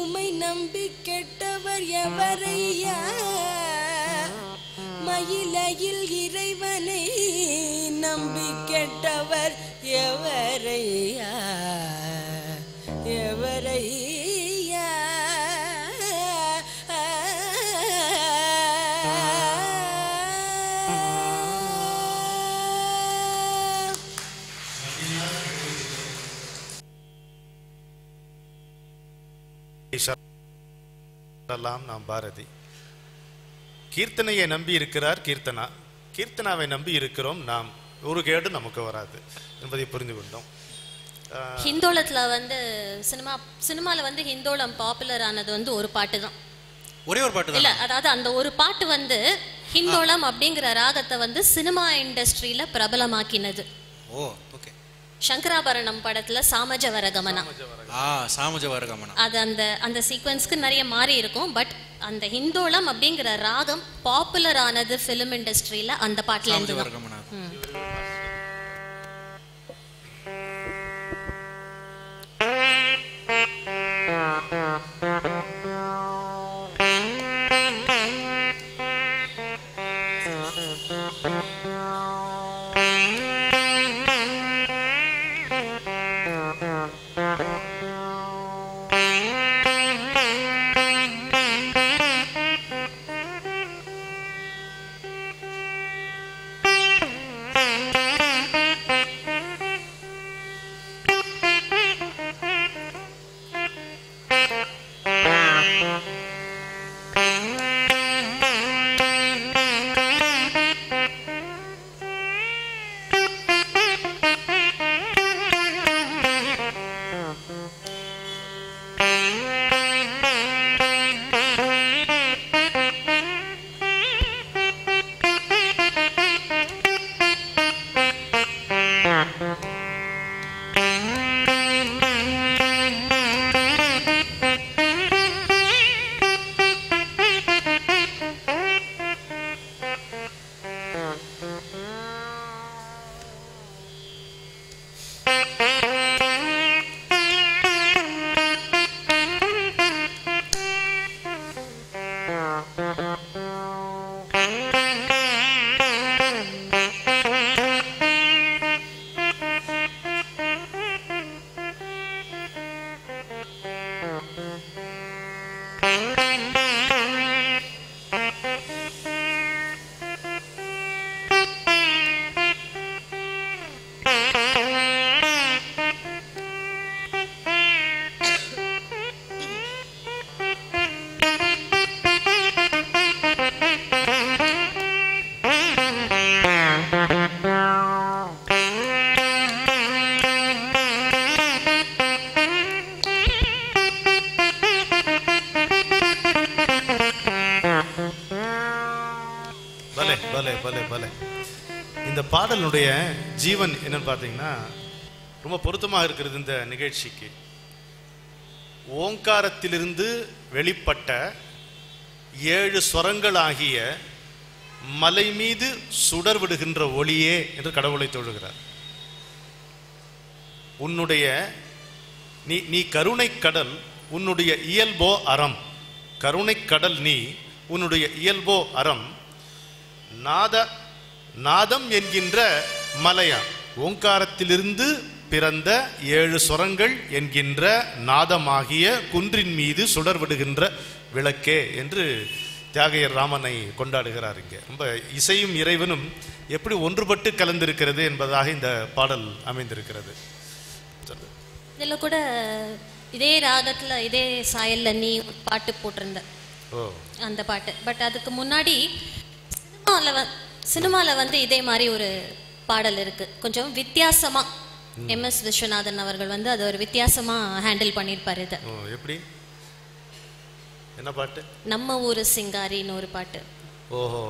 S5: உமை நம்பி கெட்டவர் எவரையா மயிலையில் இறைவனை நம்பி கெட்டவர் எவரையா எவரையா
S2: நாம் பாரதி கீர்த்தனையை நம்பி இருக்கிறார் கீர்த்தனா, கீர்த்தனாவை நம்பி இருக்கிறோம் நாம். ஒரு கேடு நமக்கு வராது என்பதை புரிந்து கொண்டோம்.
S4: ஹிந்தோளத்துல வந்து சினிமால வந்து ஹிந்தோளம் பாப்புலர் ஆனது வந்து ஒரு பாட்டு தான்,
S3: ஒரே ஒரு பாட்டு
S4: இல்ல, அதாவது அந்த ஒரு பாட்டு வந்து ஹிந்தோளம் அப்படிங்கிற ராகத்தை வந்து சினிமா இண்டஸ்ட்ரியில பிரபலமாக்கினது.
S3: ஓ ஓகே.
S4: சங்கராபரணம் படத்துல சாமஜவரகமனா,
S3: சாமஜவரகமனா
S4: அது அந்த சீக்வன்ஸ்க்கு நிறைய மாறி இருக்கும். பட் அந்த ஹிந்தோளம் அப்படிங்கிற ராகம் பாப்புலர் ஆனது ஃபிலிம் இண்டஸ்ட்ரியில அந்த பாட்டுல இருந்து தான்.
S2: பாடலுடைய ஜீவன் என்னன்னு பார்த்தீங்கன்னா ரொம்ப பொருத்தமாக இருக்கிறது இந்த நிகழ்ச்சிக்கு. ஓங்காரத்திலிருந்து வெளிப்பட்ட 7 ஸ்வரங்களாகிய மலை மீது சுடர் விடுகின்ற ஒளியே என்று கடவுளை தொழுகிறார். உன்னுடைய நீ கருணை கடல், உன்னுடைய இயல்போ அறம். கருணை கடல் நீ, உன்னுடைய இயல்போ அறம். நாதம் என்கின்ற மலையா, ஓங்காரத்திலிருந்து பிறந்த 7 சுரங்கள் என்கின்ற நாதமாகிய குன்றின் மீது சுடர் விடுகின்ற விளக்கே என்று தியாகையர் ராமனை கொண்டாடுகிறார். இங்கே ரொம்ப இசையும் இறைவனும் எப்படி ஒன்றுபட்டு கலந்திருக்கிறது என்பதாக இந்த பாடல் அமைந்திருக்கிறது.
S4: இதில் கூட இதே ராகத்தில் இதே சாயல்ல நீ பாட்டு போட்டிருந்த அந்த பாட்டு. பட் அதுக்கு முன்னாடி சினிமாவில் வந்து இதே மாதிரி ஒரு பாடல் இருக்கு, கொஞ்சம் வித்தியாசமா. MS விஸ்வநாதன் அவர்கள் வந்து அது ஒரு வித்தியாசமா ஹேண்டில் பண்ணியிருப்பாரு. இதை
S2: எப்படி, என்ன பாட்டு?
S4: நம்ம ஊரு சிங்காரின்னு ஒரு பாட்டு.
S2: ஓஹோ,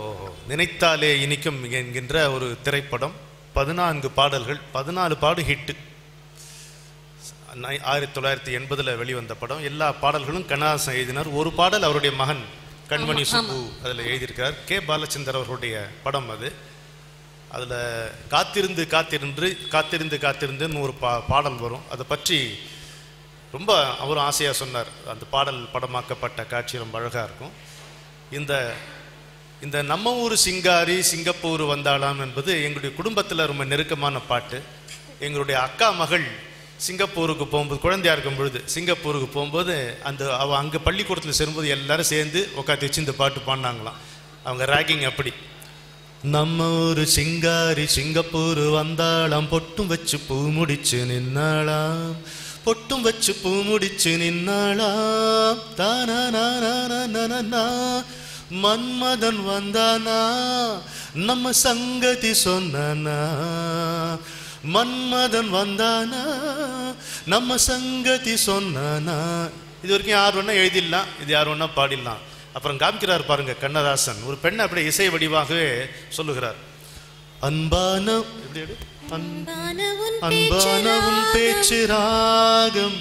S2: நினைத்தாலே இனிக்கும் என்கின்ற ஒரு திரைப்படம். 14 பாடல்கள், 14 பாடு ஹிட்டு. 1980 வெளிவந்த படம். எல்லா பாடல்களும் கண்ணதாசன் எழுதினார். ஒரு பாடல் அவருடைய மகன் கண்மணி சுப்பு அதில் எழுதியிருக்கார். கே பாலச்சந்தர் அவர்களுடைய படம் அது. அதில் காத்திருந்துன்னு ஒரு பாடல் வரும். அதை பற்றி ரொம்ப அவரும் ஆசையாக சொன்னார். அந்த பாடல் படமாக்கப்பட்ட காட்சி ரொம்ப அழகாக இருக்கும். இந்த நம்ம ஊர் சிங்காரி சிங்கப்பூர் வந்தாளாம் என்பது எங்களுடைய குடும்பத்தில் ரொம்ப நெருக்கமான பாட்டு. எங்களுடைய அக்கா மகள் சிங்கப்பூருக்கு போகும்போது, குழந்தையா இருக்கும் பொழுது சிங்கப்பூருக்கு போகும்போது அவள் அங்கே பள்ளிக்கூடத்தில் சேரும்போது எல்லாரும் சேர்ந்து உட்காந்து வச்சு இந்த பாட்டு பாடினாங்களாம். அவங்க ரேக்கிங் அப்படி. நம்ம ஊர் சிங்காரி சிங்கப்பூர் வந்தாளாம், பொட்டும் வச்சு பூ முடிச்சு நின்னாளாம், பொட்டும் வச்சு பூ முடிச்சு நின்னாளாம், தானா மன்மதன் வந்தானா நம்ம சங்கதி சொன்னானா, மன்மதன் வந்தானா நம்ம சங்கதி சொன்னானா. இது வரைக்கும் யார் வேணா எழுதிடலாம், இது யார் வேணா பாடிடலாம். அப்புறம் காமிக்கிறார் பாருங்க கண்ணதாசன், ஒரு பெண்ணை அப்படியே இசை வடிவாகவே சொல்லுகிறார். அன்பான உன் பேச்சு ராகம்,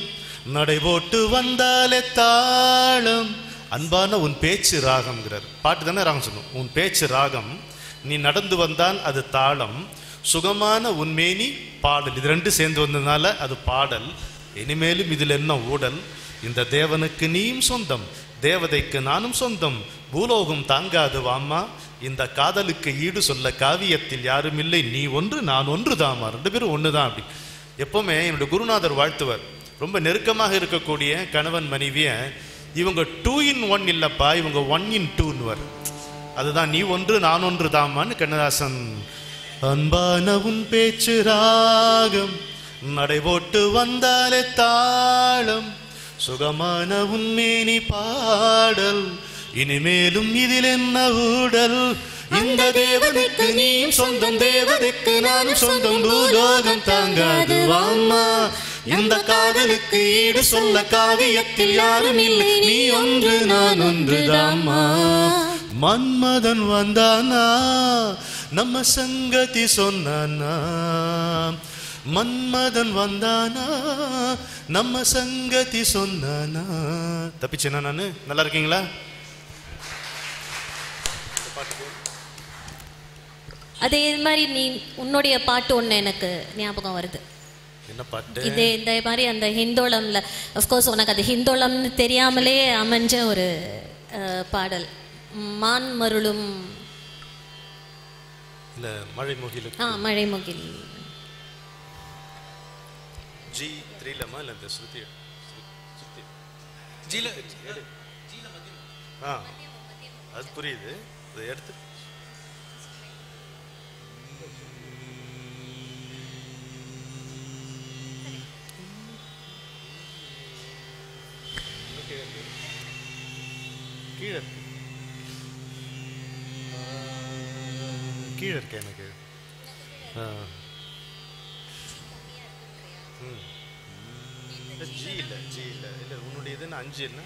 S2: நடை போட்டு வந்தாலே தாளம். அன்பான உன் பேச்சு ராகம்ங்கிறார். பாட்டு தானே ராகம் சொல்லணும். உன் பேச்சு ராகம், நீ நடந்து வந்தால் அது தாளம், சுகமான உன்மேனி பாடல். இது ரெண்டு சேர்ந்து வந்ததுனால அது பாடல். இனிமேலும் இதில் என்ன ஊடல், இந்த தேவனுக்கு நீயும் சொந்தம், தேவதைக்கு நானும் சொந்தம், பூலோகம் தாங்காது வாம்மா, இந்த காதலுக்கு ஈடு சொல்ல காவியத்தில் யாரும் இல்லை, நீ ஒன்று நான் ஒன்று தாமா, 2 பேரும் ஒன்று தான். அப்படி எப்பவுமே என்னுடைய குருநாதர் வாழ்த்துவர். ரொம்ப நெருக்கமாக இருக்கக்கூடிய கணவன் மனைவிய இவங்க 2 in 1 இல்லப்பா, இவங்க 1 in 2ன்னுவர். அதுதான் நீ ஒன்று நான் ஒன்று தாமான்னு கண்ணதாசன். அன்பான உன் பேச்சு ராகம், நடை போட்டு வந்தாலே தாளம், சுகமான உன்மேனி பாடல், இனிமேலும் இதில் என்ன ஊடல், இந்த தேவதைக்கு நீயும் சொந்தம், தேவதைக்கு நானும் சொந்தம், பூலோகம் தாங்காது வாம்மா, இந்த காதலுக்கு ஈடு சொல்ல காவியத்தில் யாரும் இல்லை, நீ ஒன்று நான் ஒன்று தாம்மா. மன்மதன் வந்தானா நம்ம சங்கதி சொன்னானா, மன்மதன் வந்தானா நம்ம சங்கதி சொன்னானா. தப்பிச்சேனா நானு? நல்லா இருக்கீங்களா?
S4: அதே மாதிரி நீ உன்னுடைய பாட்டு ஒன்று எனக்கு ஞாபகம் வருது.
S2: என்ன பாட்டு?
S4: இதே இந்த மாதிரி அந்த ஹிந்தோளம்ல, அஃப்கோர்ஸ் உனக்கு அது ஹிந்தோளம்னு தெரியாமலே அமைஞ்ச ஒரு பாடல். மான் மருளும்
S2: இல்ல மழை முகில்.
S4: மழை முகில்.
S2: G3 லமா இல்ல இந்த ஸ்ருதி ஜில அது புரியுது. அதை எடுத்து கீழே கீழே இருக்க எனக்கு. ஜி இல்லை இல்லை உன்னுடைய இது 5 என்ன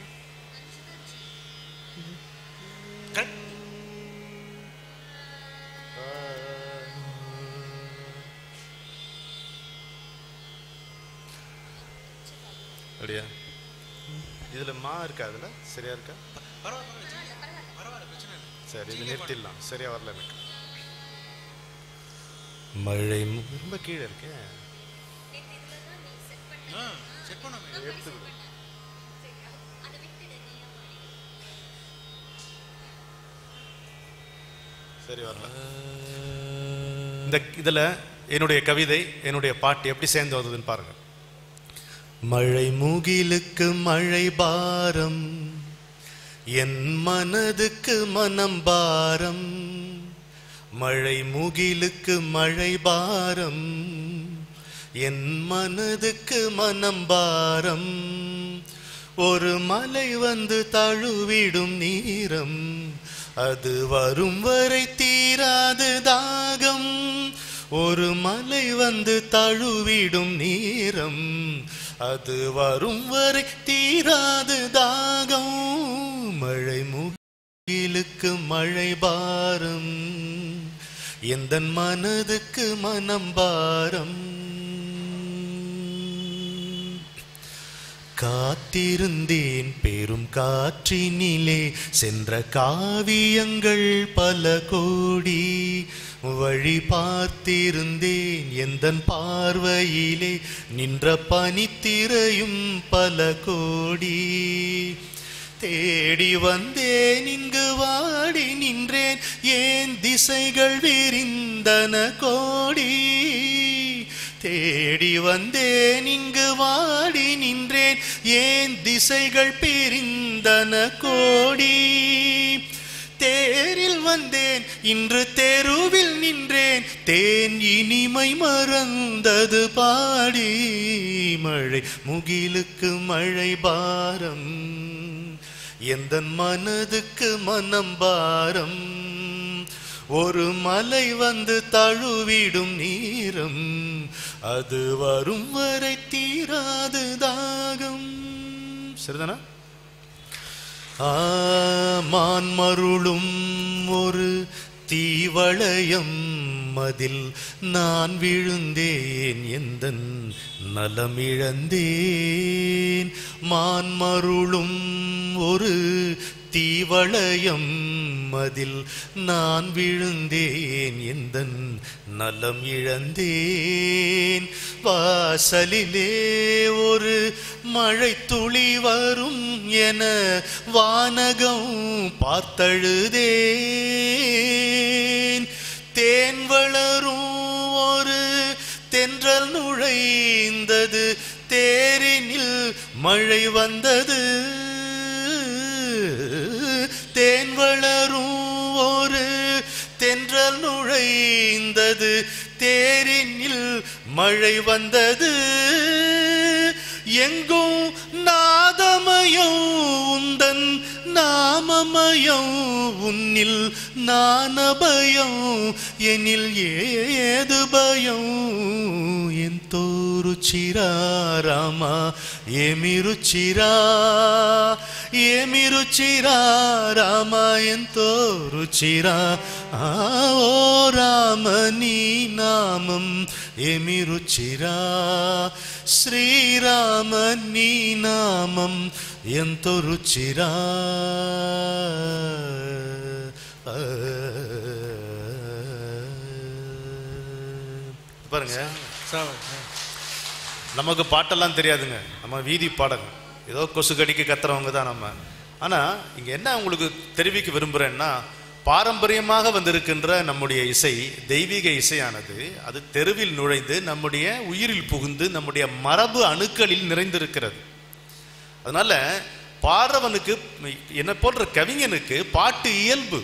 S2: அப்படியா? இதுல மா இருக்கா? அதுல சரியா இருக்கா? சரி, இது நிறுத்திடலாம். சரியா வரல எனக்கு. மழை ரொம்ப கீழே இருக்கேன். சரி வரல. இதுல என்னுடைய கவிதை, என்னுடைய பாட்டு எப்படி சேர்ந்து வந்ததுன்னு பாருங்க. மழை முகிலுக்கு மழை பாரம், என் மனதுக்கு மனம் பாரம். மழை முகிலுக்கு மழை பாரம், என் மனதுக்கு மனம் பாரம். ஒரு மலை வந்து தழுவிடும் நீரம், அது வரும் வரை தீராது தாகம். ஒரு மலை வந்து தழுவிடும் நீரம், அது வரும் வரை தீராது தாகம். மழை முகிலுக்கு மழை பாரம், எந்தன் மனதுக்கு மனம் பாரம். காத்திருந்தேன் பெரும் காற்றினிலே, சென்ற காவியங்கள் பல கோடி. வழி பார்த்திருந்தேன் எந்தன் பார்வையிலே, நின்ற பனித்திரையும் பல கோடி. தேடி வந்தேன் இங்கு வாடி நின்றேன், ஏன் திசைகள் விரிந்தன கோடி. தேடி வந்தேன் இங்கு வாடி நின்றேன், ஏன் திசைகள் பிரிந்தன கோடி. தேரில் வந்தேன் இன்று தெருவில் நின்றேன், தேன் இனிமை மறந்தது பாடி. மழை முகிலுக்கு மழை பாரம், எந்தன் மனதுக்கு மனம் பாரம். ஒரு மலை வந்து தழுவிடும் நீரம், அது வரும் வரை தீராது தாகம். சரிதானா? மான் மருளும் ஒரு தீவளையம், அதில் நான் விழுந்தேன் எந்தன் நலமிழந்தேன். மான் மருளும் ஒரு தீவளையம், அதில் நான் விழுந்தேன் எந்தன் நலம் இழந்தேன். வாசலிலே ஒரு மழை துளி வரும் என வானகம் பார்த்தழுதேன். தேன் வளரும் ஒரு தென்றல் நுழைந்தது, தேரினில் மழை வந்தது. தேன் வளரும் ஒரு தென்றல் நுழைந்தது, தேரினில் மழை வந்தது. எங்கும் நாதமயம் உந்தன் நாமமயம், உன்னில் நான பயம் எனில் ஏது பயம். ఎంతో రుచిరా రామా ఏమి రుచిరా, ఏమి రుచిరా రామా ఎంతో రుచిరా. ఓ రామ నీ నామం ఏమి రుచిరా, శ్రీరామ నీ నామం ఎంతో రుచిరా. பாருங்க, நமக்கு பாட்டெல்லாம் தெரியாதுங்க, நம்ம வீதி பாடகம், ஏதோ கொசு கடிக்க கத்துறவங்க தான் நம்ம. ஆனால் இங்கே என்ன உங்களுக்கு தெரிவிக்க விரும்புகிறேன்னா, பாரம்பரியமாக வந்திருக்கின்ற நம்முடைய இசை, தெய்வீக இசையானது, அது தெருவில் நுழைந்து நம்முடைய உயிரில் புகுந்து நம்முடைய மரபு அணுக்களில் நிறைந்திருக்கிறது. அதனால பாடுறவனுக்கு, என்னை போன்ற கவிஞனுக்கு பாட்டு இயல்பு.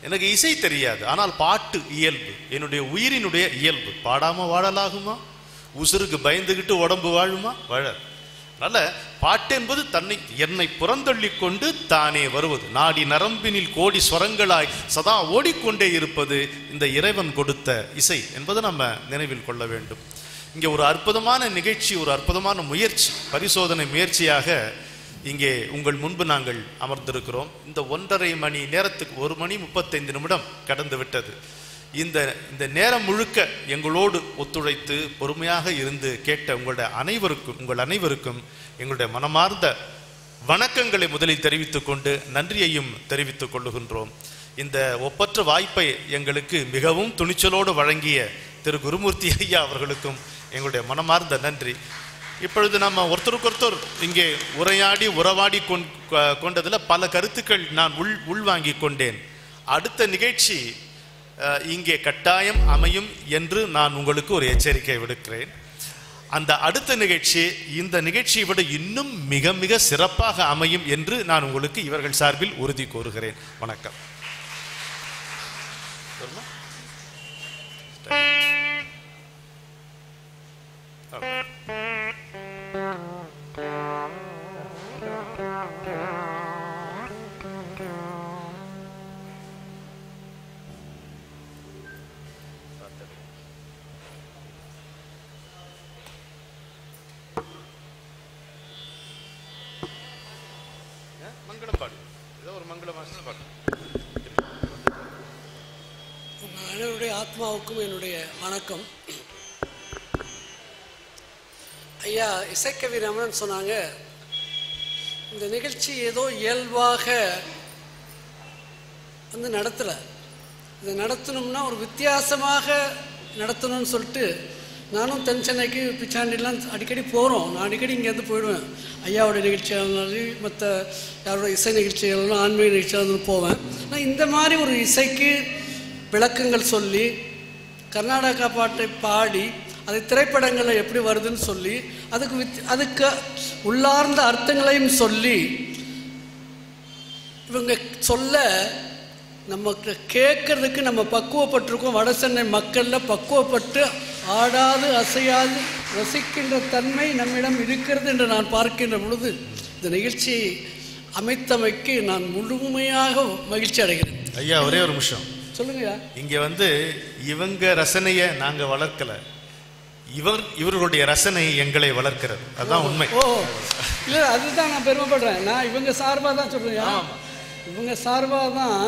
S2: எனக்கு இசை தெரியாது, ஆனால் பாட்டு இயல்பு, என்னுடைய உயிரினுடைய இயல்பு. பாடாம வாழலாகுமா? உசுருக்கு பயந்துகிட்டு உடம்பு வாழுமா? வாழ. அதனால பாட்டு என்பது என்னை புறந்தள்ளி கொண்டு தானே வருவது. நாடி நரம்பினில் கோடி ஸ்வரங்களாய் சதா ஓடிக்கொண்டே இருப்பது இந்த இறைவன் கொடுத்த இசை என்பதை நம்ம நினைவில் கொள்ள வேண்டும். இங்கே ஒரு அற்புதமான நிகழ்ச்சி, ஒரு அற்புதமான முயற்சி, பரிசோதனை முயற்சியாக இங்கே உங்கள் முன்பு நாங்கள் அமர்ந்திருக்கிறோம். இந்த 1.5 மணி நேரத்துக்கு 1 மணி 35 நிமிடம் கடந்து விட்டது. இந்த இந்த நேரம் முழுக்க எங்களோடு ஒத்துழைத்து பொறுமையாக இருந்து கேட்ட உங்கள் அனைவருக்கும் எங்களுடைய மனமார்ந்த வணக்கங்களை முதலில் தெரிவித்துக் கொண்டு நன்றியையும் தெரிவித்துக் கொள்ளுகின்றோம். இந்த ஒப்பற்ற வாய்ப்பை எங்களுக்கு மிகவும் துணிச்சலோடு வழங்கிய திரு குருமூர்த்தி ஐயா அவர்களுக்கும் எங்களுடைய மனமார்ந்த நன்றி. இப்பொழுது நம்ம ஒருத்தருக்கொருத்தர் இங்கே உறவாடி கொண்டதில் பல கருத்துக்கள் நான் உள்வாங்கி கொண்டேன். அடுத்த நிகழ்ச்சி இங்கே கட்டாயம் அமையும் என்று நான் உங்களுக்கு ஒரு எச்சரிக்கை விடுக்கிறேன். அந்த அடுத்த நிகழ்ச்சி இந்த நிகழ்ச்சியை விட இன்னும் மிக மிக சிறப்பாக அமையும் என்று நான் உங்களுக்கு இவர்கள் சார்பில் உறுதி கூறுகிறேன். வணக்கம். மங்களம் பாடு, ஏதோ ஒரு மங்களமான பாடு.
S7: உங்கள் அனைவருடைய ஆத்மாவுக்கும் என்னுடைய வணக்கம். ஐயா இசைக்கவி ரமணன் சொன்னாங்க, இந்த நிகழ்ச்சி ஏதோ இயல்பாக வந்து நடத்தலை, இதை நடத்தணும்னா ஒரு வித்தியாசமாக நடத்தணும்னு சொல்லிட்டு நானும் தென் சென்னைக்கு பிச்சாண்டிலாம் அடிக்கடி போகிறோம். நான் அடிக்கடி இங்கேருந்து போயிடுவேன். ஐயாவோட நிகழ்ச்சியாளர்கள் மற்ற யாரோட இசை நிகழ்ச்சிகள்லாம் ஆன்மீக நிகழ்ச்சியாளர்கள் போவேன். ஆனால் இந்த மாதிரி ஒரு இசைக்கு விளக்கங்கள் சொல்லி கர்நாடகா பாட்டை பாடி அது திரைப்படங்களில் எப்படி வருதுன்னு சொல்லி அதுக்கு உள்ளார்ந்த அர்த்தங்களையும் சொல்லி இவங்க சொல்ல நமக்கு கேட்கறதுக்கு நம்ம பக்குவப்பட்டிருக்கோம். வட சென்னை மக்களில் பக்குவப்பட்டு ஆடாது அசையாது ரசிக்கின்ற தன்மை நம்மிடம் இருக்கிறது என்று நான் பார்க்கின்ற பொழுது இந்த நிகழ்ச்சியை அமைத்தமைக்கு நான் முழுமையாக மகிழ்ச்சி அடைகிறேன்.
S2: ஐயா ஒரே ஒரு நிமிஷம்
S7: சொல்லுங்கய்யா.
S2: இங்கே இவங்க ரசனையை நாங்கள் வளர்க்கல, இவர்களுடைய ரசனை எங்களை வளர்க்கிறது. அதுதான் உண்மை.
S7: ஓ இல்லை, அதுதான் நான் பெருமைப்படுறேன். நான் இவங்க சார்பாக தான் சொல்கிறேன். இவங்க சார்பாக தான்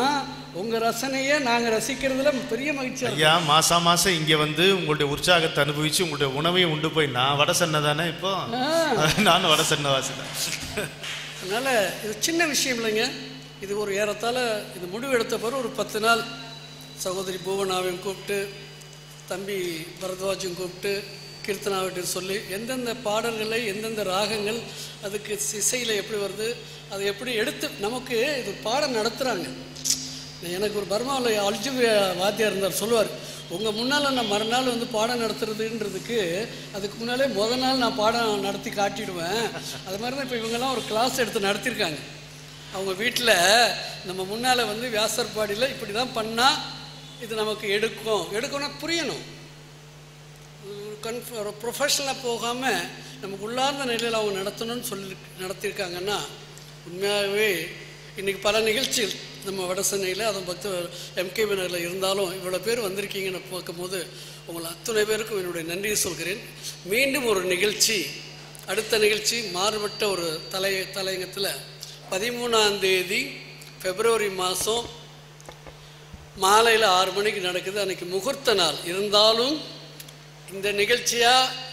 S7: உங்கள் ரசனையை நாங்கள் ரசிக்கிறதுல பெரிய மகிழ்ச்சி.
S2: ஐயா மாதம் இங்கே உங்களுடைய உற்சாகத்தை அனுபவித்து உங்களுடைய உணவையை உண்டு போய் நான் வட சென்னை தானே, இப்போ நானும் வட சென்னை வாசி தான்.
S7: அதனால் இது சின்ன விஷயம் இல்லைங்க. இது ஒரு ஏறத்தாழ இது முடிவு எடுத்த பிறகு ஒரு 10 நாள் சகோதரி பூவனாவையும் கூப்பிட்டு தம்பி பரத்வாஜும் கூப்பிட்டு கீர்த்தனாவிட்டு சொல்லி எந்தெந்த பாடல்களை எந்தெந்த ராகங்கள் அதுக்கு இசையில் எப்படி வருது அதை எப்படி எடுத்து நமக்கு இது பாடம் நடத்துகிறாங்க. எனக்கு ஒரு பர்மாவில் அல்ஜிபி வாத்தியார் இருந்தார், சொல்லுவார், உங்கள் முன்னால் நான் மறுநாள் பாடம் நடத்துறதுன்றதுக்கு அதுக்கு முன்னாலே முதல் நாள் நான் பாடம் நடத்தி காட்டிடுவேன். அது மாதிரி தான் இப்போ இவங்கெல்லாம் ஒரு கிளாஸ் எடுத்து நடத்தியிருக்காங்க. அவங்க வீட்டில் நம்ம முன்னால் வியாசர்பாடியில் இப்படி தான் பண்ணால் இது நமக்கு எடுக்கணும்னா புரியணும். ஒரு ப்ரொஃபஷனலாக போகாமல் நமக்கு உள்ளார்ந்த நிலையில் அவங்க நடத்தணும்னு சொல்லி நடத்தியிருக்காங்கன்னா உண்மையாகவே இன்றைக்கி பல நிகழ்ச்சிகள் நம்ம வட சென்னையில் அதுவும் MK நகரில் இருந்தாலும் இவ்வளோ பேர் வந்திருக்கீங்கன்னு பார்க்கும்போது உங்களை அத்தனை பேருக்கும் என்னுடைய நன்றியை சொல்கிறேன். மீண்டும் ஒரு நிகழ்ச்சி, அடுத்த நிகழ்ச்சி மாறுபட்ட ஒரு தலையங்கத்தில் 13ஆம் தேதி பிப்ரவரி மாதம் மாலையில் 6 மணிக்கு நடக்குது. அன்றைக்கி முகூர்த்த நாள் இருந்தாலும் இந்த நிகழ்ச்சியாக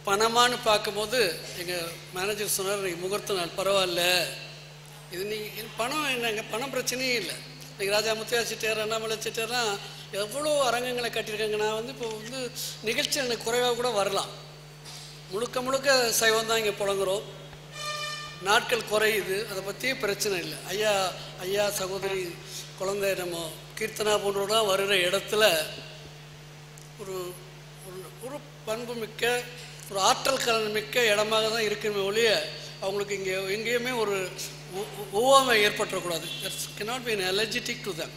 S7: பணமானு பார்க்கும்போது எங்கள் மேனேஜர் சொன்னார், இன்றைக்கி முகூர்த்த நாள் பரவாயில்ல, இது நீங்கள் பணம் என்னங்க, பணம் பிரச்சனையே இல்லை. இன்றைக்கி ராஜா முத்தையா செட்டியார் அண்ணாமலை செட்டியார்லாம் எவ்வளோ அரங்கங்களை கட்டியிருக்காங்க. நான் இப்போ நிகழ்ச்சி எனக்கு குறைவாக கூட வரலாம். முழுக்க சைவம் தான் இங்கே புழங்குறோம். நாட்கள் குறையுது, அதை பற்றியே பிரச்சனை இல்லை. ஐயா சகோதரி குழந்தை நம்ம கீர்த்தனா போன்றோட வருகிற இடத்துல ஒரு ஒரு பண்பு மிக்க ஒரு ஆற்றல் கலன் மிக்க இடமாக தான் இருக்குமே ஒழிய அவங்களுக்கு எங்கேயுமே ஒரு ஒவ்வாமை ஏற்பட்டுறக்கூடாது. That's cannot be an allergic to them.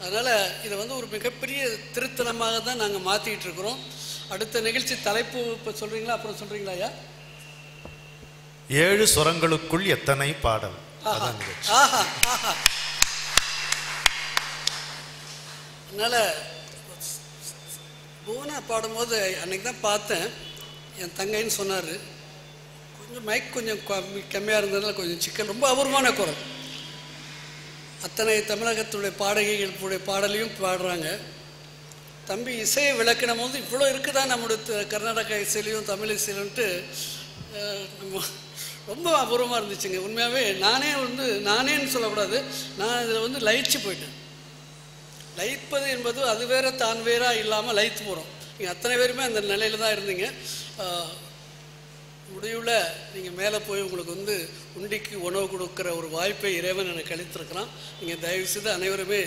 S7: அதனால் இதை ஒரு மிகப்பெரிய திருத்தலமாக தான் நாங்கள் மாற்றிக்கிட்டு இருக்கிறோம். அடுத்த நிகழ்ச்சி தலைப்பு இப்போ சொல்கிறீங்களா, அப்புறம் சொல்கிறீங்களா ஐயா?
S2: 7 சுரங்களுக்குள் எத்தனை பாடல்.
S7: அதனால் பூவனா பாடும்போது அன்றைக்கி தான் பார்த்தேன், என் தங்கைன்னு சொன்னார், கொஞ்சம் மைக் கொஞ்சம் கம்மியாக இருந்ததுனால கொஞ்சம் சிக்கல், ரொம்ப அபூர்வமான குரல். அத்தனை தமிழகத்துடைய பாடகைகளுடைய பாடலையும் பாடுறாங்க. தம்பி இசையை விளக்கணும் போது இவ்வளோ இருக்குதா நம்முடைய கர்நாடக இசையிலையும் தமிழ் இசையிலும்ட்டு ரொம்ப அபூர்வமாக இருந்துச்சுங்க. உண்மையாகவே நானேன்னு சொல்லக்கூடாது, நான் இதில் லயிச்சு போயிட்டேன். லயிப்பது என்பது அது வேற தான் வேறா இல்லாமல் லயித்து போகிறோம். நீங்கள் அத்தனை பேருமே அந்த நிலையில் தான் இருந்தீங்க. முடிவில் நீங்கள் மேலே போய் உங்களுக்கு உண்டிக்கு உணவு கொடுக்குற ஒரு வாய்ப்பை இறைவன் எனக்கு அளித்திருக்கிறான். நீங்கள் தயவுசெய்து அனைவருமே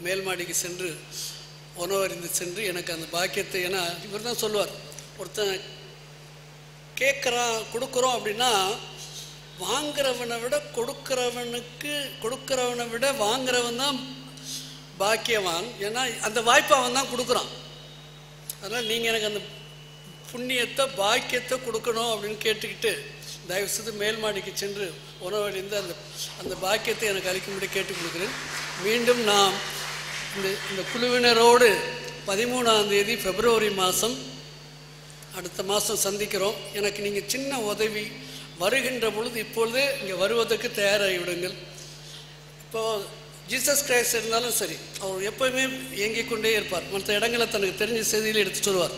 S7: மேல் மாடிக்கு சென்று உணவு அறிந்து சென்று எனக்கு அந்த பாக்கியத்தை, ஏன்னா இவர் தான் சொல்லுவார், ஒருத்தன் கேட்குறான் கொடுக்குறோம் அப்படின்னா வாங்குறவனை விட கொடுக்குறவனை விட வாங்குறவன் தான் பாக்கியவான். ஏன்னா அந்த வாய்ப்பை அவன் தான் கொடுக்குறான். அதனால் நீங்கள் எனக்கு அந்த புண்ணியத்தை பாக்கியத்தை கொடுக்கணும் அப்படின்னு கேட்டுக்கிட்டு தயவுசெய்து மேல் மாடிக்கு சென்று உணவழிந்து அந்த பாக்கியத்தை எனக்கு அளிக்கும்படி கேட்டுக் கொடுக்குறேன். மீண்டும் நாம் இந்த குழுவினரோடு 13ஆம் தேதி பிப்ரவரி மாதம் அடுத்த மாதம் சந்திக்கிறோம். எனக்கு நீங்கள் சின்ன உதவி, வருகின்ற பொழுது இப்பொழுதே இங்கே வருவதற்கு தயாராகி விடுங்கள். இப்போது ஜீசஸ் கிரைஸ்ட் இருந்தாலும் சரி, அவர் எப்போவுமே இயங்கிக் கொண்டே இருப்பார். மற்ற இடங்களை தனக்கு தெரிஞ்ச செய்தியில் எடுத்து சொல்வார்.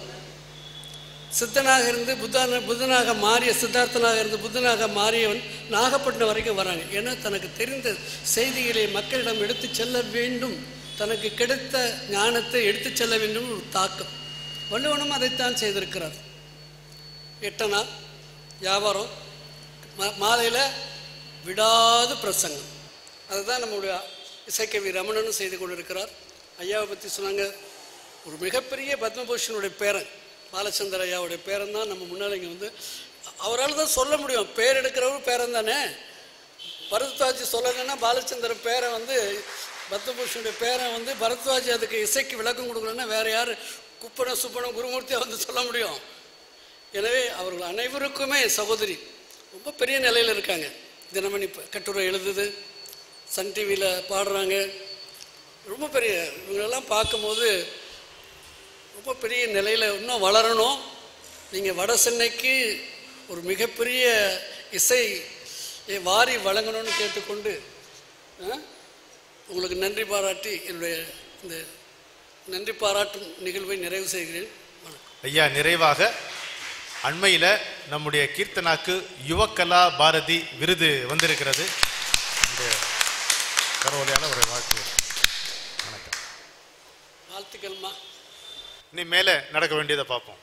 S7: சித்தனாக இருந்து புத்தனாக மாறிய, சித்தார்த்தனாக இருந்து புத்தனாக மாறியவன் நாகப்பட்டினம் வரைக்கும் வராங்க. ஏன்னா தனக்கு தெரிந்த செய்திகளை மக்களிடம் எடுத்து செல்ல வேண்டும், தனக்கு கிடைத்த ஞானத்தை எடுத்து செல்ல வேண்டும் ஒரு தாக்கம். வள்ளுவனும் அதைத்தான் செய்திருக்கிறார். 8 நாள் வியாபாரம், மாலையில் விடாது பிரசங்கம். அதுதான் நம்முடைய இசைக்கவி ரமணனும் செய்து கொண்டிருக்கிறார். ஐயாவை பற்றி சொன்னாங்க, ஒரு மிகப்பெரிய பத்மபூஷனுடைய பேரன் பாலச்சந்தர் ஐயாவுடைய பேரன் தான் நம்ம முன்னால் இங்கே அவரால் தான் சொல்ல முடியும். பேர் எடுக்கிறவரும் பேரன் தானே. பரத்வாஜி சொல்லலைன்னா பாலச்சந்தர் பேரை பத்மபூஷனுடைய பேரன் பரத்வாஜி அதுக்கு இசைக்கு விளக்கம் கொடுக்கலன்னா வேறு யார் குப்பனம் சுப்பனம் குருமூர்த்தியாக சொல்ல முடியும். எனவே அவர்கள் அனைவருக்குமே சகோதரி ரொம்ப பெரிய நிலையில் இருக்காங்க. தினமணி கட்டுரை எழுதுது, சன் டிவியில் பாடுறாங்க. ரொம்ப பெரிய இவங்களெல்லாம் பார்க்கும்போது ரொம்ப பெரிய நிலையில் இன்னும் வளரணும். நீங்கள் வட சென்னைக்கு ஒரு மிகப்பெரிய இசை வாரி வழங்கணும்னு கேட்டுக்கொண்டு உங்களுக்கு நன்றி பாராட்டி என்னுடைய இந்த நன்றி பாராட்டும் நிகழ்வை நிறைவு செய்கிறேன்.
S2: ஐயா, நிறைவாக அண்மையில் நம்முடைய கீர்த்தனாக்கு யுவகலா பாரதி விருது வந்திருக்கிறது. பரவலையான ஒரு வாழ்த்து. வணக்கம்,
S7: வாழ்த்துக்கள்மா.
S2: இனி மேலே நடக்க வேண்டியதை பார்ப்போம்.